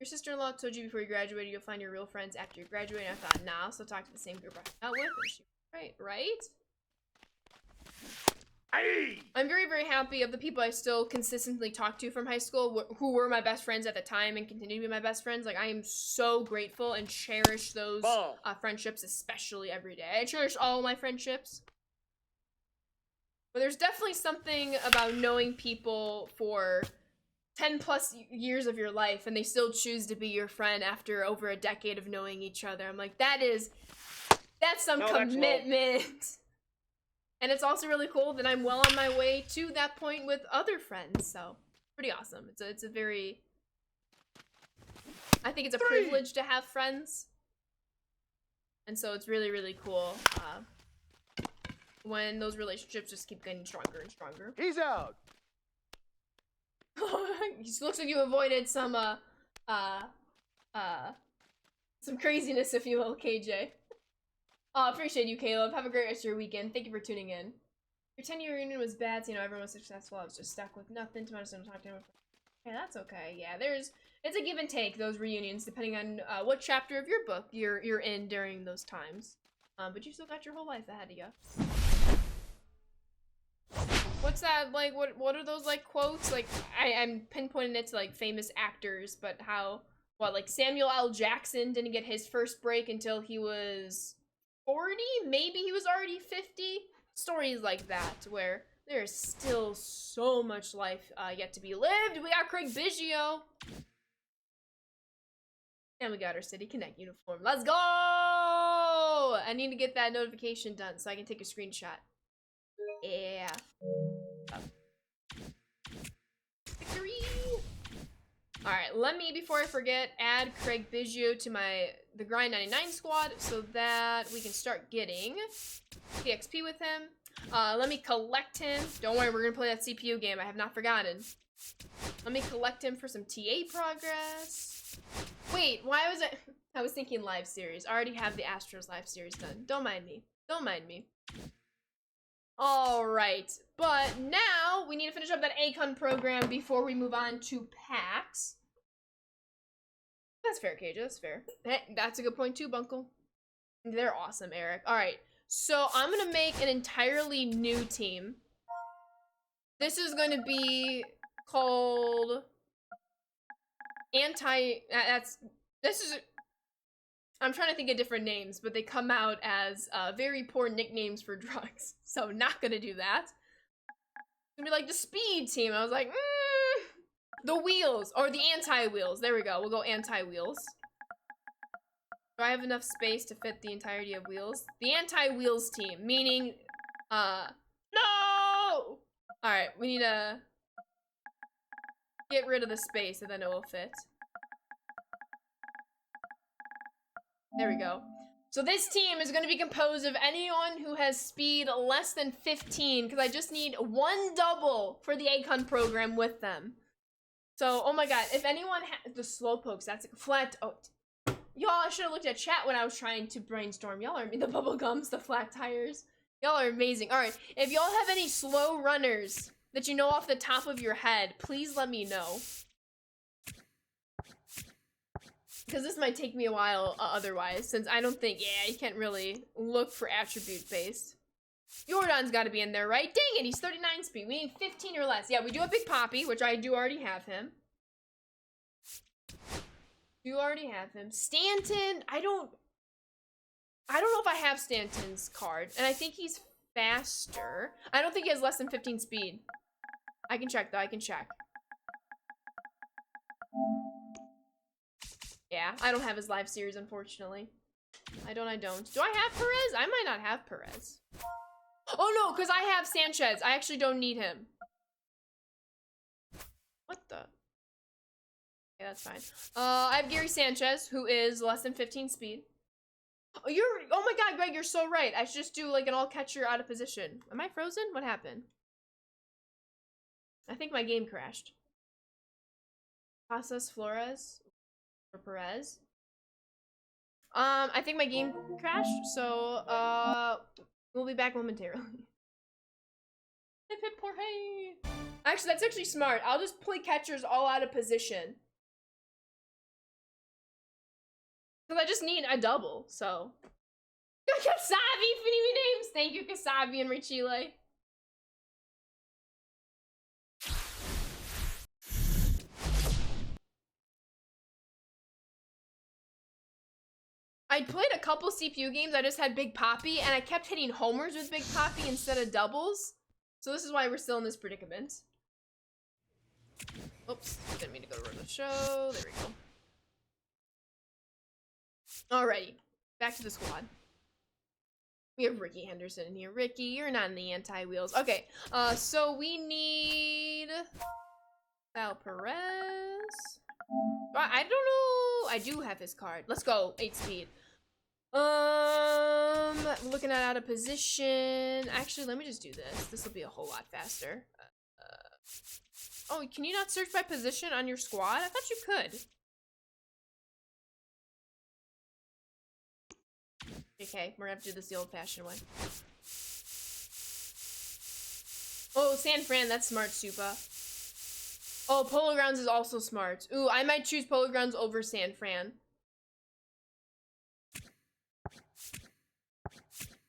Your sister-in-law told you before you graduated you'll find your real friends after you graduate, and I thought, nah, I'll still talk to the same group I hung out with. And she, right? I'm very, very happy of the people I still consistently talk to from high school who were my best friends at the time and continue to be my best friends. Like, I am so grateful and cherish those friendships, especially every day. I cherish all my friendships. But there's definitely something about knowing people for 10 plus years of your life and they still choose to be your friend after over a decade of knowing each other. I'm like, that's some commitment. And it's also really cool that I'm well on my way to that point with other friends, so pretty awesome. It's a very, I think it's a privilege to have friends, and so it's really, really cool when those relationships just keep getting stronger and stronger. He's out. It looks like you avoided some craziness, if you will, KJ. Appreciate you, Caleb. Have a great rest of your weekend. Thank you for tuning in. Your 10-year reunion was bad, so you know everyone was successful. I was just stuck with nothing. Too much to talk to him. Yeah, that's okay. Yeah, it's a give and take, those reunions, depending on what chapter of your book you're in during those times. But you still got your whole life ahead of you. What's that, like, what are those, like, quotes? Like, I'm pinpointing it to, like, famous actors, but like, Samuel L. Jackson didn't get his first break until he was 40? Maybe he was already 50? Stories like that, where there's still so much life yet to be lived. We got Craig Biggio. And we got our City Connect uniform. Let's go! I need to get that notification done so I can take a screenshot. Yeah. Victory! Alright, let me, before I forget, add Craig Biggio to the Grind 99 squad so that we can start getting PXP with him. Let me collect him. Don't worry, we're gonna play that CPU game. I have not forgotten. Let me collect him for some TA progress. Wait, why was I was thinking live series. I already have the Astros live series done. Don't mind me. Don't mind me. Alright, but now we need to finish up that ACON program before we move on to PAX. That's fair, KJ, that's fair. Hey, that's a good point too, Bunkle. They're awesome, Eric. Alright, so I'm gonna make an entirely new team. This is gonna be called I'm trying to think of different names, but they come out as very poor nicknames for drugs. So not gonna do that. It's gonna be like the speed team. I was like, the wheels, or the anti-wheels. There we go, we'll go anti-wheels. Do I have enough space to fit the entirety of wheels? The anti-wheels team, meaning, no! Alright, we need to get rid of the space and then it will fit. There we go. So this team is going to be composed of anyone who has speed less than 15, because I just need one double for the ACON program with them. So, oh my god, if anyone has the slowpokes, that's flat. Oh, y'all, I should have looked at chat when I was trying to brainstorm. Y'all are the bubble gums, the flat tires. Y'all are amazing. All right, if y'all have any slow runners that you know off the top of your head, please let me know. Because this might take me a while otherwise, since I don't think, yeah, you can't really look for attribute-based. Jordan's got to be in there, right? Dang it, he's 39 speed. We need 15 or less. Yeah, we do have Big Poppy, which I do already have him. You already have him. Stanton, I don't know if I have Stanton's card, and I think he's faster. I don't think he has less than 15 speed. I can check, though. I can check. Yeah, I don't have his live series, unfortunately. I don't. Do I have Perez? I might not have Perez. Oh, no, because I have Sanchez. I actually don't need him. What the? Okay, that's fine. I have Gary Sanchez, who is less than 15 speed. Oh my god, Greg, you're so right. I should just do like an all catcher out of position. Am I frozen? What happened? I think my game crashed. Casas Flores or Perez. I think my game crashed, so we'll be back momentarily. Hip hip hooray! Actually, that's actually smart. I'll just play catchers all out of position. Because I just need a double, so. Kasabi, finny names! Thank you, Kasabi and Richile. I played a couple CPU games, I just had Big Poppy, and I kept hitting homers with Big Poppy instead of doubles. So this is why we're still in this predicament. Oops, didn't mean to go to the show. There we go. Alrighty, back to the squad. We have Ricky Henderson in here. Ricky, you're not in the anti-wheels. Okay, so we need Val Perez. I don't know. I do have his card. Let's go. 8 speed. Looking at out of position. Actually, let me just do this. This will be a whole lot faster. Oh, can you not search by position on your squad? I thought you could. Okay, we're gonna have to do this the old-fashioned way. Oh, San Fran, that's smart, Supa. Oh, Polo Grounds is also smart. Ooh, I might choose Polo Grounds over San Fran.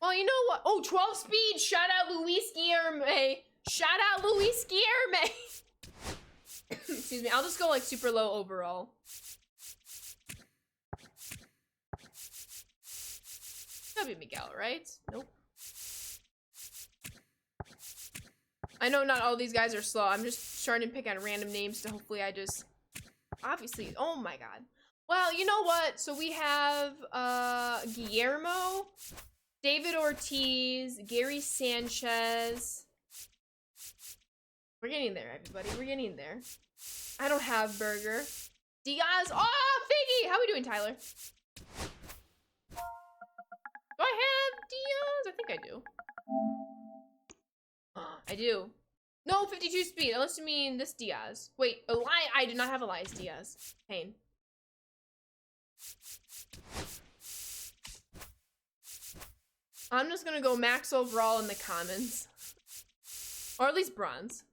Well, you know what? Oh, 12 speed! Shout out Luis Guillerme! Shout out Luis Guillerme! Excuse me, I'll just go like super low overall. That'd be Miguel, right? Nope. I know not all these guys are slow. I'm just trying to pick on random names to hopefully I just... Obviously, oh my god. Well, you know what? So we have Guillermo, David Ortiz, Gary Sanchez. We're getting there, everybody. We're getting there. I don't have Burger. Diaz. Oh, Figgy! How we doing, Tyler? Do I have Diaz? I think I do. I do. No, 52 speed. Unless you mean this Diaz. Wait, I do not have Elias Diaz. Pain. I'm just gonna go max overall in the commons. Or at least bronze.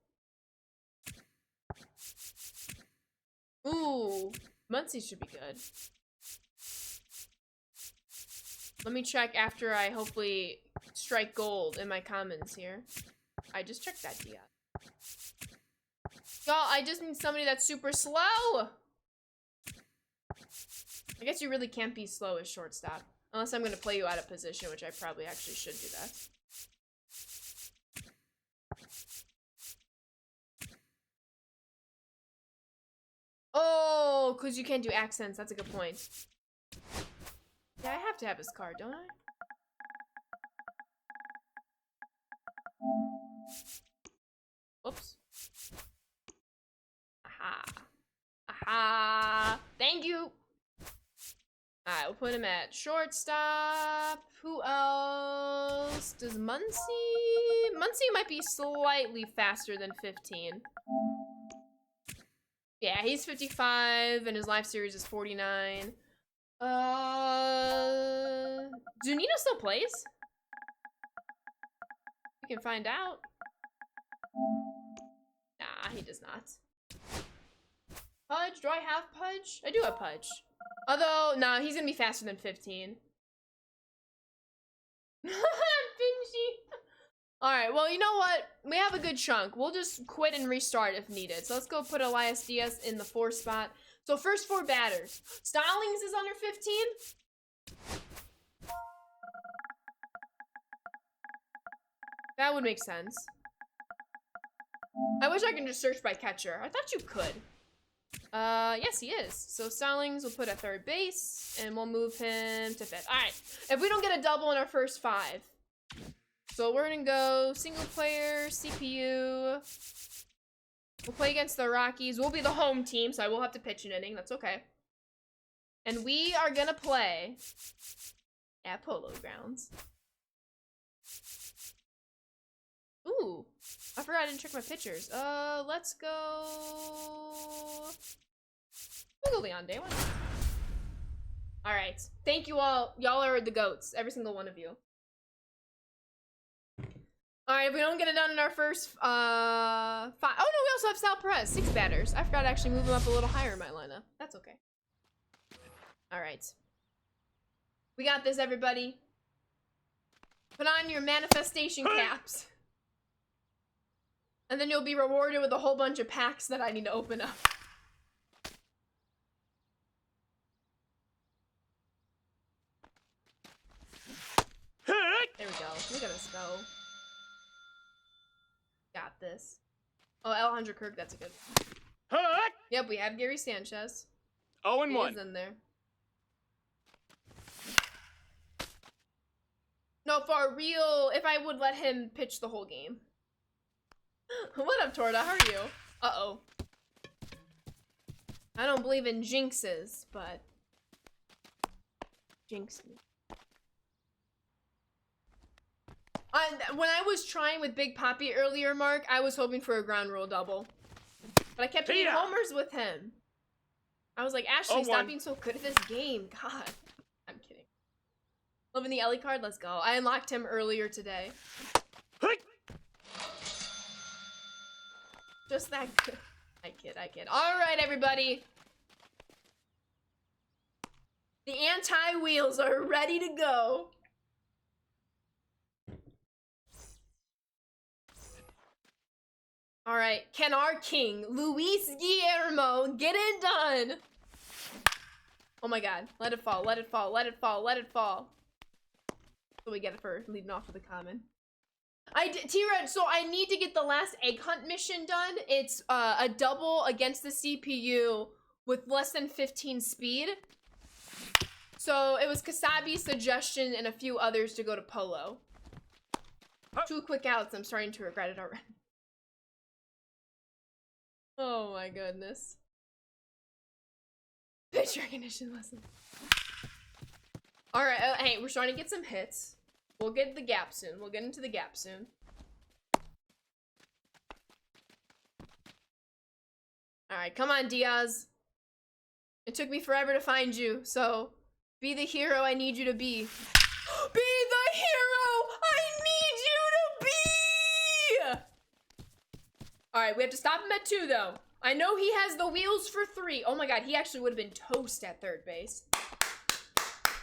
Ooh, Muncie should be good. Let me check after I hopefully strike gold in my commons here. I just checked that Diaz. Y'all, I just need somebody that's super slow. I guess you really can't be slow as shortstop. Unless I'm gonna play you out of position, which I probably actually should do that. Oh, because you can't do accents. That's a good point. Yeah, I have to have his card, don't I? Whoops. Aha. Aha. Thank you. Alright, we'll put him at shortstop. Who else? Does Muncie? Muncie might be slightly faster than 15. Yeah, he's 55 and his life series is 49. Zunino still plays? We can find out. Nah, he does not. Pudge? Do I have Pudge? I do have Pudge. Although, nah, he's gonna be faster than 15. Pinchy. Alright, well, you know what? We have a good chunk. We'll just quit and restart if needed. So let's go put Elias Diaz in the 4 spot. So first 4 batters. Stallings is under 15? That would make sense. I wish I could just search by catcher. I thought you could. Yes, he is. So Stallings will put at third base, and we'll move him to 5th. All right. If we don't get a double in our first 5, so we're gonna go single player, CPU. We'll play against the Rockies. We'll be the home team, so I will have to pitch an inning. That's okay. And we are gonna play at Polo Grounds. Ooh, I forgot I didn't check my pictures. Let's go. We'll go Leon Day. All right. Thank you all. Y'all are the goats. Every single one of you. All right. If we don't get it done in our first 5. Oh no, we also have Sal Perez, 6 batters. I forgot to actually move him up a little higher in my lineup. That's okay. All right. We got this, everybody. Put on your manifestation caps. And then you'll be rewarded with a whole bunch of packs that I need to open up. There we go. Look at us go. Got this. Oh, Alejandro Kirk, that's a good one. Yep, we have Gary Sanchez. 0-1. He is in there. No, for real, if I would let him pitch the whole game. What up, Torta? How are you? Uh-oh. I don't believe in jinxes, but... Jinx me. When I was trying with Big Poppy earlier, Mark, I was hoping for a ground rule double. But I kept getting homers with him. I was like, Ashley, stop being so good at this game. God. I'm kidding. Loving the Ellie card? Let's go. I unlocked him earlier today. Just that good. I kid. All right, everybody. The anti-wheels are ready to go. All right, can our king, Luis Guillermo, get it done? Oh my God, let it fall, let it fall, let it fall, let it fall. So we get it for leading off with a common. T-Red, so I need to get the last egg hunt mission done. It's a double against the CPU with less than 15 speed. So it was Kasabi's suggestion and a few others to go to Polo. 2 quick outs, I'm starting to regret it already. Oh my goodness. Pitch recognition lesson. Alright, hey, we're starting to get some hits. We'll get the gap soon. We'll get into the gap soon. Alright, come on, Diaz. It took me forever to find you, so be the hero I need you to be. Be the hero I need you to be! Alright, we have to stop him at 2, though. I know he has the wheels for 3. Oh my God, he actually would have been toast at third base.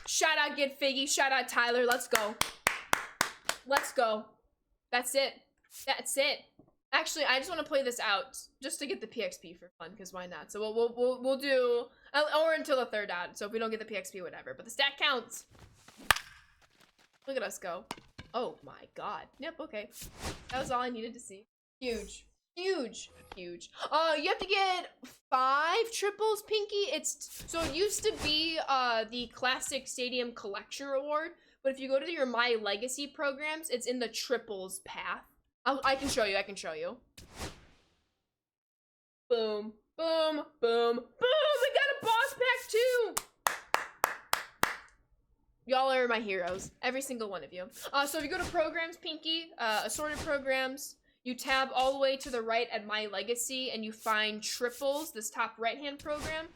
Shout out Get Figgy. Shout out Tyler. Let's go. Let's go. That's it. That's it. Actually, I just want to play this out just to get the PXP for fun, because why not? So we'll do, or until the 3rd out. So if we don't get the PXP, whatever. But the stat counts. Look at us go. Oh my God. Yep. Okay. That was all I needed to see. Huge. Huge. Huge. You have to get 5 triples, Pinky. So it used to be the Classic Stadium Collection Award, but if you go to your My Legacy programs, it's in the triples path. I can show you. I can show you. Boom. Boom. Boom. Boom. We got a boss pack too. Y'all are my heroes. Every single one of you. So if you go to programs, Pinky, assorted programs, you tab all the way to the right at My Legacy and you find triples, this top right-hand program.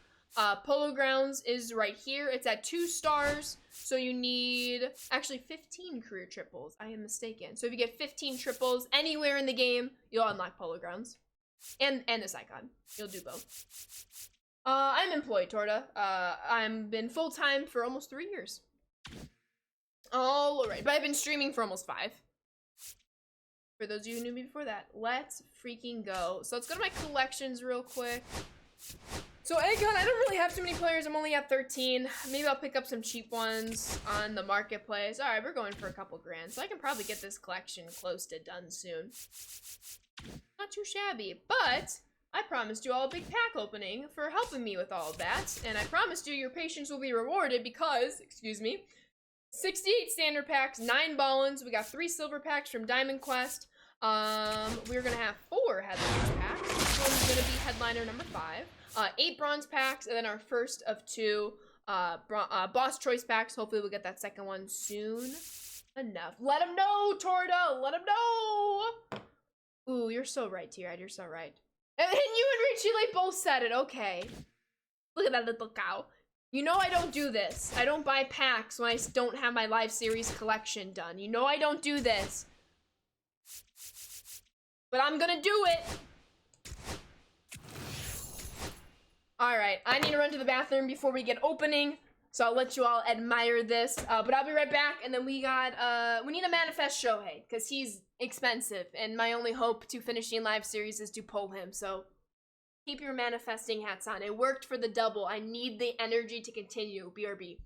Polo Grounds is right here. It's at 2 stars. So you need actually 15 career triples. I am mistaken. So if you get 15 triples anywhere in the game, you'll unlock Polo Grounds. And this icon. You'll do both. I'm employed, Torta. I've been full-time for almost 3 years. All right, but I've been streaming for almost 5. For those of you who knew me before that, let's freaking go. So let's go to my collections real quick. So Egghunt, I don't really have too many players. I'm only at 13. Maybe I'll pick up some cheap ones on the marketplace. All right, we're going for a couple grand, so I can probably get this collection close to done soon. Not too shabby, but I promised you all a big pack opening for helping me with all of that, and I promised you your patience will be rewarded because, excuse me, 68 standard packs, 9 ballins. We got 3 silver packs from Diamond Quest. We're gonna have 4 headliner packs. This one's gonna be headliner number 5. 8 bronze packs, and then our first of 2 boss choice packs. Hopefully we'll get that second one soon enough. Let them know, Torta! Let them know! Ooh, you're so right, T-Ride. You're so right. And you and Richie like both said it. Okay. Look at that little cow. You know I don't do this. I don't buy packs when I don't have my live series collection done. You know I don't do this. But I'm gonna do it. Alright, I need to run to the bathroom before we get opening. So I'll let you all admire this. But I'll be right back. And then we need to manifest Shohei. Because he's expensive. And my only hope to finishing live series is to pull him. So keep your manifesting hats on. It worked for the double. I need the energy to continue. BRB.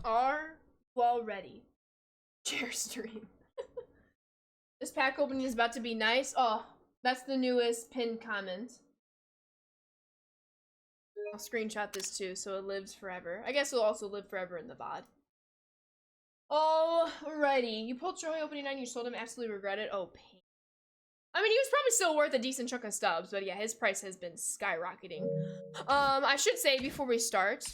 Are you all ready? Share stream. This pack opening is about to be nice. Oh, that's the newest pinned comment. I'll screenshot this too so it lives forever. I guess it'll also live forever in the VOD. Alrighty. You pulled Shohei opening 9, you sold him, absolutely regret it. Oh, pain. I mean, he was probably still worth a decent chunk of stubs, but yeah, his price has been skyrocketing. I should say before we start,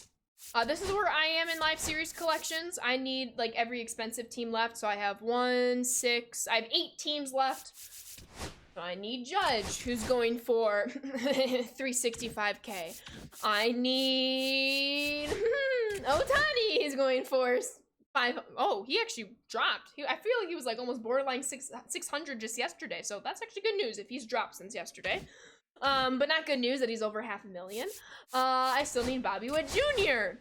this is where I am in live series collections. I need like every expensive team left, so I have 1, 6, I have 8 teams left. So I need Judge, who's going for 365k. I need Otani, he's going for 5. Oh, he actually dropped. I feel like he was like almost borderline 600 just yesterday. So that's actually good news if he's dropped since yesterday. But not good news that he's over 500,000. I still need Bobby Wood Jr.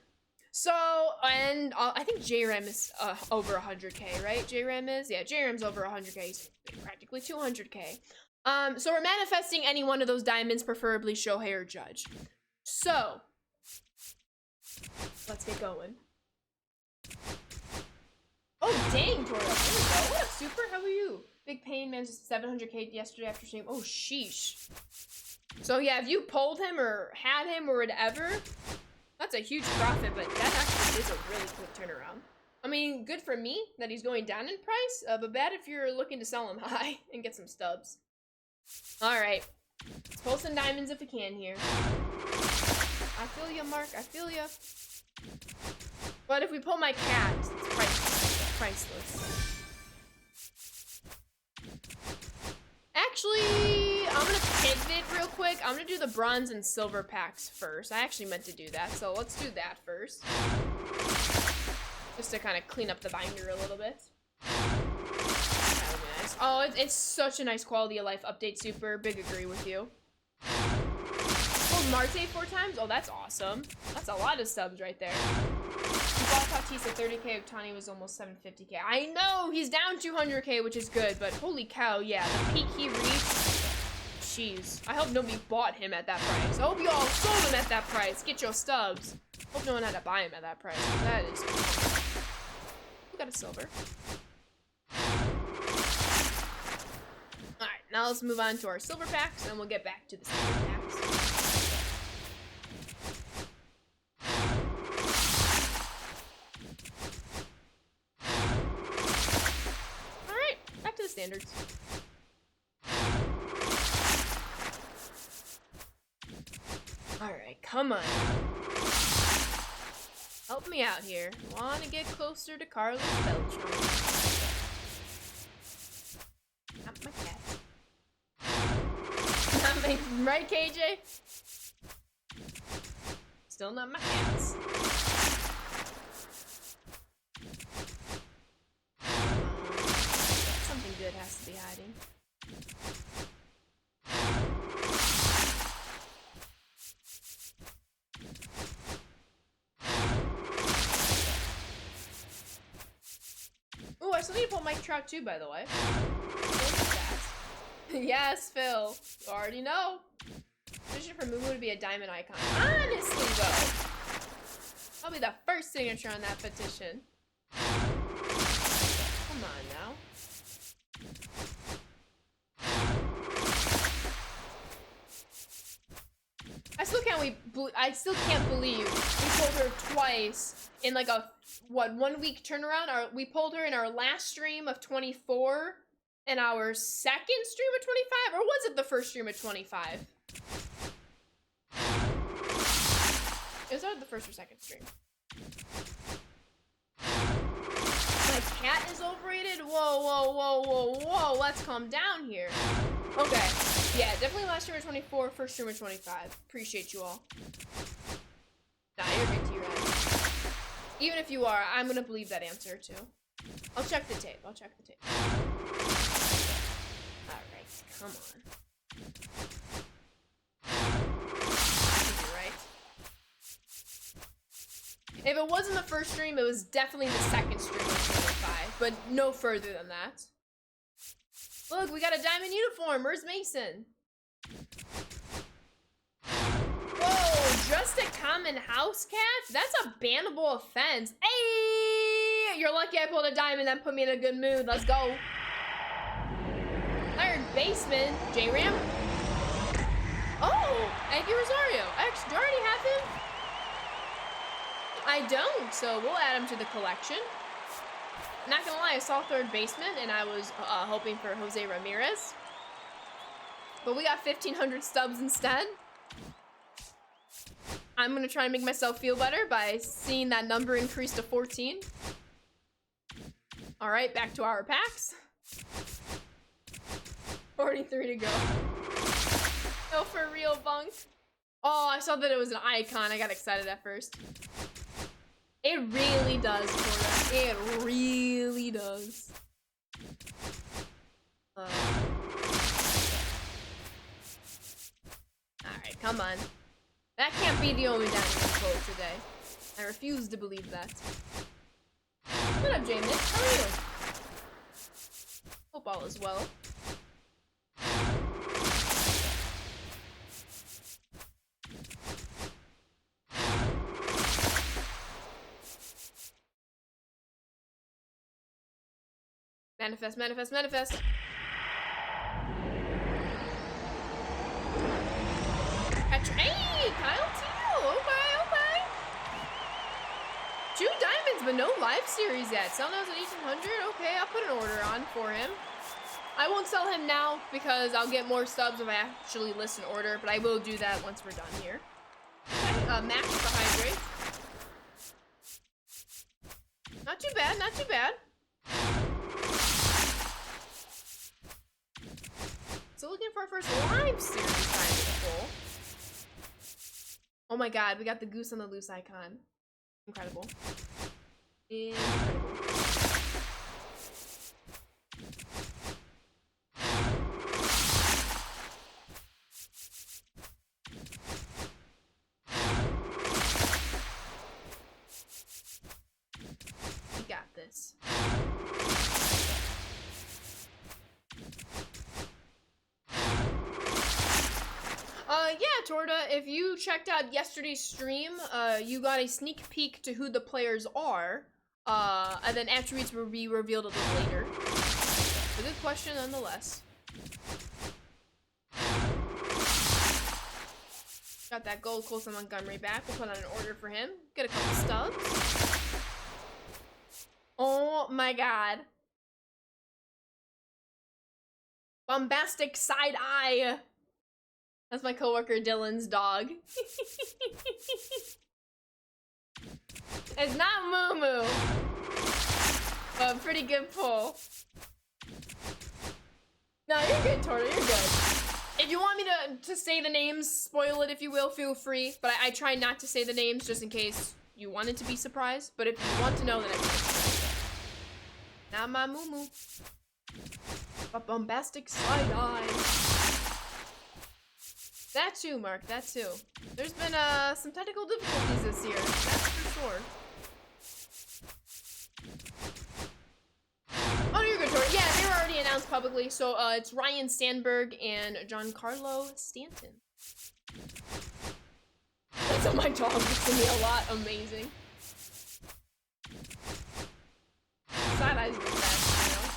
So, and I think JRAM is over 100k, right? JRAM is? Yeah, JRAM's over 100k. He's practically 200k. So we're manifesting any one of those diamonds, preferably Shohei or Judge. So, let's get going. Oh, dang, Tori. There we go. What up, Super? How are you? Big pain, man. Just 700k yesterday after stream. Oh, sheesh. So, yeah, if you pulled him or had him or whatever, that's a huge profit, but that actually is a really quick turnaround. I mean, good for me that he's going down in price, but bad if you're looking to sell him high and get some stubs. All right. Let's pull some diamonds if we can here. I feel ya, Mark. I feel ya. But if we pull my cat, it's priceless. Actually, I'm gonna pivot real quick. I'm gonna do the bronze and silver packs first. I actually meant to do that, so let's do that first. Just to kind of clean up the binder a little bit. That would be nice. Oh, it's such a nice quality of life update, Super. Big agree with you. Oh, Marte 4 times? Oh, that's awesome. That's a lot of subs right there. Tatis at 30k, Ohtani was almost 750k. I know, he's down 200k, which is good, but holy cow, yeah, the peak he reached, jeez. I hope nobody bought him at that price. I hope you all sold him at that price. Get your stubs. Hope no one had to buy him at that price. That is cool. We got a silver. Alright, now let's move on to our silver packs, and we'll get back to the silver packs. Standards. Alright, come on. Help me out here. Wanna get closer to Carlos Beltran. Not my cat. Not my, right, KJ? Still not my cats. Good has to be hiding. Oh, I still need to pull Mike Trout too, by the way. Yes, Phil. You already know. Petition for Moo to be a diamond icon. Honestly, though, I'll be the first signature on that petition. Come on now. I still can't believe we pulled her twice in like a, what, 1 week turnaround? We pulled her in our last stream of 24 and our second stream of 25? Or was it the first stream of 25? It was either the first or second stream. My cat is overrated? Whoa, whoa, whoa, whoa, whoa. Let's calm down here. Okay. Yeah, definitely last stream of 24, first stream of 25. Appreciate you all. Nah, you're good, T-Red. Even if you are, I'm gonna believe that answer, too. I'll check the tape. Alright, come on. You're right. If it wasn't the first stream, it was definitely the second stream of 25, but no further than that. Look, we got a diamond uniform. Where's Mason? Whoa, just a common house cat? That's a bannable offense. Hey, you're lucky I pulled a diamond. That put me in a good mood. Let's go. Third baseman, J-Ram. Oh, thank you, Rosario. Actually, do I already have him? I don't, so we'll add him to the collection. Not gonna lie, I saw third baseman and I was hoping for Jose Ramirez. But we got 1,500 stubs instead. I'm gonna try and make myself feel better by seeing that number increase to 14. All right, back to our packs. 43 to go. No, for real, Bunk. Oh, I saw that it was an icon. I got excited at first. It really does, Porta. It really does. Alright, come on. That can't be the only diamond we pulled today. I refuse to believe that. What up, James? How are you? Hope all is well. Manifest, manifest, manifest. Hey, Kyle Teal. Okay, okay. 2 diamonds, but no live series yet. Selling those at 1,800. Okay, I'll put an order on for him. I won't sell him now because I'll get more subs if I actually list an order, but I will do that once we're done here. Okay, match the hydrate. Not too bad, not too bad. So looking for our first live series title. Oh my god, we got the goose on the loose icon. Incredible. Incredible. We got this. Yeah, Torta, if you checked out yesterday's stream, you got a sneak peek to who the players are, and then attributes will be revealed a little later. A good question nonetheless. Got that gold Colson Montgomery back. We'll put on an order for him. Get a couple stubs. Oh my god. Bombastic side eye. That's my coworker Dylan's dog. It's not Moo Moo, but pretty good pull. No, you're good, Torta. You're good. If you want me to say the names, spoil it if you will, feel free. But I try not to say the names just in case you wanted to be surprised. But if you want to know, then I can. Not my Moo Moo, but bombastic side eye. That too, Mark, that too. There's been some technical difficulties this year, that's for sure. Oh, you're good, Tori. Yeah, they were already announced publicly, so it's Ryan Sandberg and Giancarlo Stanton. That's on my dog, it's gonna be a lot. Amazing. Side eye's the best, you know?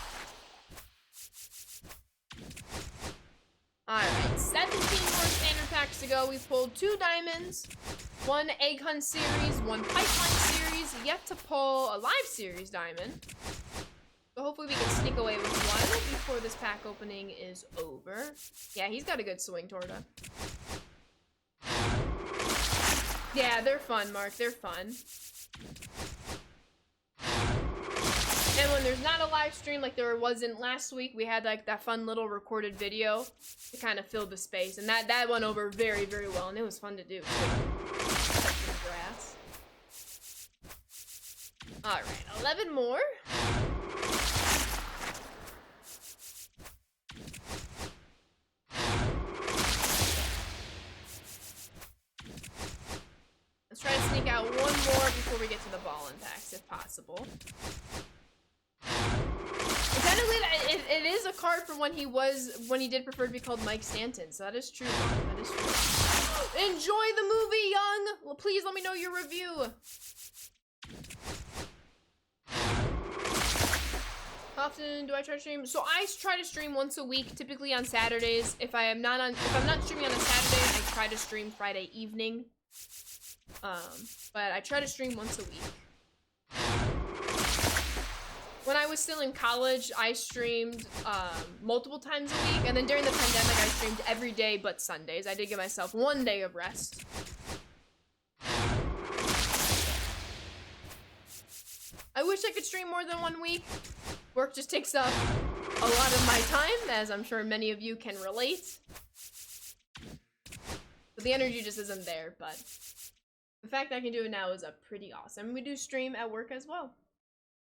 Alright, 17 more standard packs to go. We've pulled 2 diamonds, 1 egg hunt series, 1 pipeline series, yet to pull a live series diamond. So hopefully we can sneak away with 1 before this pack opening is over. Yeah, he's got a good swing, Torta. Yeah, they're fun, Mark, they're fun. And when there's not a live stream like there wasn't last week, we had like that fun little recorded video to kind of fill the space. And that went over very, very well, and it was fun to do too. Grass. Alright, 11 more. Let's try to sneak out 1 more before we get to the ball and packs, if possible. Technically, it is a card from when he did prefer to be called Mike Stanton, so that is true. That is true. Enjoy the movie, Young! Well, please let me know your review. How often do I try to stream? So I try to stream once a week, typically on Saturdays. If I'm not streaming on a Saturday, I try to stream Friday evening. But I try to stream once a week. When I was still in college, I streamed multiple times a week, and then during the pandemic, I streamed every day but Sundays. I did give myself 1 day of rest. I wish I could stream more than 1 week. Work just takes up a lot of my time, as I'm sure many of you can relate. But the energy just isn't there, but the fact that I can do it now is pretty awesome. We do stream at work as well.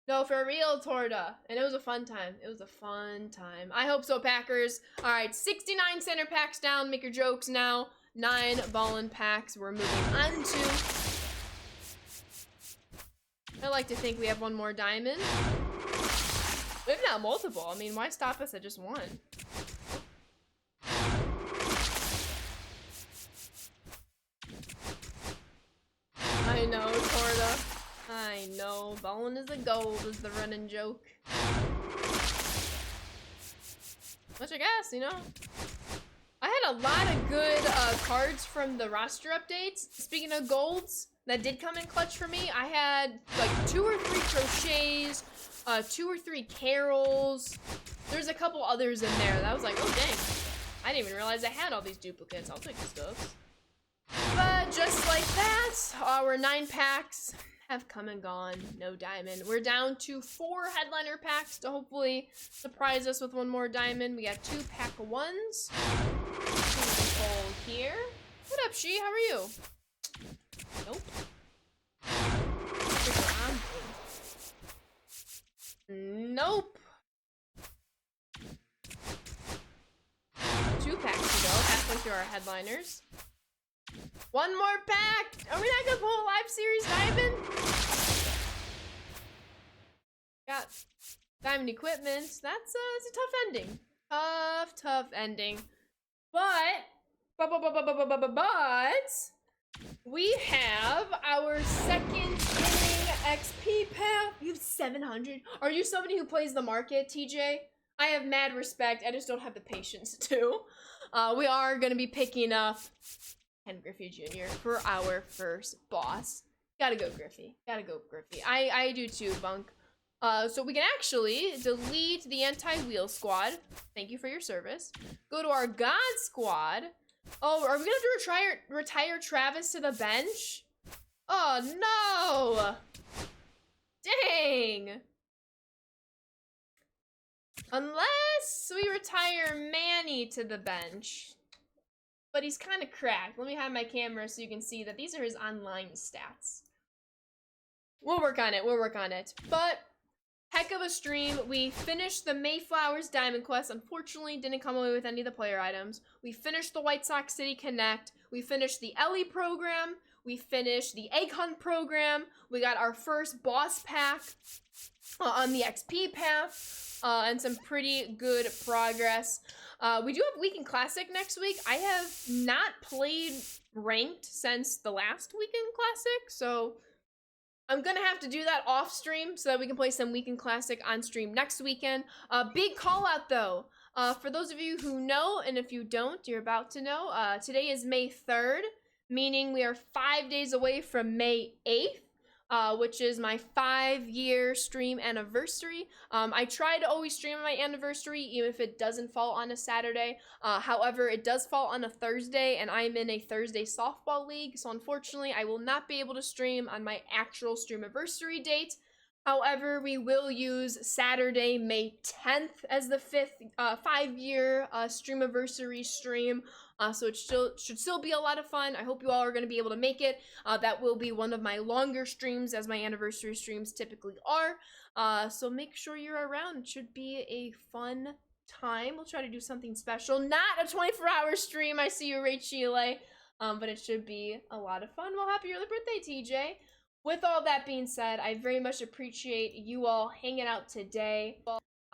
No, for real, Torta. And it was a fun time. It was a fun time. I hope so, Packers. All right, 69 center packs down. Make your jokes now. 9 ballin' packs. We're moving on to... I like to think we have 1 more diamond. If not multiple. I mean, why stop us at just 1? I know, Torta. I know, ballin' is a gold is the running joke. Which I guess, you know. I had a lot of good cards from the roster updates. Speaking of golds, that did come in clutch for me. I had like 2 or 3 crochets, 2 or 3 carols. There's a couple others in there that I was like, oh dang. I didn't even realize I had all these duplicates. I'll take the stuff. But just like that, our 9 packs have come and gone. No diamond. We're down to 4 headliner packs to hopefully surprise us with one more diamond. We got 2 pack of ones. Hole here. What up, She? How are you? Nope. Nope. 2 packs to go, halfway through our headliners. 1 more pack! Are we not gonna pull a live series diamond? Got diamond equipment. That's it's a tough ending. Tough ending. But we have our second inning XP path. You have 700. Are you somebody who plays the market, TJ? I have mad respect. I just don't have the patience to. We are going to be picking up Ken Griffey Jr. for our first boss. Gotta go, Griffey. Gotta go, Griffey. I do too, Bunk. So we can actually delete the anti-wheel squad. Thank you for your service. Go to our God squad. Oh, are we gonna have to retire Travis to the bench? Oh, no! Dang! Unless we retire Manny to the bench. But he's kind of cracked. Let me hide my camera so you can see that these are his online stats. We'll work on it. We'll work on it. But heck of a stream. We finished the Mayflowers Diamond Quest. Unfortunately, didn't come away with any of the player items. We finished the White Sox City Connect. We finished the Ellie program. We finished the Egg Hunt program. We got our first boss pack on the XP path. And some pretty good progress. We do have Weekend Classic next week. I have not played ranked since the last Weekend Classic, so I'm gonna have to do that off stream so that we can play some Weekend Classic on stream next weekend. Big call out though, for those of you who know, and if you don't, you're about to know, today is May 3rd, meaning we are 5 days away from May 8th. Which is my 5-year stream anniversary. I try to always stream on my anniversary, even if it doesn't fall on a Saturday. However, it does fall on a Thursday, and I'm in a Thursday softball league, so unfortunately, I will not be able to stream on my actual stream anniversary date. However, we will use Saturday, May 10th as the 5-year stream anniversary stream. So it should still be a lot of fun. I hope you all are going to be able to make it. That will be one of my longer streams, as my anniversary streams typically are. So make sure you're around. It should be a fun time. We'll try to do something special. Not a 24-hour stream. I see you, Ray Chile. But it should be a lot of fun. Well, happy early birthday, TJ. With all that being said, I very much appreciate you all hanging out today.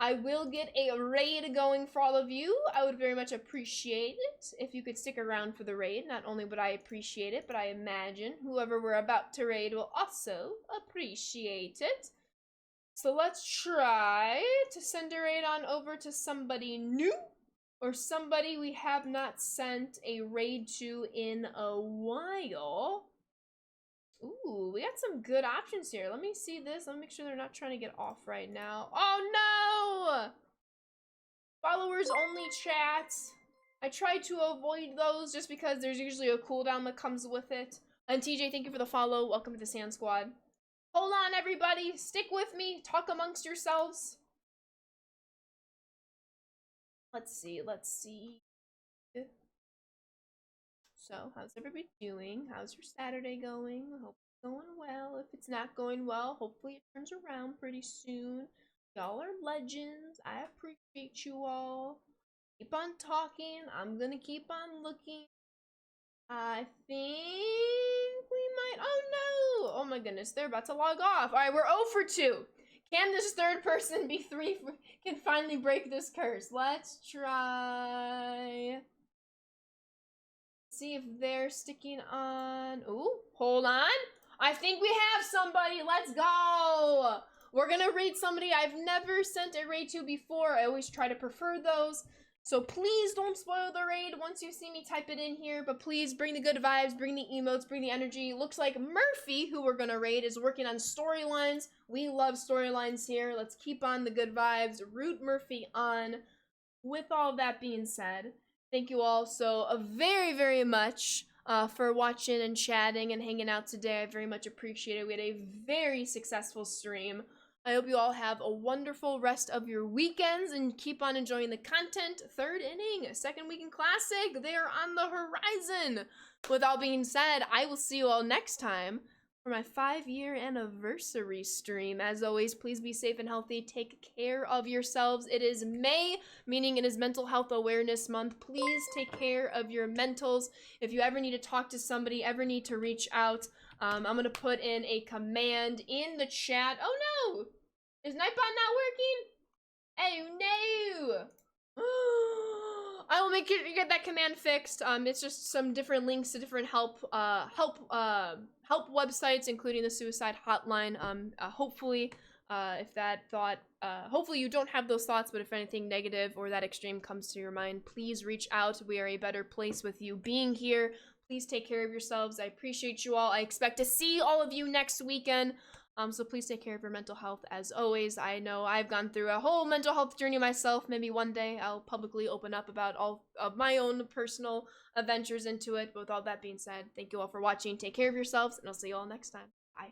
I will get a raid going for all of you. I would very much appreciate it if you could stick around for the raid. Not only would I appreciate it, but I imagine whoever we're about to raid will also appreciate it. So let's try to send a raid on over to somebody new or somebody we have not sent a raid to in a while. Ooh, we got some good options here. Let me see this. Let me make sure they're not trying to get off right now. Oh, no! Followers only chats. I try to avoid those just because there's usually a cooldown that comes with it. And TJ, thank you for the follow. Welcome to the Sand Squad. Hold on, everybody. Stick with me. Talk amongst yourselves. Let's see. Let's see. So, how's everybody doing? How's your Saturday going? I hope it's going well. If it's not going well, hopefully it turns around pretty soon. Y'all are legends. I appreciate you all. Keep on talking. I'm gonna keep on looking. I think we might... Oh, no! Oh, my goodness. They're about to log off. All right, we're 0 for 2. Can this third person be 3 can finally break this curse? Let's try... See if they're sticking on. Ooh, hold on. I think we have somebody. Let's go. We're gonna raid somebody I've never sent a raid to before. I always try to prefer those. So please don't spoil the raid once you see me type it in here. But please bring the good vibes, bring the emotes, bring the energy. Looks like Murphy, who we're gonna raid, is working on storylines. We love storylines here. Let's keep on the good vibes. Root Murphy on. With all that being said, thank you all so very, very much for watching and chatting and hanging out today. I very much appreciate it. We had a very successful stream. I hope you all have a wonderful rest of your weekends and keep on enjoying the content. Third inning, second weekend classic, they are on the horizon. With all being said, I will see you all next time for my 5-year anniversary stream. As always, please be safe and healthy. Take care of yourselves. It is May, meaning it is Mental Health Awareness Month. Please take care of your mentals. If you ever need to talk to somebody, ever need to reach out, I'm going to put in a command in the chat. Oh no! Is Nightbot not working? Oh no! I will make sure you get that command fixed. It's just some different links to different help websites, including the suicide hotline. Hopefully, hopefully you don't have those thoughts, but if anything negative or that extreme comes to your mind, please reach out. We are a better place with you being here. Please take care of yourselves. I appreciate you all. I expect to see all of you next weekend. So please take care of your mental health as always. I know I've gone through a whole mental health journey myself. Maybe one day I'll publicly open up about all of my own personal adventures into it. But with all that being said, thank you all for watching. Take care of yourselves, and I'll see you all next time. Bye.